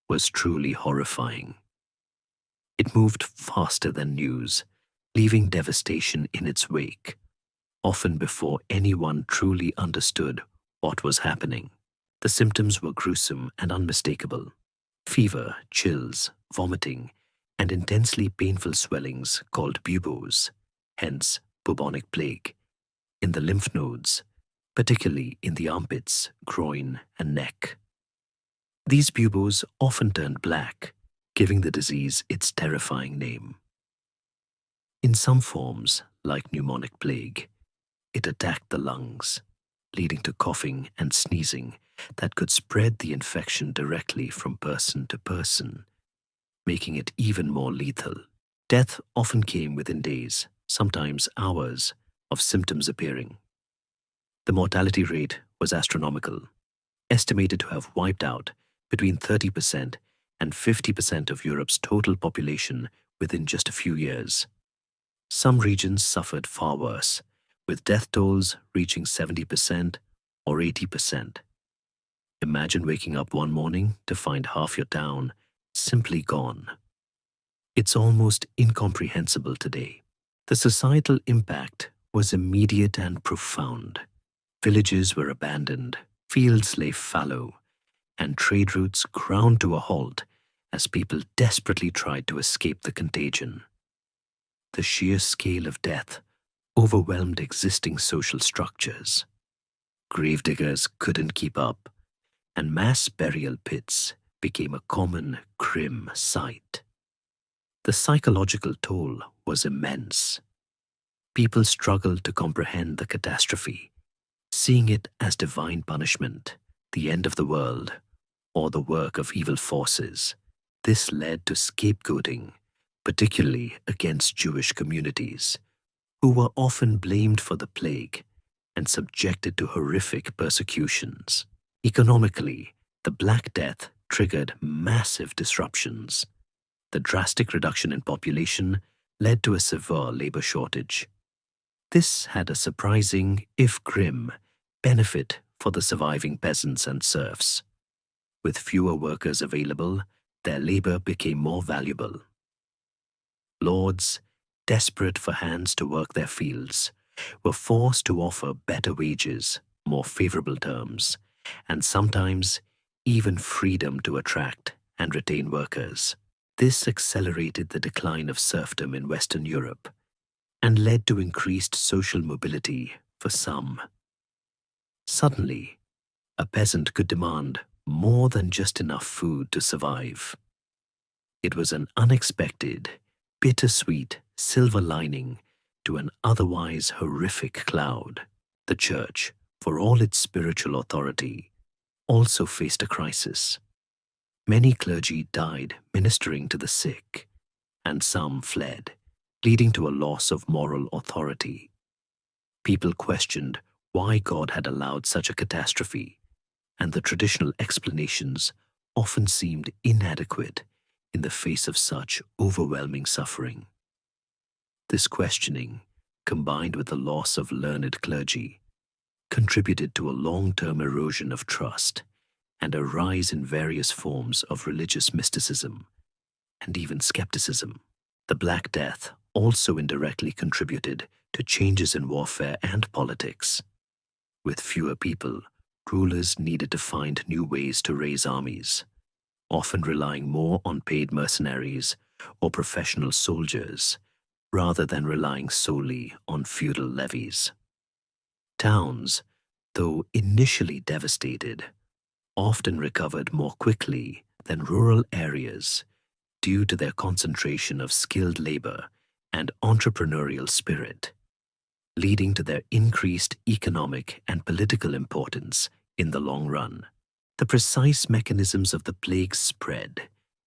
was truly horrifying. It moved faster than news, leaving devastation in its wake, often before anyone truly understood what was happening. The symptoms were gruesome and unmistakable: fever, chills, vomiting, and intensely painful swellings called buboes, hence bubonic plague, in the lymph nodes, particularly in the armpits, groin, and neck. These buboes often turned black, giving the disease its terrifying name. In some forms, like pneumonic plague, it attacked the lungs, leading to coughing and sneezing that could spread the infection directly from person to person, making it even more lethal. Death often came within days, sometimes hours, of symptoms appearing. The mortality rate was astronomical, estimated to have wiped out between 30% and 50% of Europe's total population within just a few years. Some regions suffered far worse, with death tolls reaching 70% or 80%. Imagine waking up one morning to find half your town simply gone. It's almost incomprehensible today. The societal impact was immediate and profound. Villages were abandoned, fields lay fallow, and trade routes ground to a halt as people desperately tried to escape the contagion. The sheer scale of death overwhelmed existing social structures. Gravediggers couldn't keep up, and mass burial pits became a common, grim sight. The psychological toll was immense. People struggled to comprehend the catastrophe, seeing it as divine punishment, the end of the world, or the work of evil forces. This led to scapegoating, particularly against Jewish communities, who were often blamed for the plague and subjected to horrific persecutions. Economically, the Black Death triggered massive disruptions. The drastic reduction in population led to a severe labor shortage. This had a surprising, if grim, benefit for the surviving peasants and serfs. With fewer workers available, their labor became more valuable. Lords, desperate for hands to work their fields, were forced to offer better wages, more favorable terms, and sometimes even freedom to attract and retain workers. This accelerated the decline of serfdom in Western Europe and led to increased social mobility for some. Suddenly, a peasant could demand more than just enough food to survive. It was an unexpected, bittersweet silver lining to an otherwise horrific cloud. The Church, for all its spiritual authority, also faced a crisis. Many clergy died ministering to the sick, and some fled, leading to a loss of moral authority. People questioned why God had allowed such a catastrophe, and the traditional explanations often seemed inadequate in the face of such overwhelming suffering. This questioning, combined with the loss of learned clergy, contributed to a long-term erosion of trust and a rise in various forms of religious mysticism and even skepticism. The Black Death also indirectly contributed to changes in warfare and politics. With fewer people, rulers needed to find new ways to raise armies, often relying more on paid mercenaries or professional soldiers rather than relying solely on feudal levies. Towns, though initially devastated, often recovered more quickly than rural areas due to their concentration of skilled labor and entrepreneurial spirit, leading to their increased economic and political importance in the long run. The precise mechanisms of the plague's spread,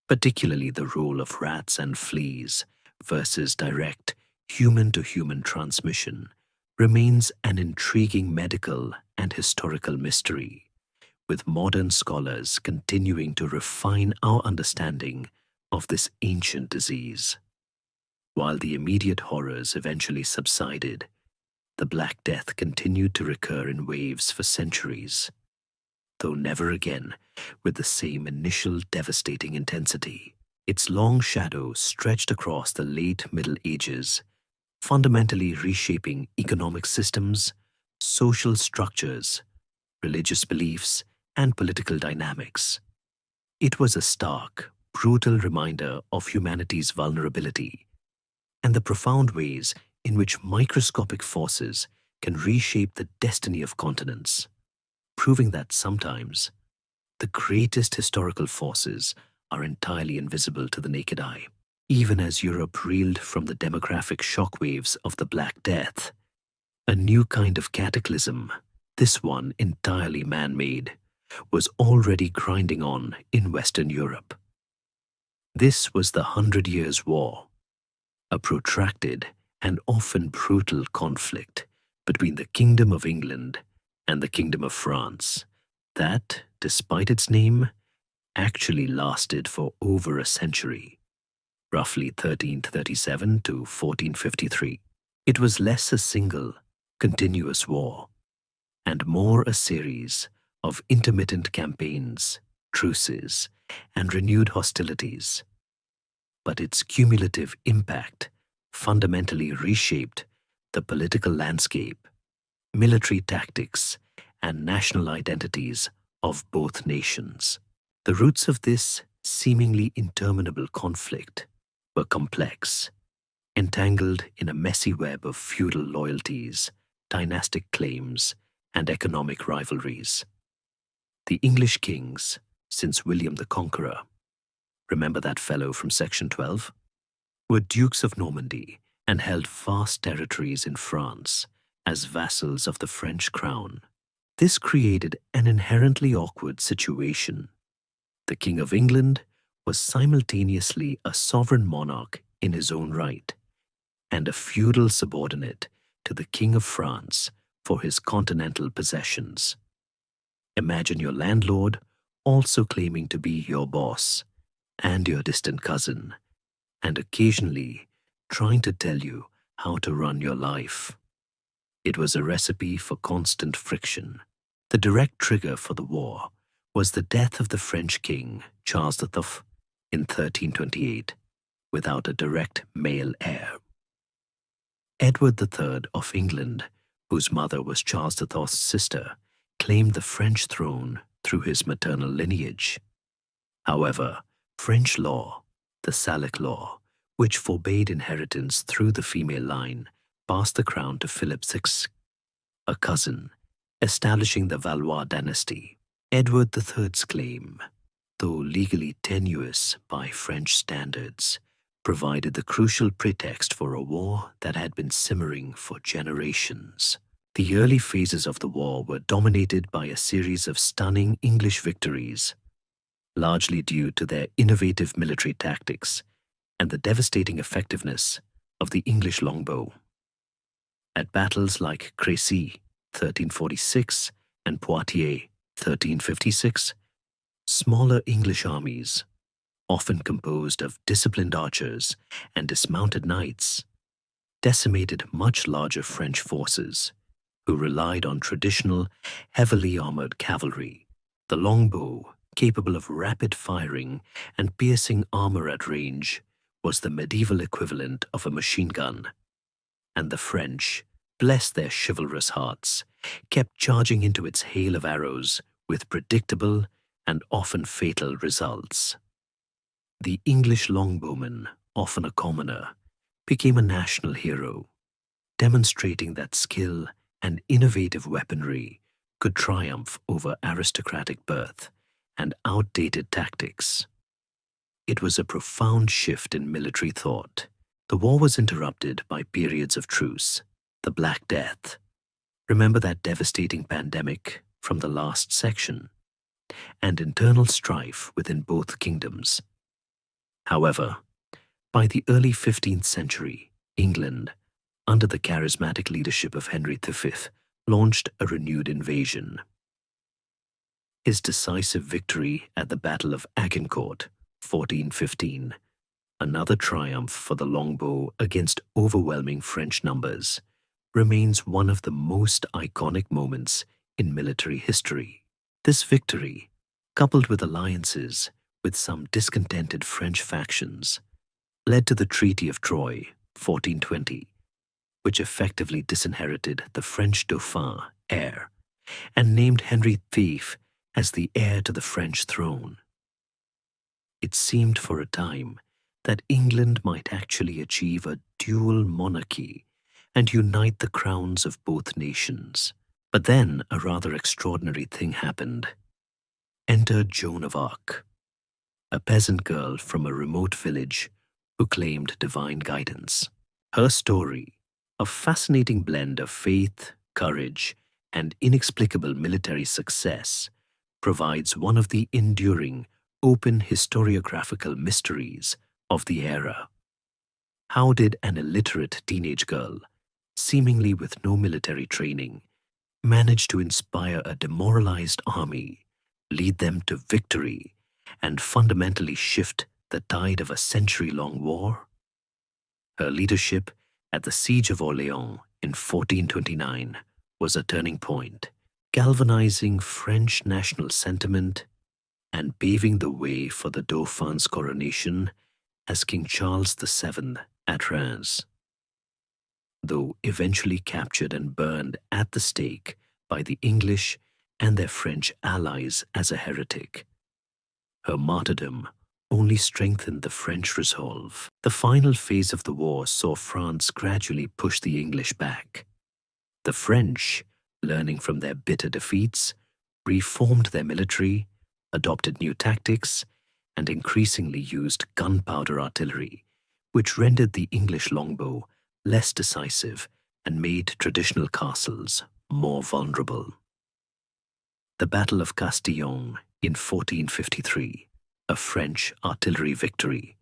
particularly the role of rats and fleas versus direct human-to-human transmission, remains an intriguing medical and historical mystery, with modern scholars continuing to refine our understanding of this ancient disease. While the immediate horrors eventually subsided, the Black Death continued to recur in waves for centuries, though never again with the same initial devastating intensity. Its long shadow stretched across the late Middle Ages, fundamentally reshaping economic systems, social structures, religious beliefs, and political dynamics. It was a stark, brutal reminder of humanity's vulnerability and the profound ways in which microscopic forces can reshape the destiny of continents, proving that sometimes the greatest historical forces are entirely invisible to the naked eye. Even as Europe reeled from the demographic shockwaves of the Black Death, a new kind of cataclysm, this one entirely man-made, was already grinding on in Western Europe. This was the 100 Years' War, a protracted and often brutal conflict between the Kingdom of England and the Kingdom of France that, despite its name, actually lasted for over a century, roughly 1337 to 1453. It was less a single, continuous war, and more a series of intermittent campaigns, truces, and renewed hostilities. But its cumulative impact fundamentally reshaped the political landscape, military tactics, and national identities of both nations. The roots of this seemingly interminable conflict were complex, entangled in a messy web of feudal loyalties, dynastic claims, and economic rivalries. The English kings, since William the Conqueror, remember that fellow from Section 12? Were dukes of Normandy and held vast territories in France as vassals of the French crown. This created an inherently awkward situation. The King of England was simultaneously a sovereign monarch in his own right and a feudal subordinate to the King of France for his continental possessions. Imagine your landlord also claiming to be your boss and your distant cousin, and occasionally trying to tell you how to run your life. It was a recipe for constant friction. The direct trigger for the war was the death of the French king, Charles V, in 1328, without a direct male heir. Edward III of England, whose mother was Charles IV's sister, claimed the French throne through his maternal lineage. However, French law, the Salic law, which forbade inheritance through the female line, passed the crown to Philip VI, a cousin, establishing the Valois dynasty. Edward III's claim, though legally tenuous by French standards, provided the crucial pretext for a war that had been simmering for generations. The early phases of the war were dominated by a series of stunning English victories, largely due to their innovative military tactics and the devastating effectiveness of the English longbow. At battles like Crécy, 1346, and Poitiers, 1356, smaller English armies, often composed of disciplined archers and dismounted knights, decimated much larger French forces, who relied on traditional, heavily armored cavalry. The longbow, capable of rapid firing and piercing armor at range, was the medieval equivalent of a machine gun, and the French, bless their chivalrous hearts, kept charging into its hail of arrows with predictable and often fatal results. The English longbowman, often a commoner, became a national hero, demonstrating that skill and innovative weaponry could triumph over aristocratic birth and outdated tactics. It was a profound shift in military thought. The war was interrupted by periods of truce, the Black Death. Remember that devastating pandemic from the last section, and internal strife within both kingdoms. However, by the early 15th century, England, under the charismatic leadership of Henry V, launched a renewed invasion. His decisive victory at the Battle of Agincourt, 1415, another triumph for the longbow against overwhelming French numbers, remains one of the most iconic moments in military history. This victory, coupled with alliances with some discontented French factions, led to the Treaty of Troyes, 1420, which effectively disinherited the French Dauphin heir and named Henry V as the heir to the French throne. It seemed for a time that England might actually achieve a dual monarchy and unite the crowns of both nations. But then a rather extraordinary thing happened. Enter Joan of Arc, a peasant girl from a remote village who claimed divine guidance. Her story, a fascinating blend of faith, courage, and inexplicable military success, provides one of the enduring, open historiographical mysteries of the era. How did an illiterate teenage girl, seemingly with no military training, manage to inspire a demoralized army, lead them to victory, and fundamentally shift the tide of a century-long war? Her leadership at the Siege of Orléans in 1429 was a turning point, galvanizing French national sentiment and paving the way for the Dauphin's coronation as King Charles VII at Reims. Though eventually captured and burned at the stake by the English and their French allies as a heretic, her martyrdom only strengthened the French resolve. The final phase of the war saw France gradually push the English back. The French, learning from their bitter defeats, reformed their military, adopted new tactics, and increasingly used gunpowder artillery, which rendered the English longbow less decisive and made traditional castles more vulnerable. The Battle of Castillon in 1453, a French artillery victory,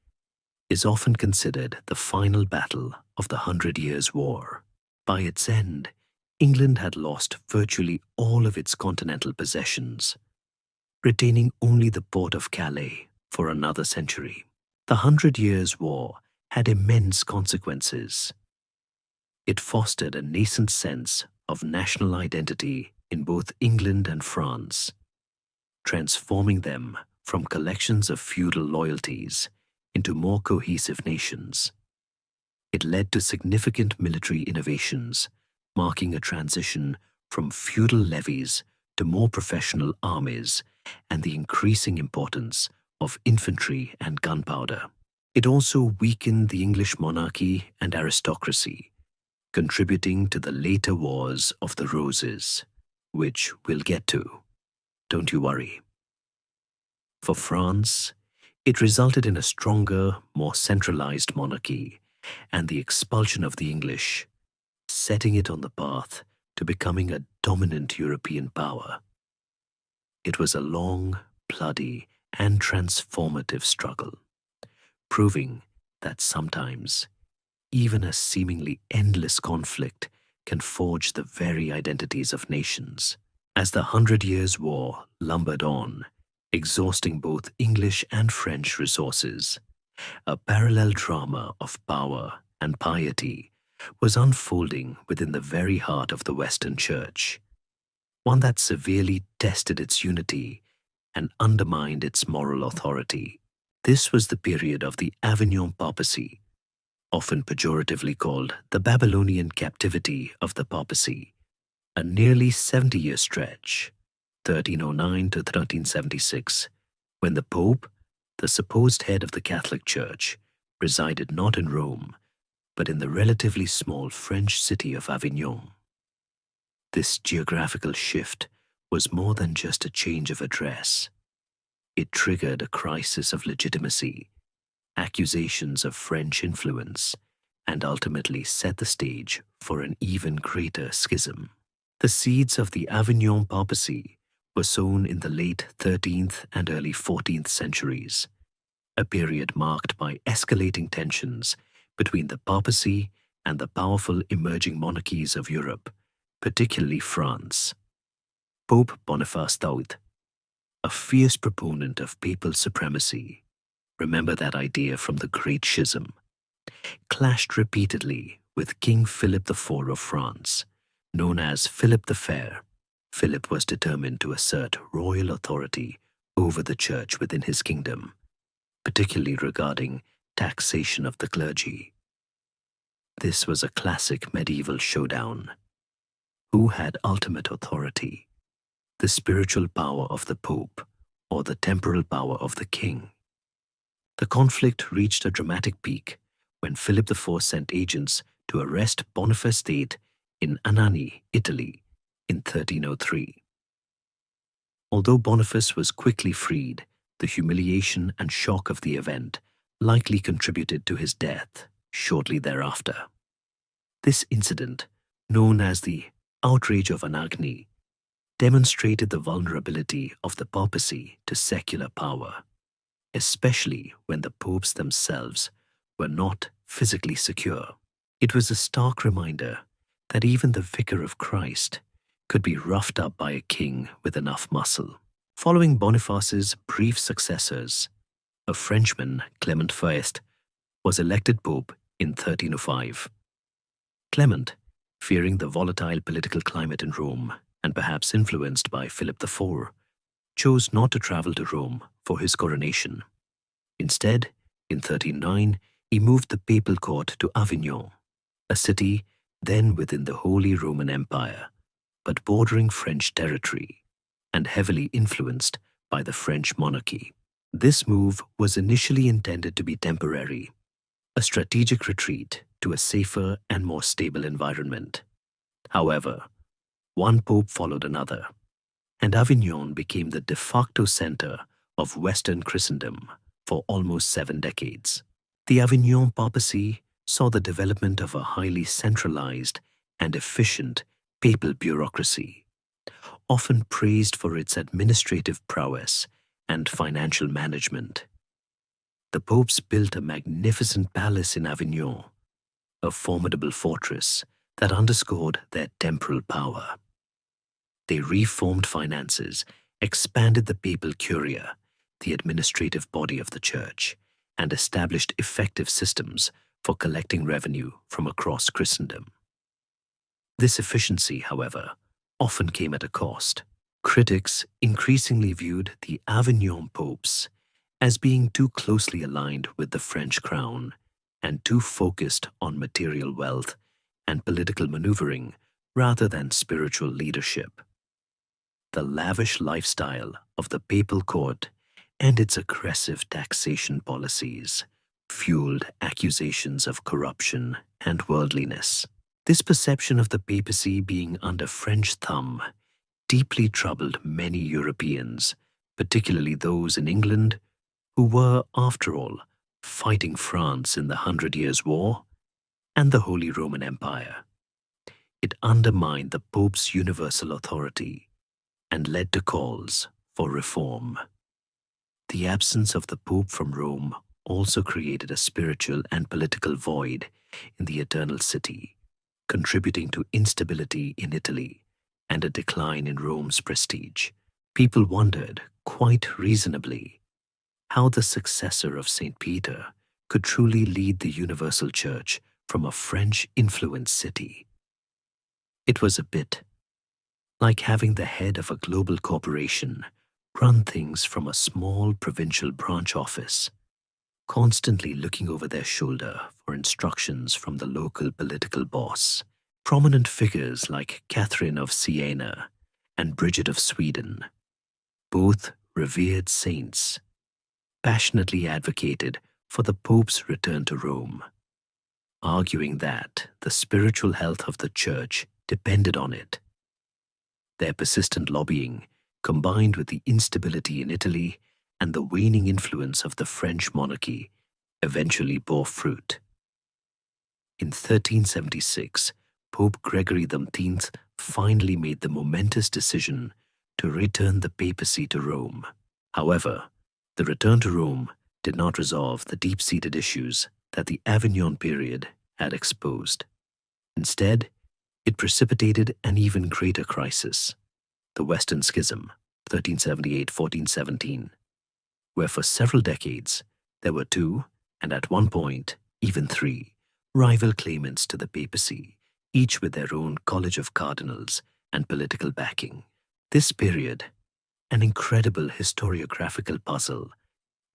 is often considered the final battle of the 100 Years' War. By its end, England had lost virtually all of its continental possessions, retaining only the port of Calais for another century. The 100 Years' War had immense consequences. It fostered a nascent sense of national identity in both England and France, transforming them from collections of feudal loyalties into more cohesive nations. It led to significant military innovations, marking a transition from feudal levies to more professional armies and the increasing importance of infantry and gunpowder. It also weakened the English monarchy and aristocracy, contributing to the later Wars of the Roses, which we'll get to. Don't you worry. For France, it resulted in a stronger, more centralized monarchy and the expulsion of the English, setting it on the path to becoming a dominant European power. It was a long, bloody, and transformative struggle, proving that sometimes even a seemingly endless conflict can forge the very identities of nations. As the 100 Years' War lumbered on, exhausting both English and French resources, a parallel drama of power and piety was unfolding within the very heart of the Western Church, one that severely tested its unity and undermined its moral authority. This was the period of the Avignon papacy, often pejoratively called the Babylonian captivity of the papacy, a nearly 70-year stretch, 1309 to 1376, when the Pope, the supposed head of the Catholic Church, resided not in Rome, but in the relatively small French city of Avignon. This geographical shift was more than just a change of address. It triggered a crisis of legitimacy, accusations of French influence, and ultimately set the stage for an even greater schism. The seeds of the Avignon papacy were sown in the late 13th and early 14th centuries, a period marked by escalating tensions between the papacy and the powerful emerging monarchies of Europe, particularly France. Pope Boniface VIII, a fierce proponent of papal supremacy, remember that idea from the Great Schism, clashed repeatedly with King Philip IV of France, known as Philip the Fair. Philip was determined to assert royal authority over the church within his kingdom, particularly regarding taxation of the clergy. This was a classic medieval showdown. Who had ultimate authority? The spiritual power of the Pope or the temporal power of the king? The conflict reached a dramatic peak when Philip IV sent agents to arrest Boniface VIII in Anagni, Italy, in 1303. Although Boniface was quickly freed, the humiliation and shock of the event likely contributed to his death shortly thereafter. This incident, known as the Outrage of Anagni, demonstrated the vulnerability of the papacy to secular power, especially when the popes themselves were not physically secure. It was a stark reminder that even the vicar of Christ could be roughed up by a king with enough muscle. Following Boniface's brief successors, a Frenchman, Clement I, was elected pope in 1305. Clement, fearing the volatile political climate in Rome and perhaps influenced by Philip IV, chose not to travel to Rome for his coronation. Instead, in 1309, he moved the papal court to Avignon, a city then within the Holy Roman Empire, but bordering French territory and heavily influenced by the French monarchy. This move was initially intended to be temporary, a strategic retreat to a safer and more stable environment. However, one pope followed another, and Avignon became the de facto center of Western Christendom for almost 7 decades. The Avignon papacy saw the development of a highly centralized and efficient papal bureaucracy, often praised for its administrative prowess and financial management. The popes built a magnificent palace in Avignon, a formidable fortress that underscored their temporal power. They reformed finances, expanded the papal curia, the administrative body of the church, and established effective systems for collecting revenue from across Christendom. This efficiency, however, often came at a cost. Critics increasingly viewed the Avignon popes as being too closely aligned with the French crown and too focused on material wealth and political maneuvering rather than spiritual leadership. The lavish lifestyle of the papal court and its aggressive taxation policies fueled accusations of corruption and worldliness. This perception of the papacy being under French thumb deeply troubled many Europeans, particularly those in England, who were, after all, fighting France in the 100 Years' War and the Holy Roman Empire. It undermined the Pope's universal authority and led to calls for reform. The absence of the Pope from Rome also created a spiritual and political void in the Eternal City, contributing to instability in Italy and a decline in Rome's prestige. People wondered, quite reasonably, how the successor of St. Peter could truly lead the universal church from a French-influenced city. It was a bit like having the head of a global corporation run things from a small provincial branch office, constantly looking over their shoulder for instructions from the local political boss. Prominent figures like Catherine of Siena and Bridget of Sweden, both revered saints, passionately advocated for the Pope's return to Rome, arguing that the spiritual health of the Church depended on it. Their persistent lobbying, combined with the instability in Italy and the waning influence of the French monarchy, eventually bore fruit. In 1376, Pope Gregory XIII finally made the momentous decision to return the papacy to Rome. However, the return to Rome did not resolve the deep-seated issues that the Avignon period had exposed. Instead, it precipitated an even greater crisis, the Western Schism, 1378-1417, where for several decades there were two, and at one point even three, rival claimants to the papacy, each with their own college of cardinals and political backing. This period, an incredible historiographical puzzle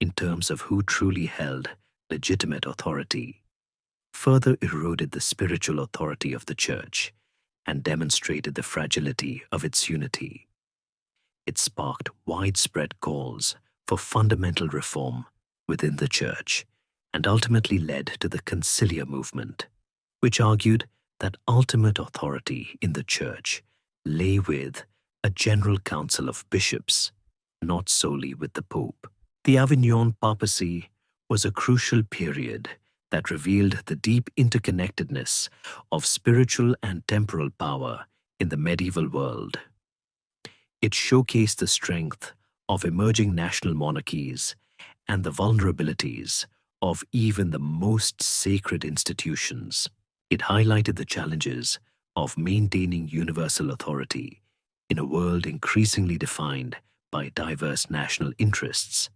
in terms of who truly held legitimate authority, further eroded the spiritual authority of the Church and demonstrated the fragility of its unity. It sparked widespread calls for fundamental reform within the Church and ultimately led to the Conciliar movement, which argued that ultimate authority in the Church lay with a general council of bishops, not solely with the Pope. The Avignon papacy was a crucial period that revealed the deep interconnectedness of spiritual and temporal power in the medieval world. It showcased the strength of emerging national monarchies and the vulnerabilities of even the most sacred institutions. It highlighted the challenges of maintaining universal authority in a world increasingly defined by diverse national interests,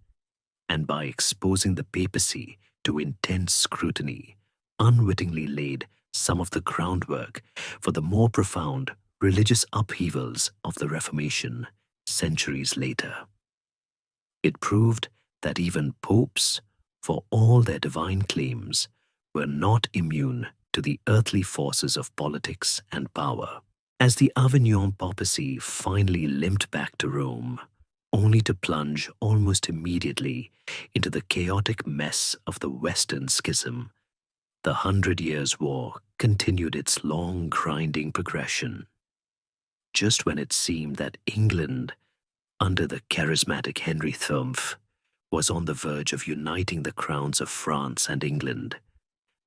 and by exposing the papacy to intense scrutiny, unwittingly laid some of the groundwork for the more profound religious upheavals of the Reformation centuries later. It proved that even popes, for all their divine claims, were not immune to the earthly forces of politics and power. As the Avignon papacy finally limped back to Rome, only to plunge almost immediately into the chaotic mess of the Western Schism. The Hundred Years' War continued its long, grinding progression. Just when it seemed that England, under the charismatic Henry Triumph, was on the verge of uniting the crowns of France and England,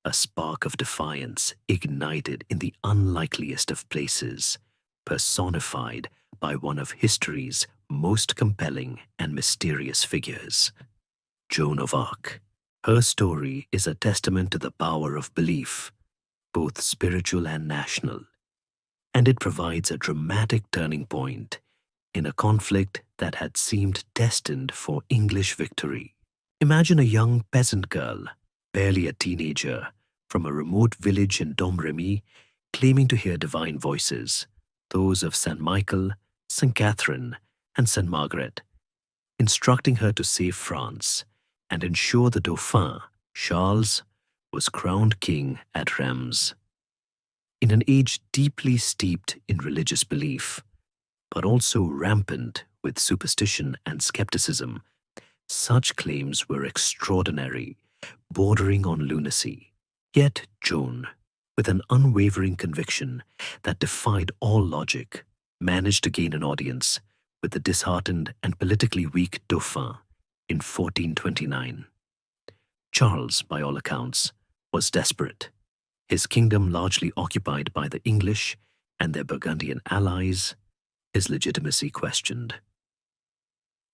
a spark of defiance ignited in the unlikeliest of places, personified by one of history's most compelling and mysterious figures, Joan of Arc. Her story is a testament to the power of belief, both spiritual and national, and it provides a dramatic turning point in a conflict that had seemed destined for English victory. Imagine a young peasant girl, barely a teenager, from a remote village in Domremy, claiming to hear divine voices, those of Saint Michael, Saint Catherine, and Saint Margaret, instructing her to save France and ensure the Dauphin, Charles, was crowned king at Reims. In an age deeply steeped in religious belief, but also rampant with superstition and skepticism, such claims were extraordinary, bordering on lunacy. Yet Joan, with an unwavering conviction that defied all logic, managed to gain an audience with the disheartened and politically weak Dauphin in 1429. Charles, by all accounts, was desperate, his kingdom largely occupied by the English and their Burgundian allies, his legitimacy questioned.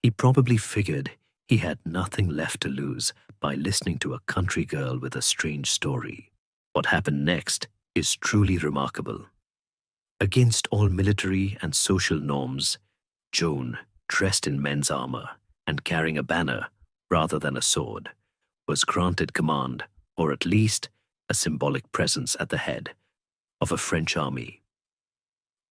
He probably figured he had nothing left to lose by listening to a country girl with a strange story. What happened next is truly remarkable. Against all military and social norms, Joan, dressed in men's armor and carrying a banner rather than a sword, was granted command, or at least a symbolic presence at the head, of a French army.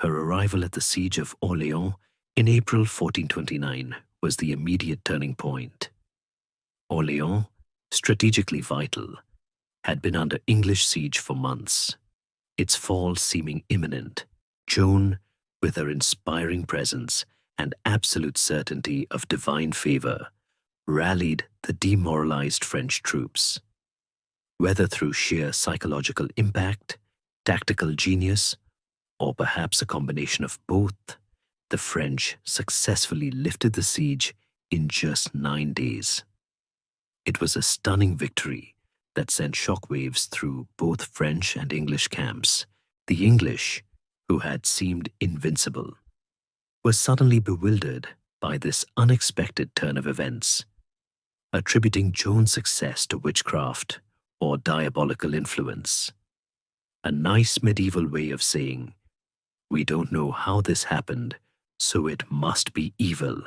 Her arrival at the siege of Orléans in April 1429 was the immediate turning point. Orléans, strategically vital, had been under English siege for months, its fall seeming imminent. Joan, with her inspiring presence and absolute certainty of divine favor, rallied the demoralized French troops. Whether through sheer psychological impact, tactical genius, or perhaps a combination of both, the French successfully lifted the siege in just 9 days. It was a stunning victory that sent shockwaves through both French and English camps. The English, who had seemed invincible, were suddenly bewildered by this unexpected turn of events, attributing Joan's success to witchcraft or diabolical influence. A nice medieval way of saying, "We don't know how this happened, so it must be evil."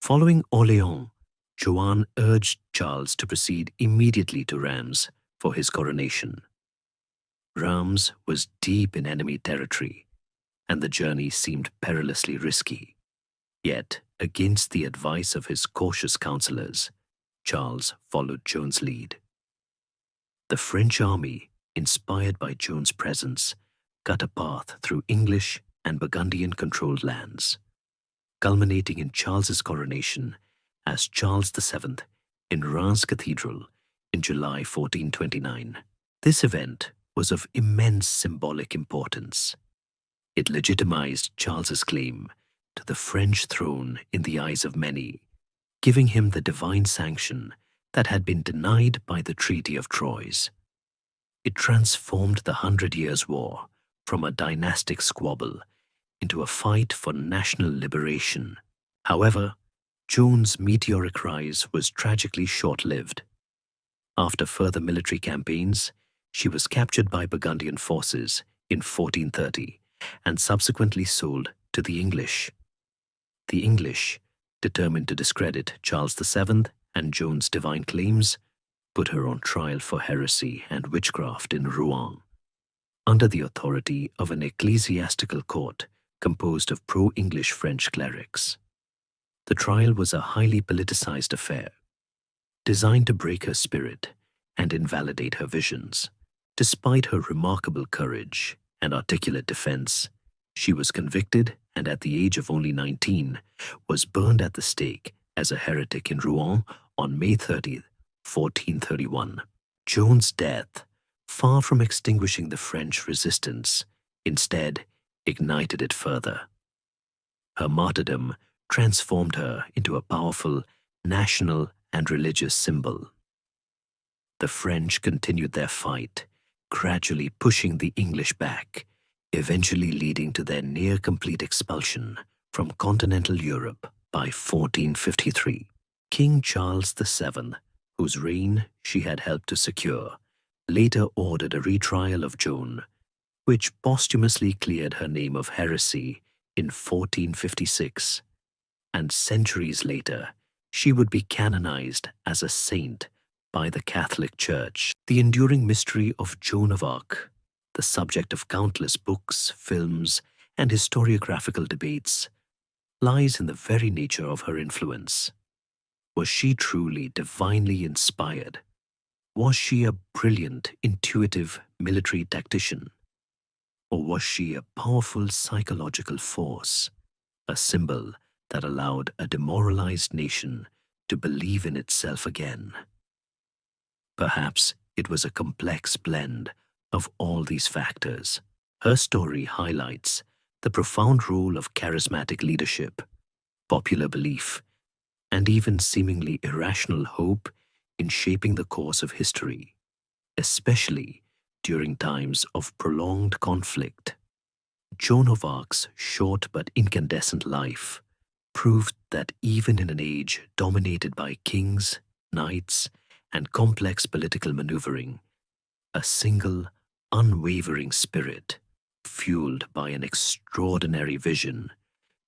Following Orléans, Joan urged Charles to proceed immediately to Reims for his coronation. Reims was deep in enemy territory, and the journey seemed perilously risky. Yet, against the advice of his cautious counselors, Charles followed Joan's lead. The French army, inspired by Joan's presence, cut a path through English and Burgundian-controlled lands, culminating in Charles's coronation as Charles VII in Reims Cathedral in July 1429. This event was of immense symbolic importance. It legitimized Charles's claim to the French throne in the eyes of many, giving him the divine sanction that had been denied by the Treaty of Troyes. It transformed the 100 Years' War from a dynastic squabble into a fight for national liberation. However, Joan's meteoric rise was tragically short-lived. After further military campaigns, she was captured by Burgundian forces in 1430 and subsequently sold to the English. The English, determined to discredit Charles VII and Joan's divine claims, put her on trial for heresy and witchcraft in Rouen, under the authority of an ecclesiastical court composed of pro-English French clerics. The trial was a highly politicized affair, designed to break her spirit and invalidate her visions. Despite her remarkable courage and articulate defense, she was convicted and at the age of only 19 was burned at the stake as a heretic in Rouen on May 30th, 1431. Joan's death, far from extinguishing the French resistance, instead ignited it further. Her martyrdom transformed her into a powerful national and religious symbol. The French continued their fight, gradually pushing the English back, eventually leading to their near-complete expulsion from continental Europe by 1453. King Charles VII, whose reign she had helped to secure, later ordered a retrial of Joan, which posthumously cleared her name of heresy in 1456, and centuries later she would be canonized as a saint by the Catholic Church. The enduring mystery of Joan of Arc, the subject of countless books, films, and historiographical debates, lies in the very nature of her influence. Was she truly divinely inspired? Was she a brilliant, intuitive military tactician? Or was she a powerful psychological force, a symbol that allowed a demoralized nation to believe in itself again? Perhaps it was a complex blend of all these factors. Her story highlights the profound role of charismatic leadership, popular belief, and even seemingly irrational hope in shaping the course of history, especially during times of prolonged conflict. Joan of Arc's short but incandescent life proved that even in an age dominated by kings, knights, and complex political maneuvering, a single, unwavering spirit, fueled by an extraordinary vision,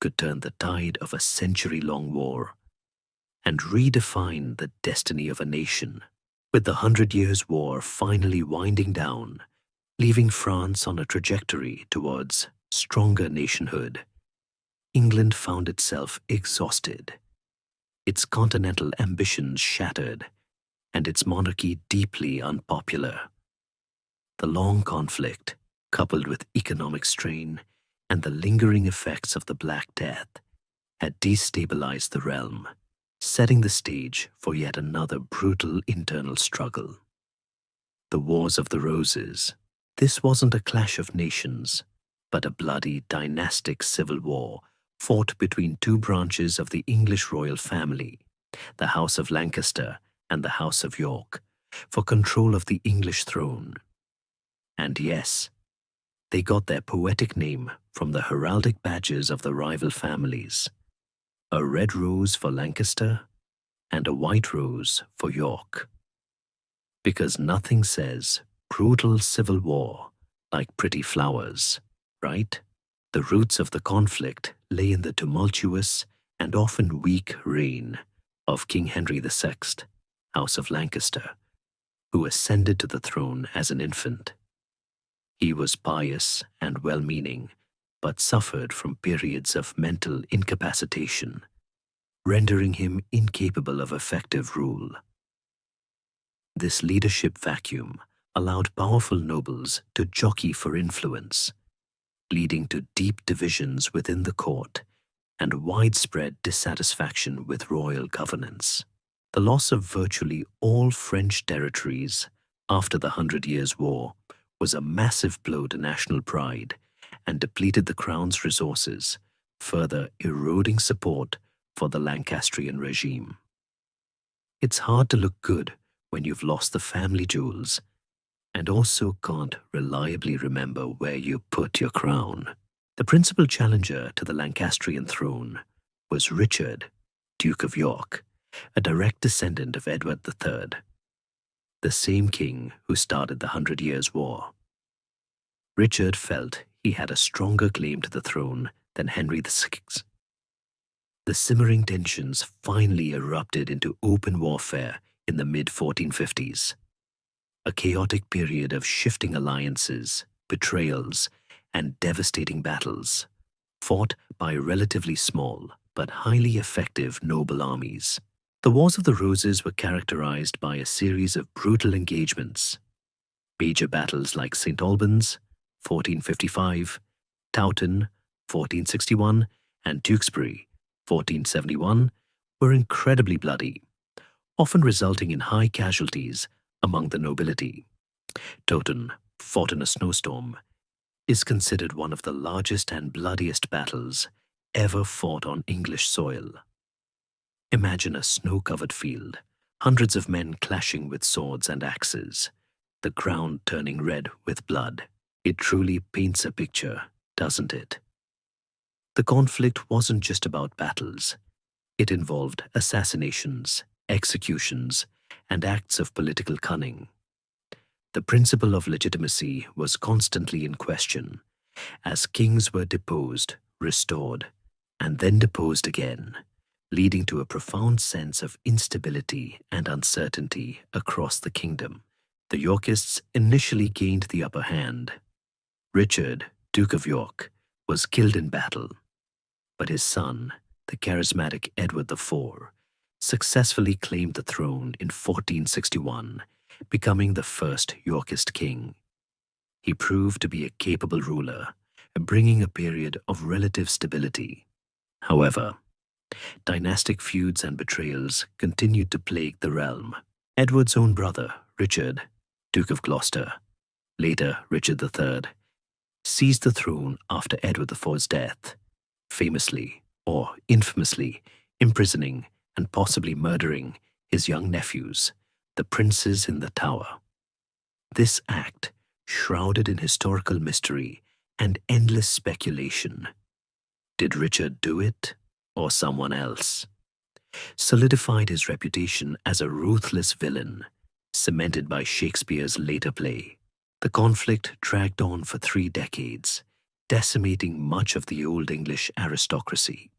could turn the tide of a century-long war and redefine the destiny of a nation. With the 100 Years' War finally winding down, leaving France on a trajectory towards stronger nationhood, England found itself exhausted, its continental ambitions shattered, and its monarchy deeply unpopular. The long conflict, coupled with economic strain and the lingering effects of the Black Death, had destabilized the realm, setting the stage for yet another brutal internal struggle. The Wars of the Roses. This wasn't a clash of nations, but a bloody dynastic civil war fought between two branches of the English royal family, the House of Lancaster and the House of York, for control of the English throne. And yes, they got their poetic name from the heraldic badges of the rival families: a red rose for Lancaster and a white rose for York. Because nothing says brutal civil war like pretty flowers, right? The roots of the conflict lay in the tumultuous and often weak reign of King Henry VI, House of Lancaster, who ascended to the throne as an infant. He was pious and well-meaning, but suffered from periods of mental incapacitation, rendering him incapable of effective rule. This leadership vacuum allowed powerful nobles to jockey for influence, leading to deep divisions within the court and widespread dissatisfaction with royal governance. The loss of virtually all French territories after the 100 Years' War was a massive blow to national pride and depleted the crown's resources, further eroding support for the Lancastrian regime. It's hard to look good when you've lost the family jewels and also can't reliably remember where you put your crown. The principal challenger to the Lancastrian throne was Richard, Duke of York, a direct descendant of Edward III, the same king who started the 100 Years' War. Richard felt he had a stronger claim to the throne than Henry VI. The simmering tensions finally erupted into open warfare in the mid-1450s, a chaotic period of shifting alliances, betrayals, and devastating battles, fought by relatively small but highly effective noble armies. The Wars of the Roses were characterized by a series of brutal engagements. Major battles like St. Albans, 1455, Towton, 1461, and Tewkesbury, 1471, were incredibly bloody, often resulting in high casualties among the nobility. Toten, fought in a snowstorm, is considered one of the largest and bloodiest battles ever fought on English soil. Imagine a snow-covered field, hundreds of men clashing with swords and axes, the ground turning red with blood. It truly paints a picture, doesn't it? The conflict wasn't just about battles. It involved assassinations, executions, and acts of political cunning. The principle of legitimacy was constantly in question, as kings were deposed, restored, and then deposed again, leading to a profound sense of instability and uncertainty across the kingdom. The Yorkists initially gained the upper hand. Richard, Duke of York, was killed in battle, but his son, the charismatic Edward IV, successfully claimed the throne in 1461, becoming the first Yorkist king. He proved to be a capable ruler, bringing a period of relative stability. However, dynastic feuds and betrayals continued to plague the realm. Edward's own brother, Richard, Duke of Gloucester, later Richard III, seized the throne after Edward IV's death, famously or infamously imprisoning and possibly murdering his young nephews, the princes in the Tower. This act, shrouded in historical mystery and endless speculation, did Richard do it or someone else, solidified his reputation as a ruthless villain, cemented by Shakespeare's later play. The conflict dragged on for 3 decades, decimating much of the Old English aristocracy.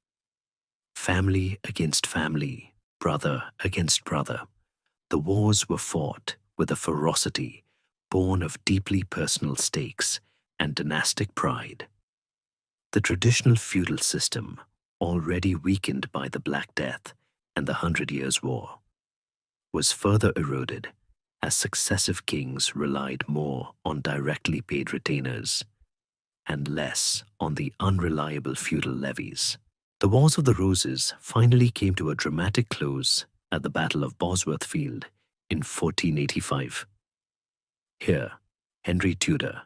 Family against family, brother against brother, the wars were fought with a ferocity born of deeply personal stakes and dynastic pride. The traditional feudal system, already weakened by the Black Death and the 100 Years' War, was further eroded as successive kings relied more on directly paid retainers and less on the unreliable feudal levies. The Wars of the Roses finally came to a dramatic close at the Battle of Bosworth Field in 1485. Here, Henry Tudor,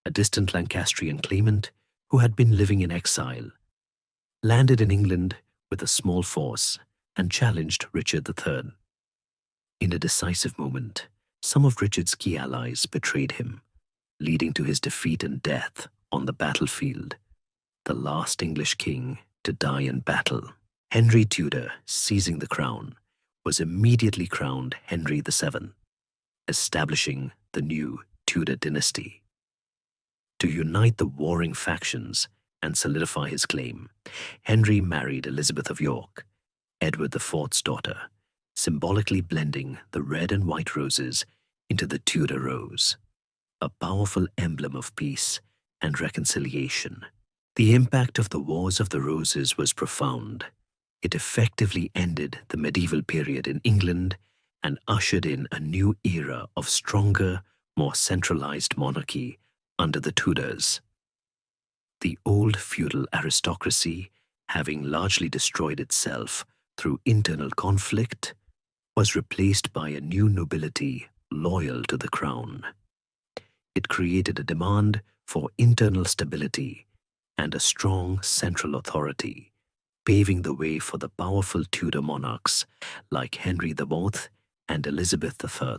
a distant Lancastrian claimant who had been living in exile, landed in England with a small force and challenged Richard III. In a decisive moment, some of Richard's key allies betrayed him, leading to his defeat and death on the battlefield, the last English king to die in battle. Henry Tudor, seizing the crown, was immediately crowned Henry VII, establishing the new Tudor dynasty. To unite the warring factions and solidify his claim, Henry married Elizabeth of York, Edward IV's daughter, symbolically blending the red and white roses into the Tudor rose, a powerful emblem of peace and reconciliation. The impact of the Wars of the Roses was profound. It effectively ended the medieval period in England and ushered in a new era of stronger, more centralized monarchy under the Tudors. The old feudal aristocracy, having largely destroyed itself through internal conflict, was replaced by a new nobility loyal to the crown. It created a demand for internal stability and a strong central authority, paving the way for the powerful Tudor monarchs like Henry IV and Elizabeth III.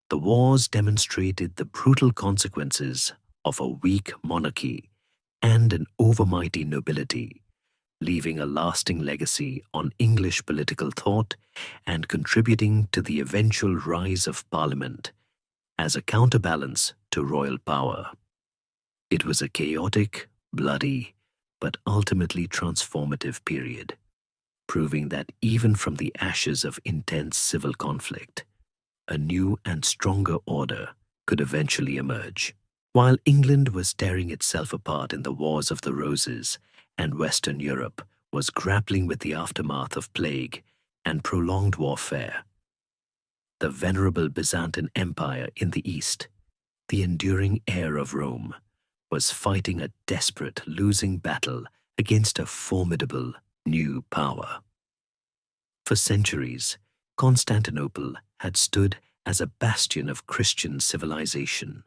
The wars demonstrated the brutal consequences of a weak monarchy and an overmighty nobility, leaving a lasting legacy on English political thought and contributing to the eventual rise of Parliament as a counterbalance to royal power. It was a chaotic, bloody, but ultimately transformative period, proving that even from the ashes of intense civil conflict, a new and stronger order could eventually emerge. While England was tearing itself apart in the Wars of the Roses, and Western Europe was grappling with the aftermath of plague and prolonged warfare, the venerable Byzantine Empire in the East, the enduring heir of Rome, was fighting a desperate losing battle against a formidable new power. For centuries, Constantinople had stood as a bastion of Christian civilization,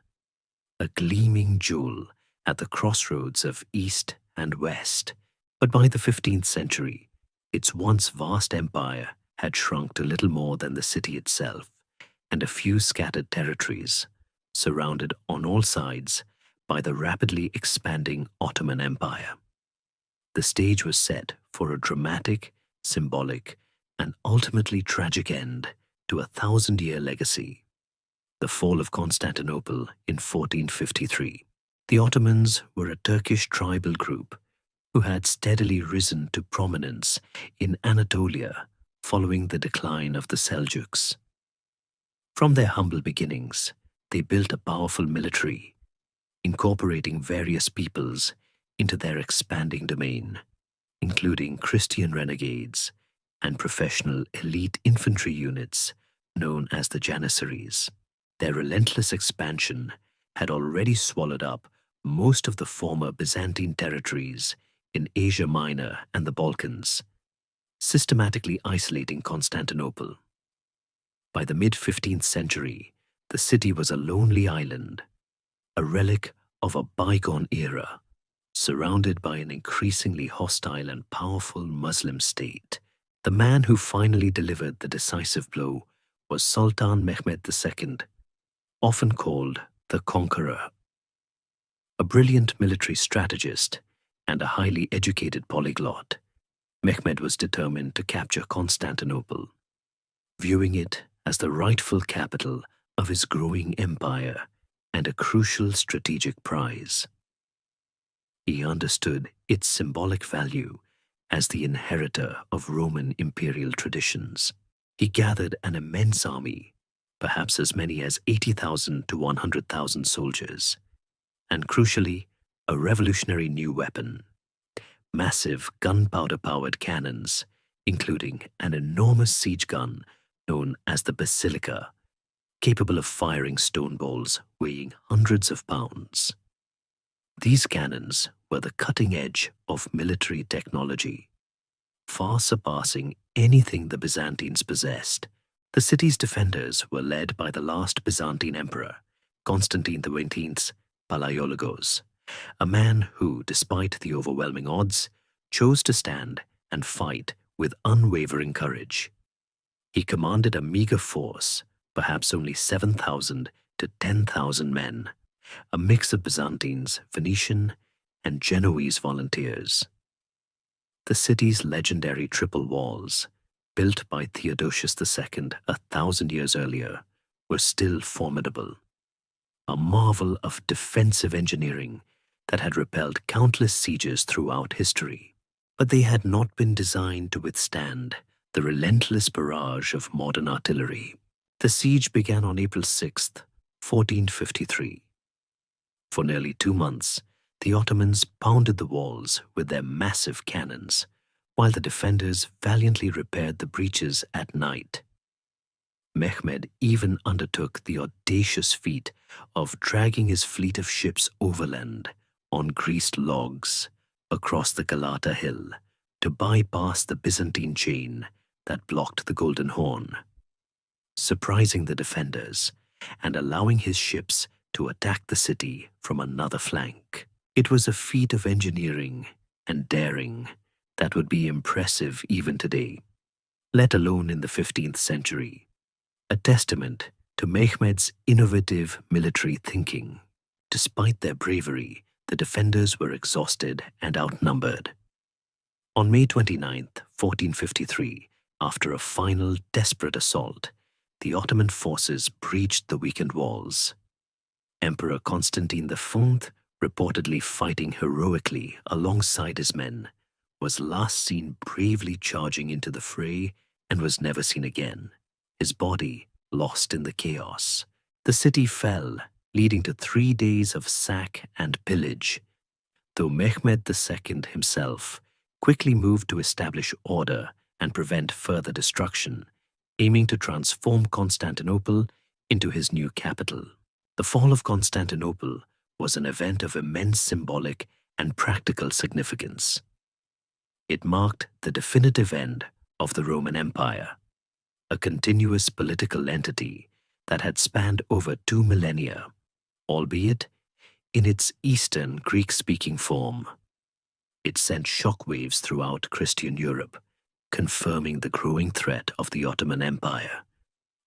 a gleaming jewel at the crossroads of East and West. But by the 15th century, its once vast empire had shrunk to little more than the city itself and a few scattered territories, surrounded on all sides by the rapidly expanding Ottoman Empire. The stage was set for a dramatic, symbolic, and ultimately tragic end to a thousand-year legacy: the fall of Constantinople in 1453. The Ottomans were a Turkish tribal group who had steadily risen to prominence in Anatolia following the decline of the Seljuks. From their humble beginnings, they built a powerful military, incorporating various peoples into their expanding domain, including Christian renegades and professional elite infantry units known as the Janissaries. Their relentless expansion had already swallowed up most of the former Byzantine territories in Asia Minor and the Balkans, systematically isolating Constantinople. By the mid-15th century, the city was a lonely island, a relic of a bygone era, surrounded by an increasingly hostile and powerful Muslim state. The man who finally delivered the decisive blow was Sultan Mehmed II, often called the Conqueror. A brilliant military strategist and a highly educated polyglot, Mehmed was determined to capture Constantinople, viewing it as the rightful capital of his growing empire and a crucial strategic prize. He understood its symbolic value as the inheritor of Roman imperial traditions. He gathered an immense army, perhaps as many as 80,000 to 100,000 soldiers, and crucially, a revolutionary new weapon: massive gunpowder-powered cannons, including an enormous siege gun known as the Basilica, capable of firing stone balls weighing hundreds of pounds. These cannons were the cutting edge of military technology, far surpassing anything the Byzantines possessed. The city's defenders were led by the last Byzantine emperor, Constantine XX's Palaiologos, a man who, despite the overwhelming odds, chose to stand and fight with unwavering courage. He commanded a meager force, perhaps only 7,000 to 10,000 men, a mix of Byzantines, Venetian, and Genoese volunteers. The city's legendary triple walls, built by Theodosius II 1,000 years earlier, were still formidable, a marvel of defensive engineering that had repelled countless sieges throughout history. But they had not been designed to withstand the relentless barrage of modern artillery. The siege began on April 6, 1453. For nearly 2 months, the Ottomans pounded the walls with their massive cannons, while the defenders valiantly repaired the breaches at night. Mehmed even undertook the audacious feat of dragging his fleet of ships overland on greased logs across the Galata Hill to bypass the Byzantine chain that blocked the Golden Horn, surprising the defenders and allowing his ships to attack the city from another flank. It was a feat of engineering and daring that would be impressive even today, let alone in the 15th century, a testament to Mehmed's innovative military thinking. Despite their bravery, the defenders were exhausted and outnumbered. On May 29, 1453, after a final desperate assault, the Ottoman forces breached the weakened walls. Emperor Constantine IV, reportedly fighting heroically alongside his men, was last seen bravely charging into the fray and was never seen again, his body lost in the chaos. The city fell, leading to 3 days of sack and pillage, though Mehmed II himself quickly moved to establish order and prevent further destruction, aiming to transform Constantinople into his new capital. The fall of Constantinople was an event of immense symbolic and practical significance. It marked the definitive end of the Roman Empire, a continuous political entity that had spanned over 2 millennia, albeit in its Eastern Greek-speaking form. It sent shockwaves throughout Christian Europe, confirming the growing threat of the Ottoman Empire,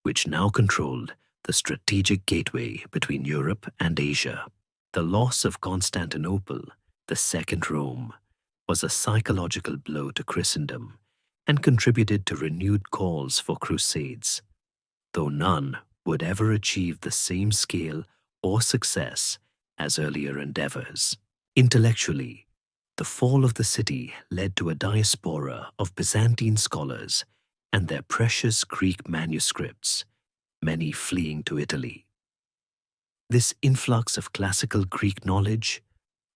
which now controlled the strategic gateway between Europe and Asia. The loss of Constantinople, the Second Rome, was a psychological blow to Christendom and contributed to renewed calls for crusades, though none would ever achieve the same scale or success as earlier endeavors. Intellectually, the fall of the city led to a diaspora of Byzantine scholars and their precious Greek manuscripts, many fleeing to Italy. This influx of classical Greek knowledge,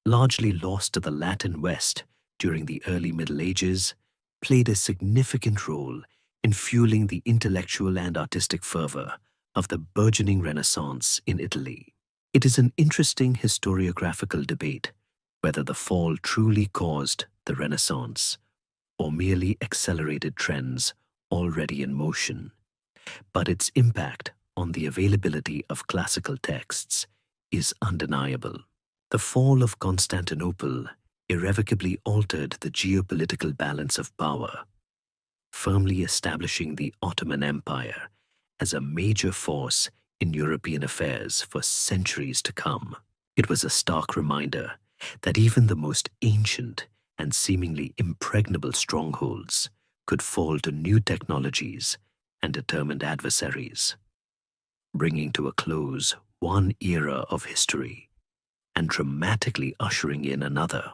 largely lost to the Latin West during the early Middle Ages, played a significant role in fueling the intellectual and artistic fervor of the burgeoning Renaissance in Italy. It is an interesting historiographical debate whether the fall truly caused the Renaissance or merely accelerated trends already in motion, but its impact on the availability of classical texts is undeniable. The fall of Constantinople irrevocably altered the geopolitical balance of power, firmly establishing the Ottoman Empire as a major force in European affairs for centuries to come. It was a stark reminder that even the most ancient and seemingly impregnable strongholds could fall to new technologies and determined adversaries, bringing to a close one era of history and dramatically ushering in another,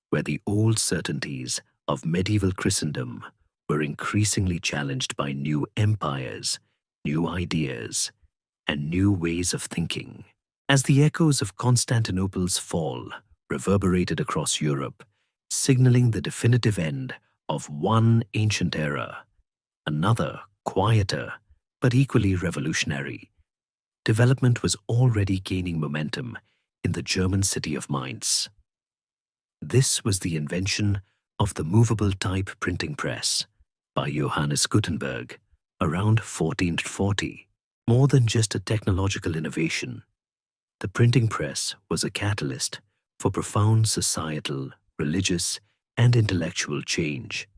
where the old certainties of medieval Christendom were increasingly challenged by new empires, new ideas, and new ways of thinking. As the echoes of Constantinople's fall reverberated across Europe, signaling the definitive end of one ancient era, another, quieter but equally revolutionary, development was already gaining momentum in the German city of Mainz. This was the invention of the movable type printing press by Johannes Gutenberg around 1440. More than just a technological innovation, the printing press was a catalyst for profound societal, religious, and intellectual change,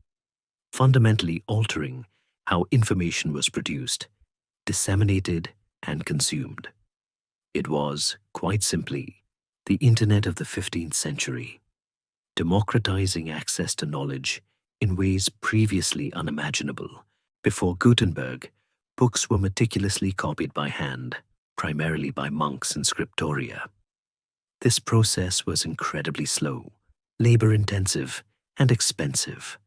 fundamentally altering how information was produced, disseminated, and consumed. It was, quite simply, the Internet of the 15th century, democratizing access to knowledge in ways previously unimaginable. Before Gutenberg, books were meticulously copied by hand, primarily by monks in scriptoria. This process was incredibly slow, labor-intensive, and expensive,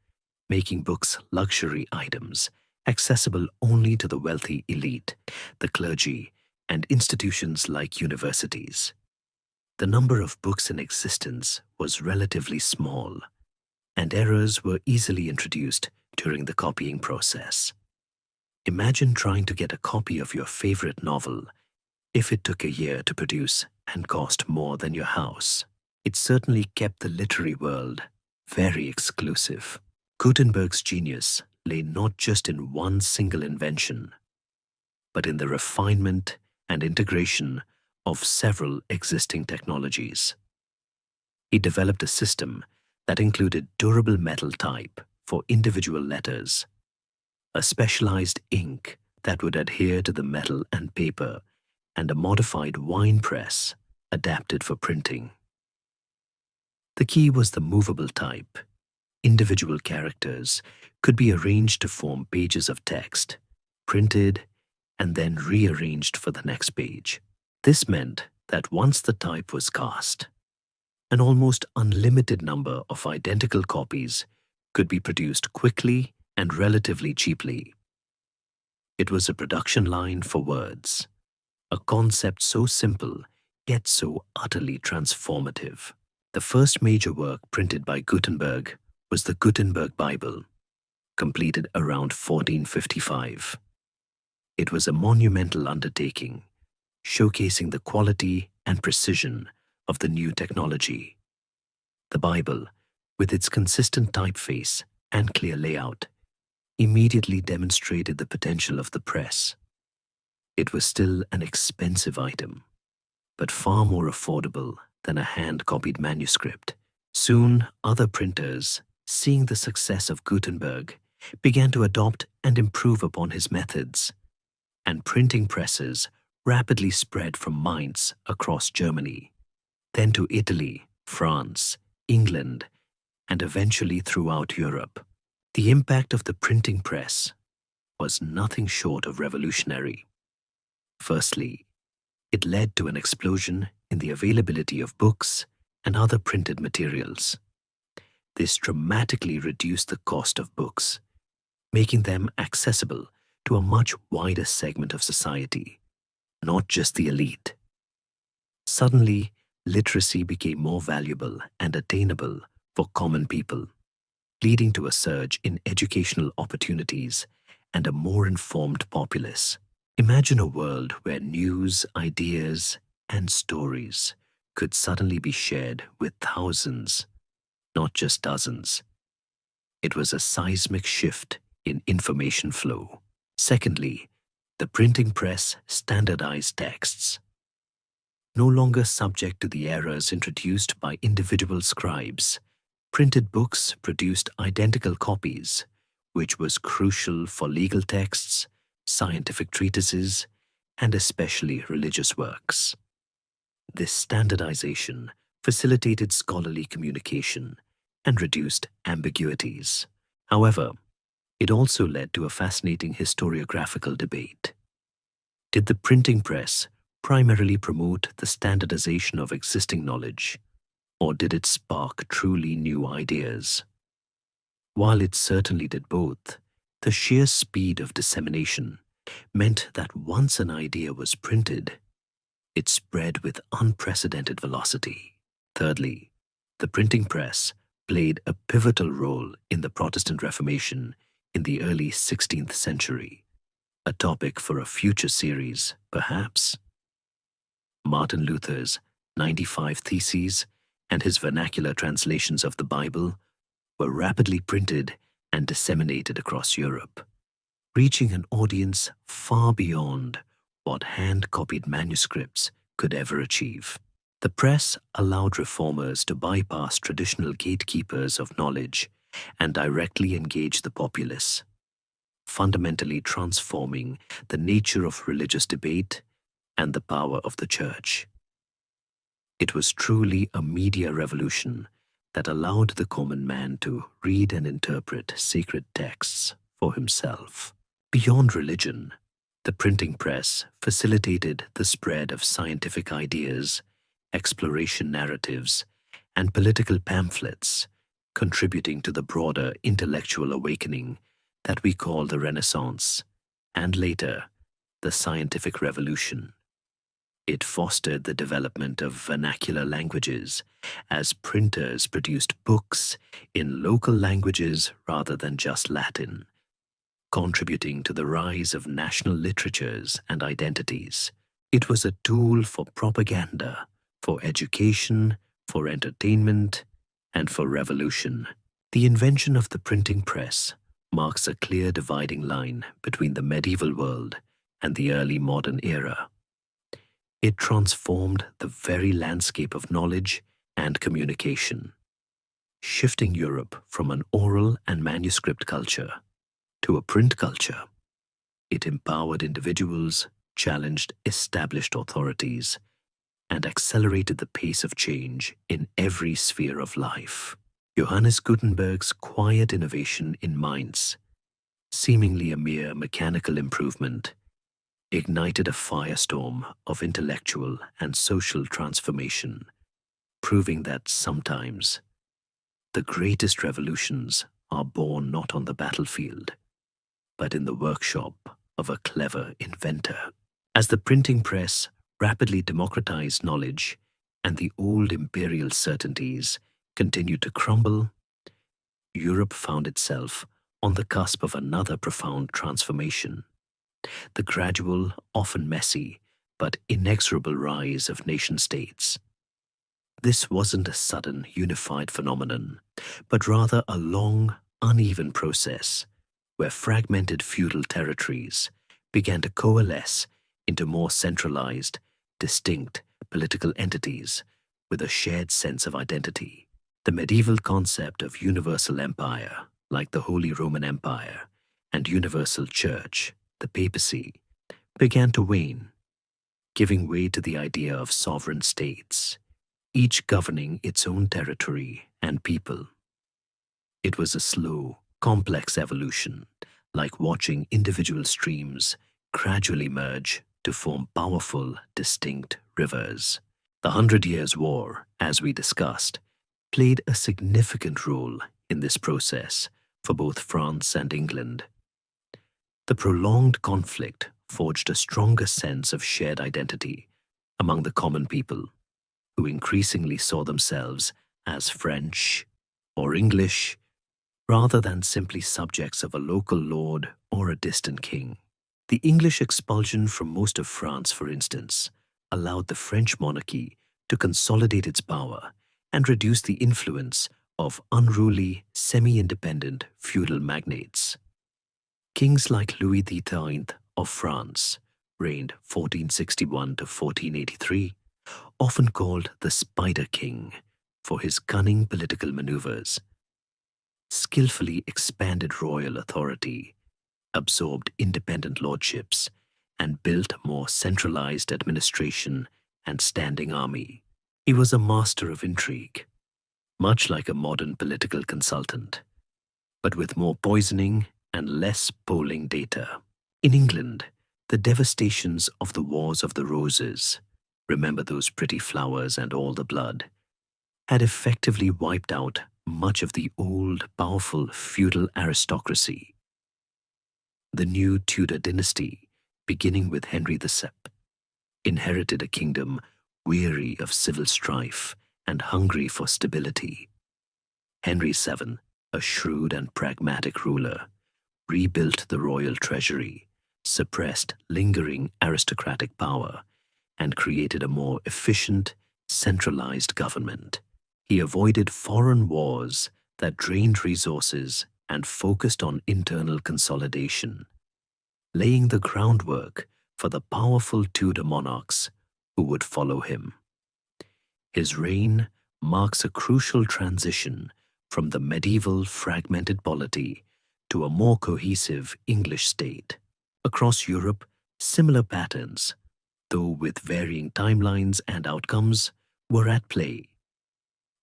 making books luxury items accessible only to the wealthy elite, the clergy, and institutions like universities. The number of books in existence was relatively small, and errors were easily introduced during the copying process. Imagine trying to get a copy of your favorite novel if it took a year to produce and cost more than your house. It certainly kept the literary world very exclusive. Gutenberg's genius lay not just in one single invention, but in the refinement and integration of several existing technologies. He developed a system that included durable metal type for individual letters, a specialized ink that would adhere to the metal and paper, and a modified wine press adapted for printing. The key was the movable type. Individual characters could be arranged to form pages of text, printed, and then rearranged for the next page. This meant that once the type was cast, an almost unlimited number of identical copies could be produced quickly and relatively cheaply. It was a production line for words, a concept so simple yet so utterly transformative. The first major work printed by Gutenberg was the Gutenberg Bible, completed around 1455. It was a monumental undertaking, showcasing the quality and precision of the new technology. The Bible, with its consistent typeface and clear layout, immediately demonstrated the potential of the press. It was still an expensive item, but far more affordable than a hand-copied manuscript. Soon, other printers, seeing the success of Gutenberg, began to adopt and improve upon his methods, and printing presses rapidly spread from Mainz across Germany, then to Italy, France, England, and eventually throughout Europe. The impact of the printing press was nothing short of revolutionary. Firstly, it led to an explosion in the availability of books and other printed materials. This dramatically reduced the cost of books, making them accessible to a much wider segment of society, not just the elite. Suddenly, literacy became more valuable and attainable for common people, leading to a surge in educational opportunities and a more informed populace. Imagine a world where news, ideas, and stories could suddenly be shared with thousands, not just dozens. It was a seismic shift in information flow. Secondly, the printing press standardized texts. No longer subject to the errors introduced by individual scribes, printed books produced identical copies, which was crucial for legal texts, scientific treatises, and especially religious works. This standardization facilitated scholarly communication and reduced ambiguities. However, it also led to a fascinating historiographical debate. Did the printing press primarily promote the standardization of existing knowledge, or did it spark truly new ideas? While it certainly did both, the sheer speed of dissemination meant that once an idea was printed, it spread with unprecedented velocity. Thirdly, the printing press played a pivotal role in the Protestant Reformation in the early 16th century, a topic for a future series, perhaps. Martin Luther's 95 Theses and his vernacular translations of the Bible were rapidly printed and disseminated across Europe, reaching an audience far beyond what hand-copied manuscripts could ever achieve. The press allowed reformers to bypass traditional gatekeepers of knowledge and directly engage the populace, fundamentally transforming the nature of religious debate and the power of the church. It was truly a media revolution that allowed the common man to read and interpret sacred texts for himself. Beyond religion, the printing press facilitated the spread of scientific ideas, exploration narratives, and political pamphlets, contributing to the broader intellectual awakening that we call the Renaissance, and later, the scientific revolution. It fostered the development of vernacular languages as printers produced books in local languages rather than just Latin, contributing to the rise of national literatures and identities. It was a tool for propaganda, for education, for entertainment, and for revolution. The invention of the printing press marks a clear dividing line between the medieval world and the early modern era. It transformed the very landscape of knowledge and communication, shifting Europe from an oral and manuscript culture to a print culture. It empowered individuals, challenged established authorities, and accelerated the pace of change in every sphere of life. Johannes Gutenberg's quiet innovation in Mainz, seemingly a mere mechanical improvement, ignited a firestorm of intellectual and social transformation, proving that sometimes the greatest revolutions are born not on the battlefield, but in the workshop of a clever inventor. As the printing press rapidly democratized knowledge and the old imperial certainties continued to crumble, Europe found itself on the cusp of another profound transformation: the gradual, often messy, but inexorable rise of nation-states. This wasn't a sudden, unified phenomenon, but rather a long, uneven process where fragmented feudal territories began to coalesce into more centralized, distinct political entities with a shared sense of identity. The medieval concept of universal empire, like the Holy Roman Empire, and universal church, the papacy, began to wane, giving way to the idea of sovereign states, each governing its own territory and people. It was a slow, complex evolution, like watching individual streams gradually merge to form powerful, distinct rivers. The Hundred Years' War, as we discussed, played a significant role in this process for both France and England. The prolonged conflict forged a stronger sense of shared identity among the common people, who increasingly saw themselves as French or English rather than simply subjects of a local lord or a distant king. The English expulsion from most of France, for instance, allowed the French monarchy to consolidate its power and reduce the influence of unruly, semi-independent feudal magnates. Kings like Louis XIII of France, reigned 1461 to 1483, often called the Spider King for his cunning political maneuvers, skillfully expanded royal authority, absorbed independent lordships, and built a more centralized administration and standing army. He was a master of intrigue, much like a modern political consultant, but with more poisoning and less polling data. In England, the devastations of the Wars of the Roses, remember those pretty flowers and all the blood, had effectively wiped out much of the old, powerful feudal aristocracy. The new Tudor dynasty, beginning with Henry VII, inherited a kingdom weary of civil strife and hungry for stability. Henry VII, a shrewd and pragmatic ruler, rebuilt the royal treasury, suppressed lingering aristocratic power, and created a more efficient, centralized government. He avoided foreign wars that drained resources and focused on internal consolidation, laying the groundwork for the powerful Tudor monarchs who would follow him. His reign marks a crucial transition from the medieval fragmented polity to a more cohesive English state. Across Europe, similar patterns, though with varying timelines and outcomes, were at play.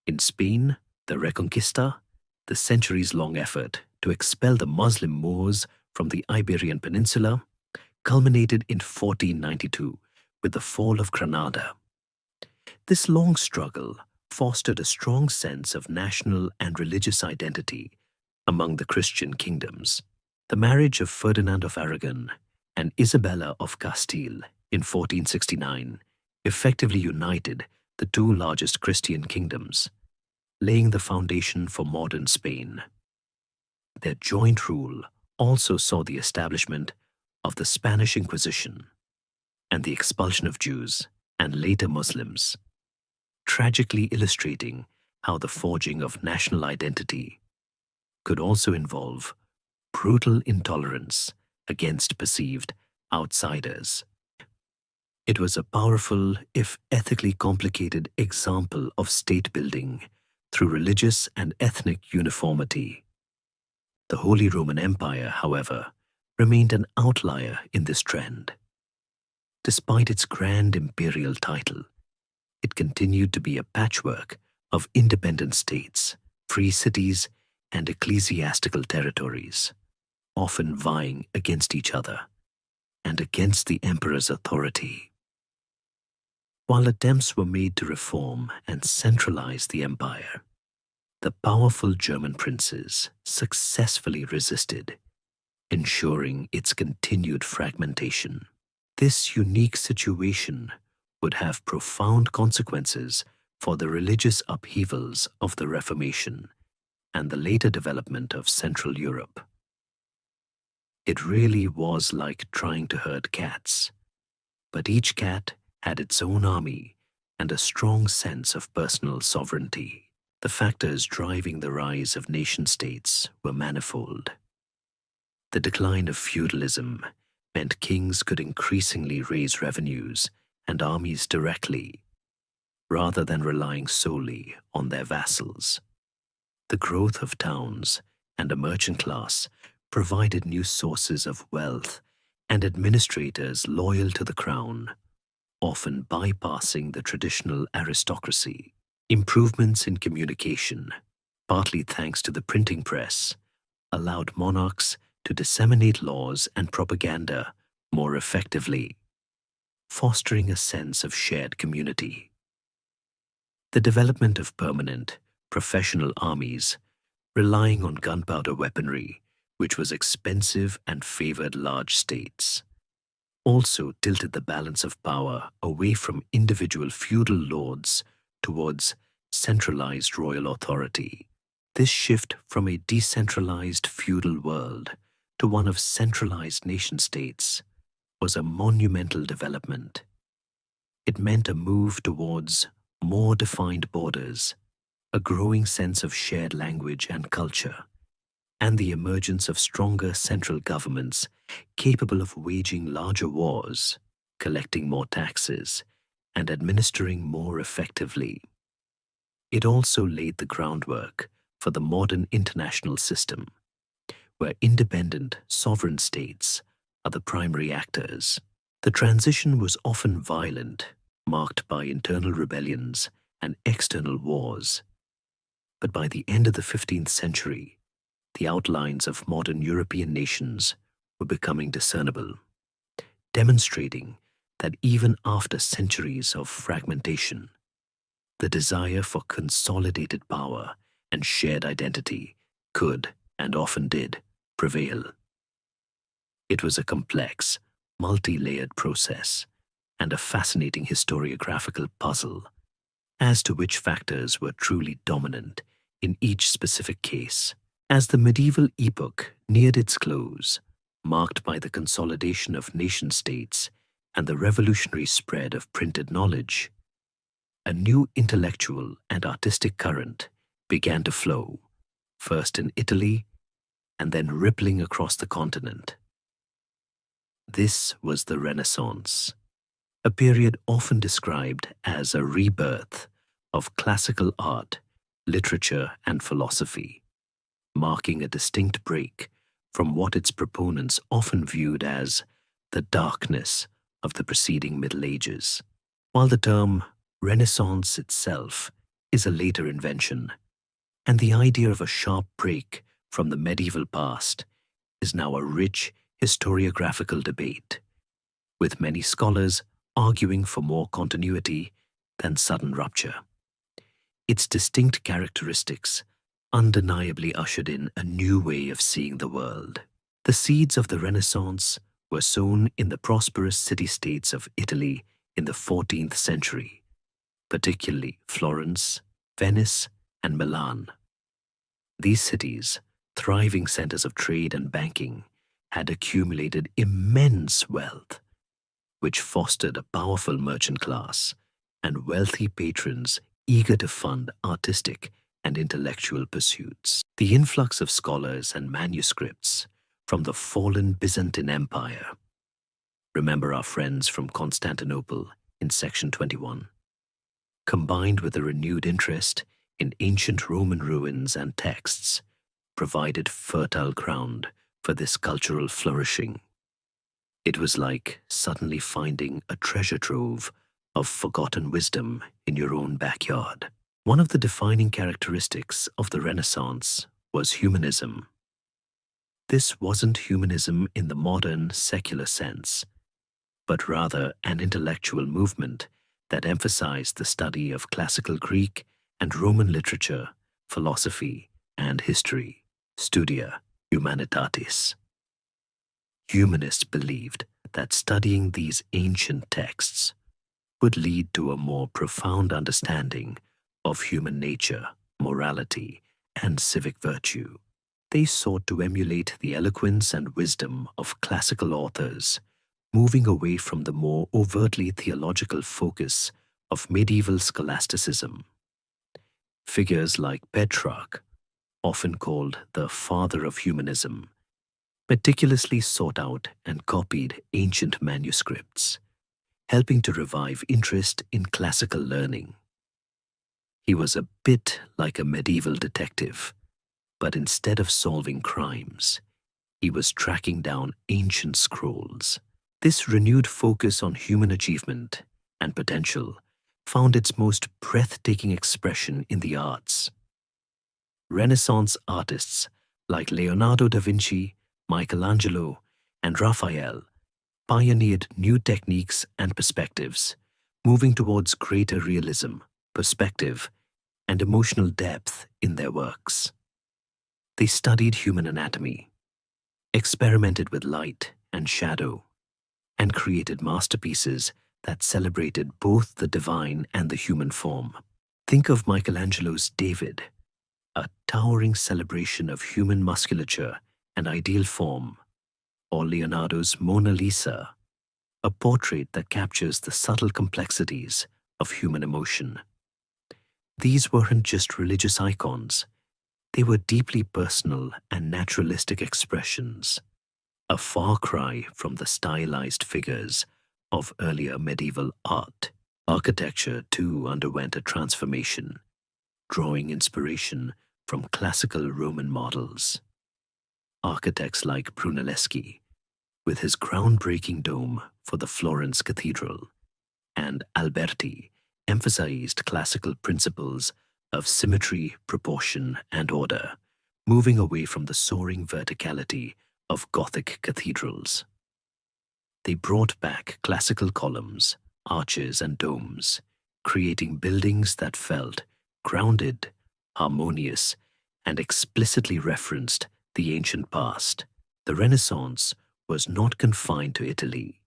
In Spain, the Reconquista, the centuries-long effort to expel the Muslim Moors from the Iberian Peninsula, culminated in 1492 with the fall of Granada. This long struggle fostered a strong sense of national and religious identity among the Christian kingdoms. The marriage of Ferdinand of Aragon and Isabella of Castile in 1469 effectively united the two largest Christian kingdoms, laying the foundation for modern Spain. Their joint rule also saw the establishment of the Spanish Inquisition and the expulsion of Jews and later Muslims, tragically illustrating how the forging of national identity could also involve brutal intolerance against perceived outsiders. It was a powerful, if ethically complicated, example of state building through religious and ethnic uniformity. The Holy Roman Empire, however, remained an outlier in this trend. Despite its grand imperial title, it continued to be a patchwork of independent states, free cities, and ecclesiastical territories, often vying against each other and against the emperor's authority. While attempts were made to reform and centralize the empire, the powerful German princes successfully resisted, ensuring its continued fragmentation. This unique situation would have profound consequences for the religious upheavals of the Reformation and the later development of Central Europe. It really was like trying to herd cats, but each cat had its own army and a strong sense of personal sovereignty. The factors driving the rise of nation-states were manifold. The decline of feudalism meant kings could increasingly raise revenues and armies directly, rather than relying solely on their vassals. The growth of towns and a merchant class provided new sources of wealth and administrators loyal to the crown, often bypassing the traditional aristocracy. Improvements in communication, partly thanks to the printing press, allowed monarchs to disseminate laws and propaganda more effectively, fostering a sense of shared community. The development of permanent, professional armies, relying on gunpowder weaponry, which was expensive and favored large states, also tilted the balance of power away from individual feudal lords towards centralized royal authority. This shift from a decentralized feudal world to one of centralized nation-states was a monumental development. It meant a move towards more defined borders, a growing sense of shared language and culture, and the emergence of stronger central governments capable of waging larger wars, collecting more taxes, and administering more effectively. It also laid the groundwork for the modern international system, where independent, sovereign states are the primary actors. The transition was often violent, marked by internal rebellions and external wars. But by the end of the 15th century, the outlines of modern European nations were becoming discernible, demonstrating that even after centuries of fragmentation, the desire for consolidated power and shared identity could, and often did, prevail. It was a complex, multi-layered process and a fascinating historiographical puzzle as to which factors were truly dominant in each specific case. As the medieval epoch neared its close, marked by the consolidation of nation-states and the revolutionary spread of printed knowledge, a new intellectual and artistic current began to flow, first in Italy and then rippling across the continent. This was the Renaissance, a period often described as a rebirth of classical art, literature, and philosophy, marking a distinct break from what its proponents often viewed as the darkness of the preceding Middle Ages. While the term Renaissance itself is a later invention, and the idea of a sharp break from the medieval past is now a rich historiographical debate, with many scholars arguing for more continuity than sudden rupture. Its distinct characteristics undeniably ushered in a new way of seeing the world. The seeds of the Renaissance were sown in the prosperous city-states of Italy in the 14th century, particularly Florence, Venice, and Milan. These cities, thriving centers of trade and banking, had accumulated immense wealth, which fostered a powerful merchant class and wealthy patrons eager to fund artistic and intellectual pursuits. The influx of scholars and manuscripts from the fallen Byzantine Empire. Remember our friends from Constantinople in section 21. Combined with a renewed interest in ancient Roman ruins and texts, provided fertile ground for this cultural flourishing. It was like suddenly finding a treasure trove of forgotten wisdom in your own backyard. One of the defining characteristics of the Renaissance was humanism. This wasn't humanism in the modern, secular sense, but rather an intellectual movement that emphasized the study of classical Greek and Roman literature, philosophy, and history, studia humanitatis. Humanists believed that studying these ancient texts would lead to a more profound understanding of human nature, morality, and civic virtue. They sought to emulate the eloquence and wisdom of classical authors, moving away from the more overtly theological focus of medieval scholasticism. Figures like Petrarch, often called the father of humanism, meticulously sought out and copied ancient manuscripts, helping to revive interest in classical learning. He was a bit like a medieval detective, but instead of solving crimes, he was tracking down ancient scrolls. This renewed focus on human achievement and potential found its most breathtaking expression in the arts. Renaissance artists like Leonardo da Vinci, Michelangelo, and Raphael pioneered new techniques and perspectives, moving towards greater realism, perspective, and emotional depth in their works. They studied human anatomy, experimented with light and shadow, and created masterpieces that celebrated both the divine and the human form. Think of Michelangelo's David, a towering celebration of human musculature and ideal form, or Leonardo's Mona Lisa, a portrait that captures the subtle complexities of human emotion. These weren't just religious icons, they were deeply personal and naturalistic expressions, a far cry from the stylized figures of earlier medieval art. Architecture, too, underwent a transformation, drawing inspiration from classical Roman models. Architects like Brunelleschi, with his groundbreaking dome for the Florence Cathedral, and Alberti emphasized classical principles of symmetry, proportion, and order, moving away from the soaring verticality of Gothic cathedrals. They brought back classical columns, arches, and domes, creating buildings that felt grounded, harmonious, and explicitly referenced the ancient past. The Renaissance was not confined to Italy.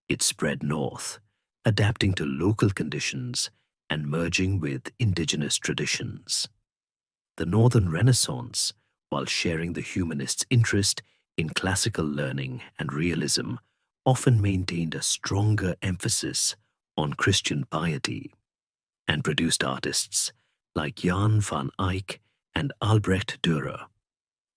It spread north, adapting to local conditions and merging with indigenous traditions. The Northern Renaissance, while sharing the humanists' interest in classical learning and realism, often maintained a stronger emphasis on Christian piety and produced artists like Jan van Eyck and Albrecht Dürer,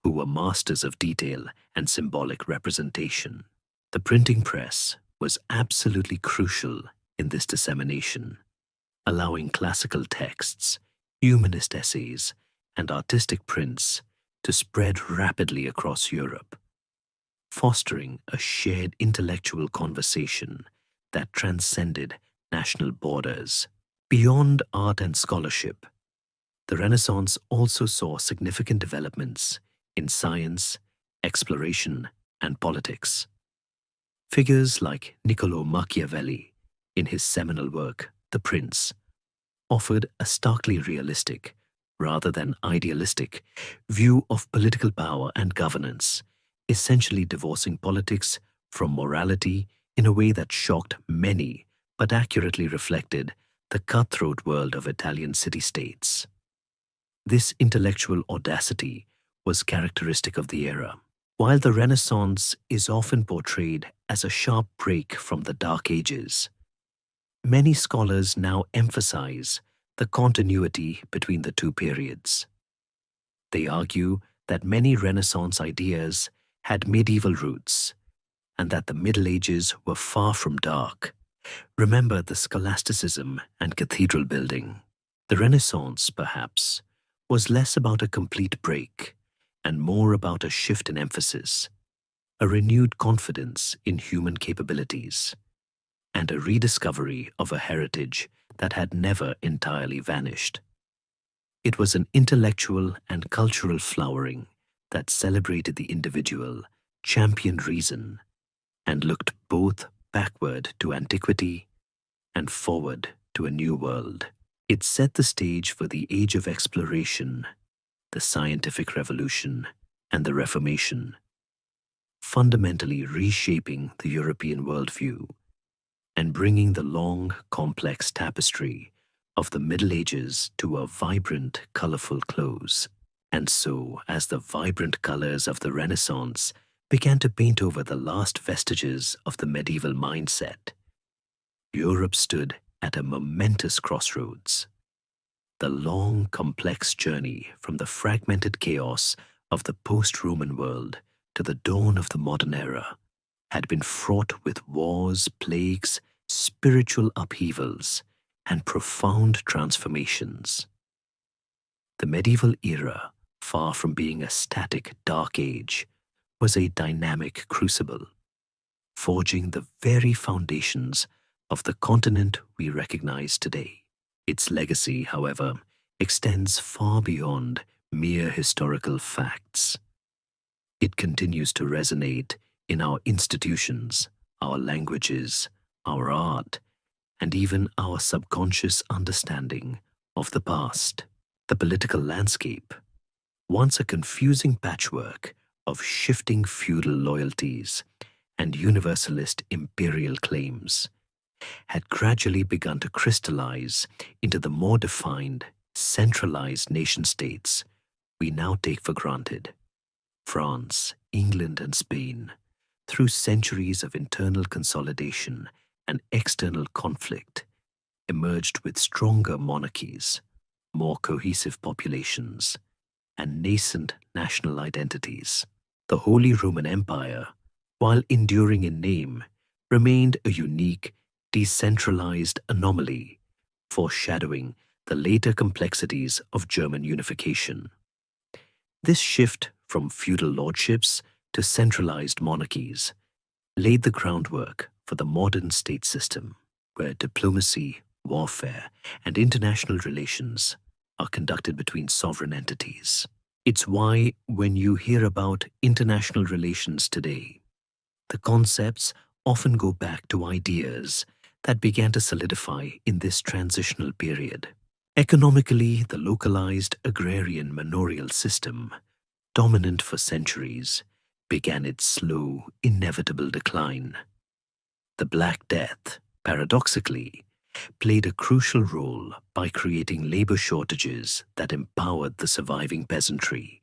who were masters of detail and symbolic representation. The printing press was absolutely crucial in this dissemination, allowing classical texts, humanist essays, and artistic prints to spread rapidly across Europe, fostering a shared intellectual conversation that transcended national borders. Beyond art and scholarship, the Renaissance also saw significant developments in science, exploration, and politics. Figures like Niccolò Machiavelli, in his seminal work, The Prince, offered a starkly realistic, rather than idealistic, view of political power and governance, essentially divorcing politics from morality in a way that shocked many but accurately reflected the cutthroat world of Italian city-states. This intellectual audacity was characteristic of the era. While the Renaissance is often portrayed as a sharp break from the Dark Ages, many scholars now emphasize the continuity between the two periods. They argue that many Renaissance ideas had medieval roots, and that the Middle Ages were far from dark. Remember the scholasticism and cathedral building. The Renaissance, perhaps, was less about a complete break and more about a shift in emphasis, a renewed confidence in human capabilities, and a rediscovery of a heritage that had never entirely vanished. It was an intellectual and cultural flowering that celebrated the individual, championed reason, and looked both backward to antiquity and forward to a new world. It set the stage for the age of exploration, the scientific revolution, and the Reformation, fundamentally reshaping the European worldview and bringing the long, complex tapestry of the Middle Ages to a vibrant, colorful close. And so, as the vibrant colors of the Renaissance began to paint over the last vestiges of the medieval mindset, Europe stood at a momentous crossroads. The long, complex journey from the fragmented chaos of the post-Roman world to the dawn of the modern era had been fraught with wars, plagues, spiritual upheavals, and profound transformations. The medieval era, far from being a static dark age, was a dynamic crucible, forging the very foundations of the continent we recognize today. Its legacy, however, extends far beyond mere historical facts. It continues to resonate in our institutions, our languages, our art, and even our subconscious understanding of the past. The political landscape, once a confusing patchwork of shifting feudal loyalties and universalist imperial claims, had gradually begun to crystallize into the more defined, centralized nation-states we now take for granted. France, England, and Spain, through centuries of internal consolidation and external conflict, emerged with stronger monarchies, more cohesive populations, and nascent national identities. The Holy Roman Empire, while enduring in name, remained a unique, decentralized anomaly, foreshadowing the later complexities of German unification. This shift from feudal lordships to centralized monarchies laid the groundwork for the modern state system, where diplomacy, warfare, and international relations are conducted between sovereign entities. It's why, when you hear about international relations today, the concepts often go back to ideas that began to solidify in this transitional period. Economically, the localized agrarian manorial system, dominant for centuries, began its slow, inevitable decline. The Black Death, paradoxically, played a crucial role by creating labor shortages that empowered the surviving peasantry,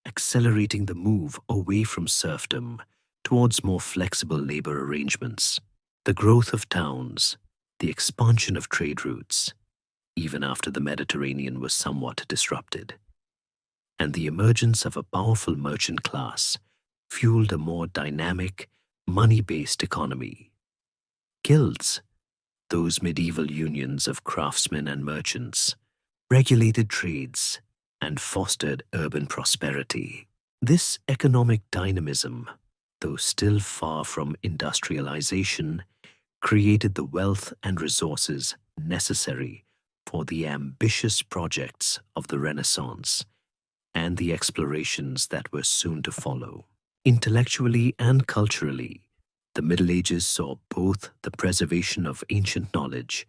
accelerating the move away from serfdom towards more flexible labor arrangements. The growth of towns, the expansion of trade routes, even after the Mediterranean was somewhat disrupted, and the emergence of a powerful merchant class fueled a more dynamic, money-based economy. Guilds, those medieval unions of craftsmen and merchants, regulated trades and fostered urban prosperity. This economic dynamism, though still far from industrialization, created the wealth and resources necessary for the ambitious projects of the Renaissance and the explorations that were soon to follow. Intellectually and culturally, the Middle Ages saw both the preservation of ancient knowledge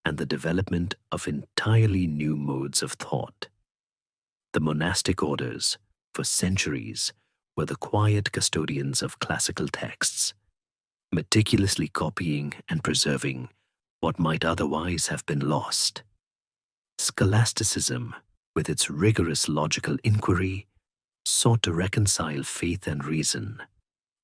and the development of entirely new modes of thought. The monastic orders, for centuries, were the quiet custodians of classical texts, meticulously copying and preserving what might otherwise have been lost. Scholasticism, with its rigorous logical inquiry, sought to reconcile faith and reason,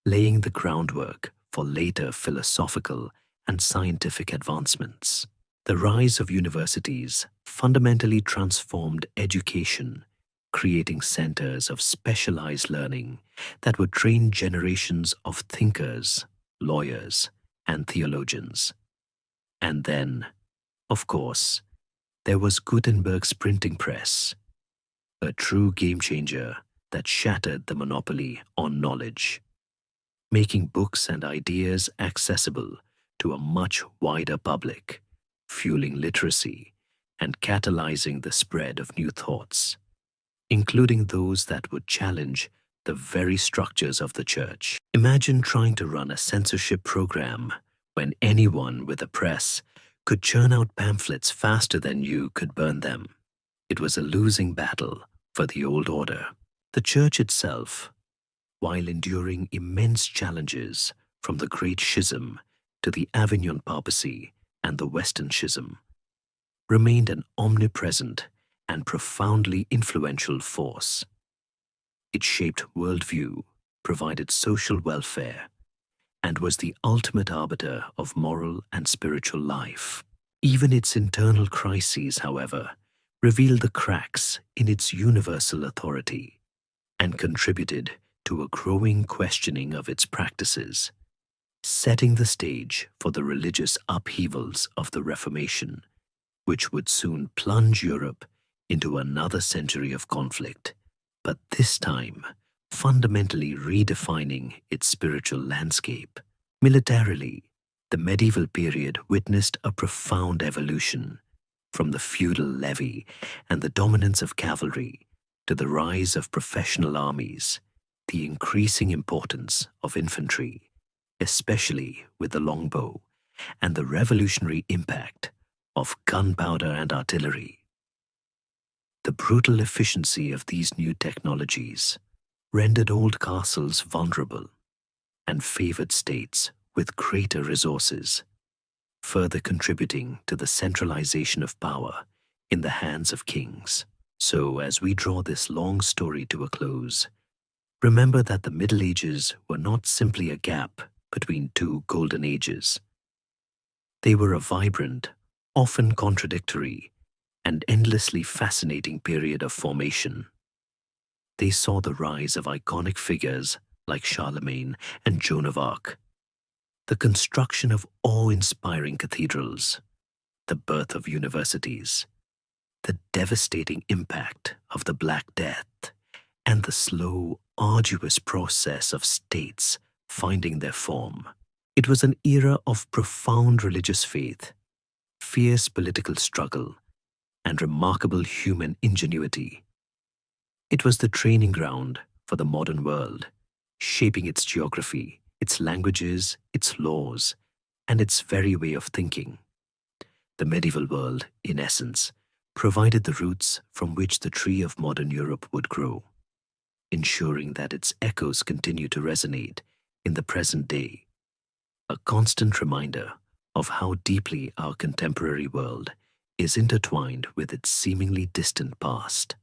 laying the groundwork for later philosophical and scientific advancements. The rise of universities fundamentally transformed education, creating centers of specialized learning that would train generations of thinkers, lawyers, and theologians. And then, of course, there was Gutenberg's printing press, a true game-changer that shattered the monopoly on knowledge, making books and ideas accessible to a much wider public, fueling literacy and catalyzing the spread of new thoughts, including those that would challenge the very structures of the church. Imagine trying to run a censorship program when anyone with a press could churn out pamphlets faster than you could burn them. It was a losing battle for the old order. The church itself, while enduring immense challenges from the Great Schism to the Avignon Papacy and the Western Schism, remained an omnipresent and profoundly influential force. It shaped worldview, provided social welfare, and was the ultimate arbiter of moral and spiritual life. Even its internal crises, however, revealed the cracks in its universal authority and contributed to a growing questioning of its practices, setting the stage for the religious upheavals of the Reformation, which would soon plunge Europe into another century of conflict, but this time fundamentally redefining its spiritual landscape. Militarily, the medieval period witnessed a profound evolution, from the feudal levy and the dominance of cavalry to the rise of professional armies, the increasing importance of infantry, especially with the longbow, and the revolutionary impact of gunpowder and artillery. The brutal efficiency of these new technologies rendered old castles vulnerable and favored states with greater resources, further contributing to the centralization of power in the hands of kings. So, as we draw this long story to a close, remember that the Middle Ages were not simply a gap between two golden ages. They were a vibrant, often contradictory, and endlessly fascinating period of formation. They saw the rise of iconic figures like Charlemagne and Joan of Arc, the construction of awe-inspiring cathedrals, the birth of universities, the devastating impact of the Black Death, and the slow, arduous process of states finding their form. It was an era of profound religious faith, fierce political struggle, and remarkable human ingenuity. It was the training ground for the modern world, shaping its geography, its languages, its laws, and its very way of thinking. The medieval world, in essence, provided the roots from which the tree of modern Europe would grow, ensuring that its echoes continue to resonate in the present day, a constant reminder of how deeply our contemporary world is intertwined with its seemingly distant past.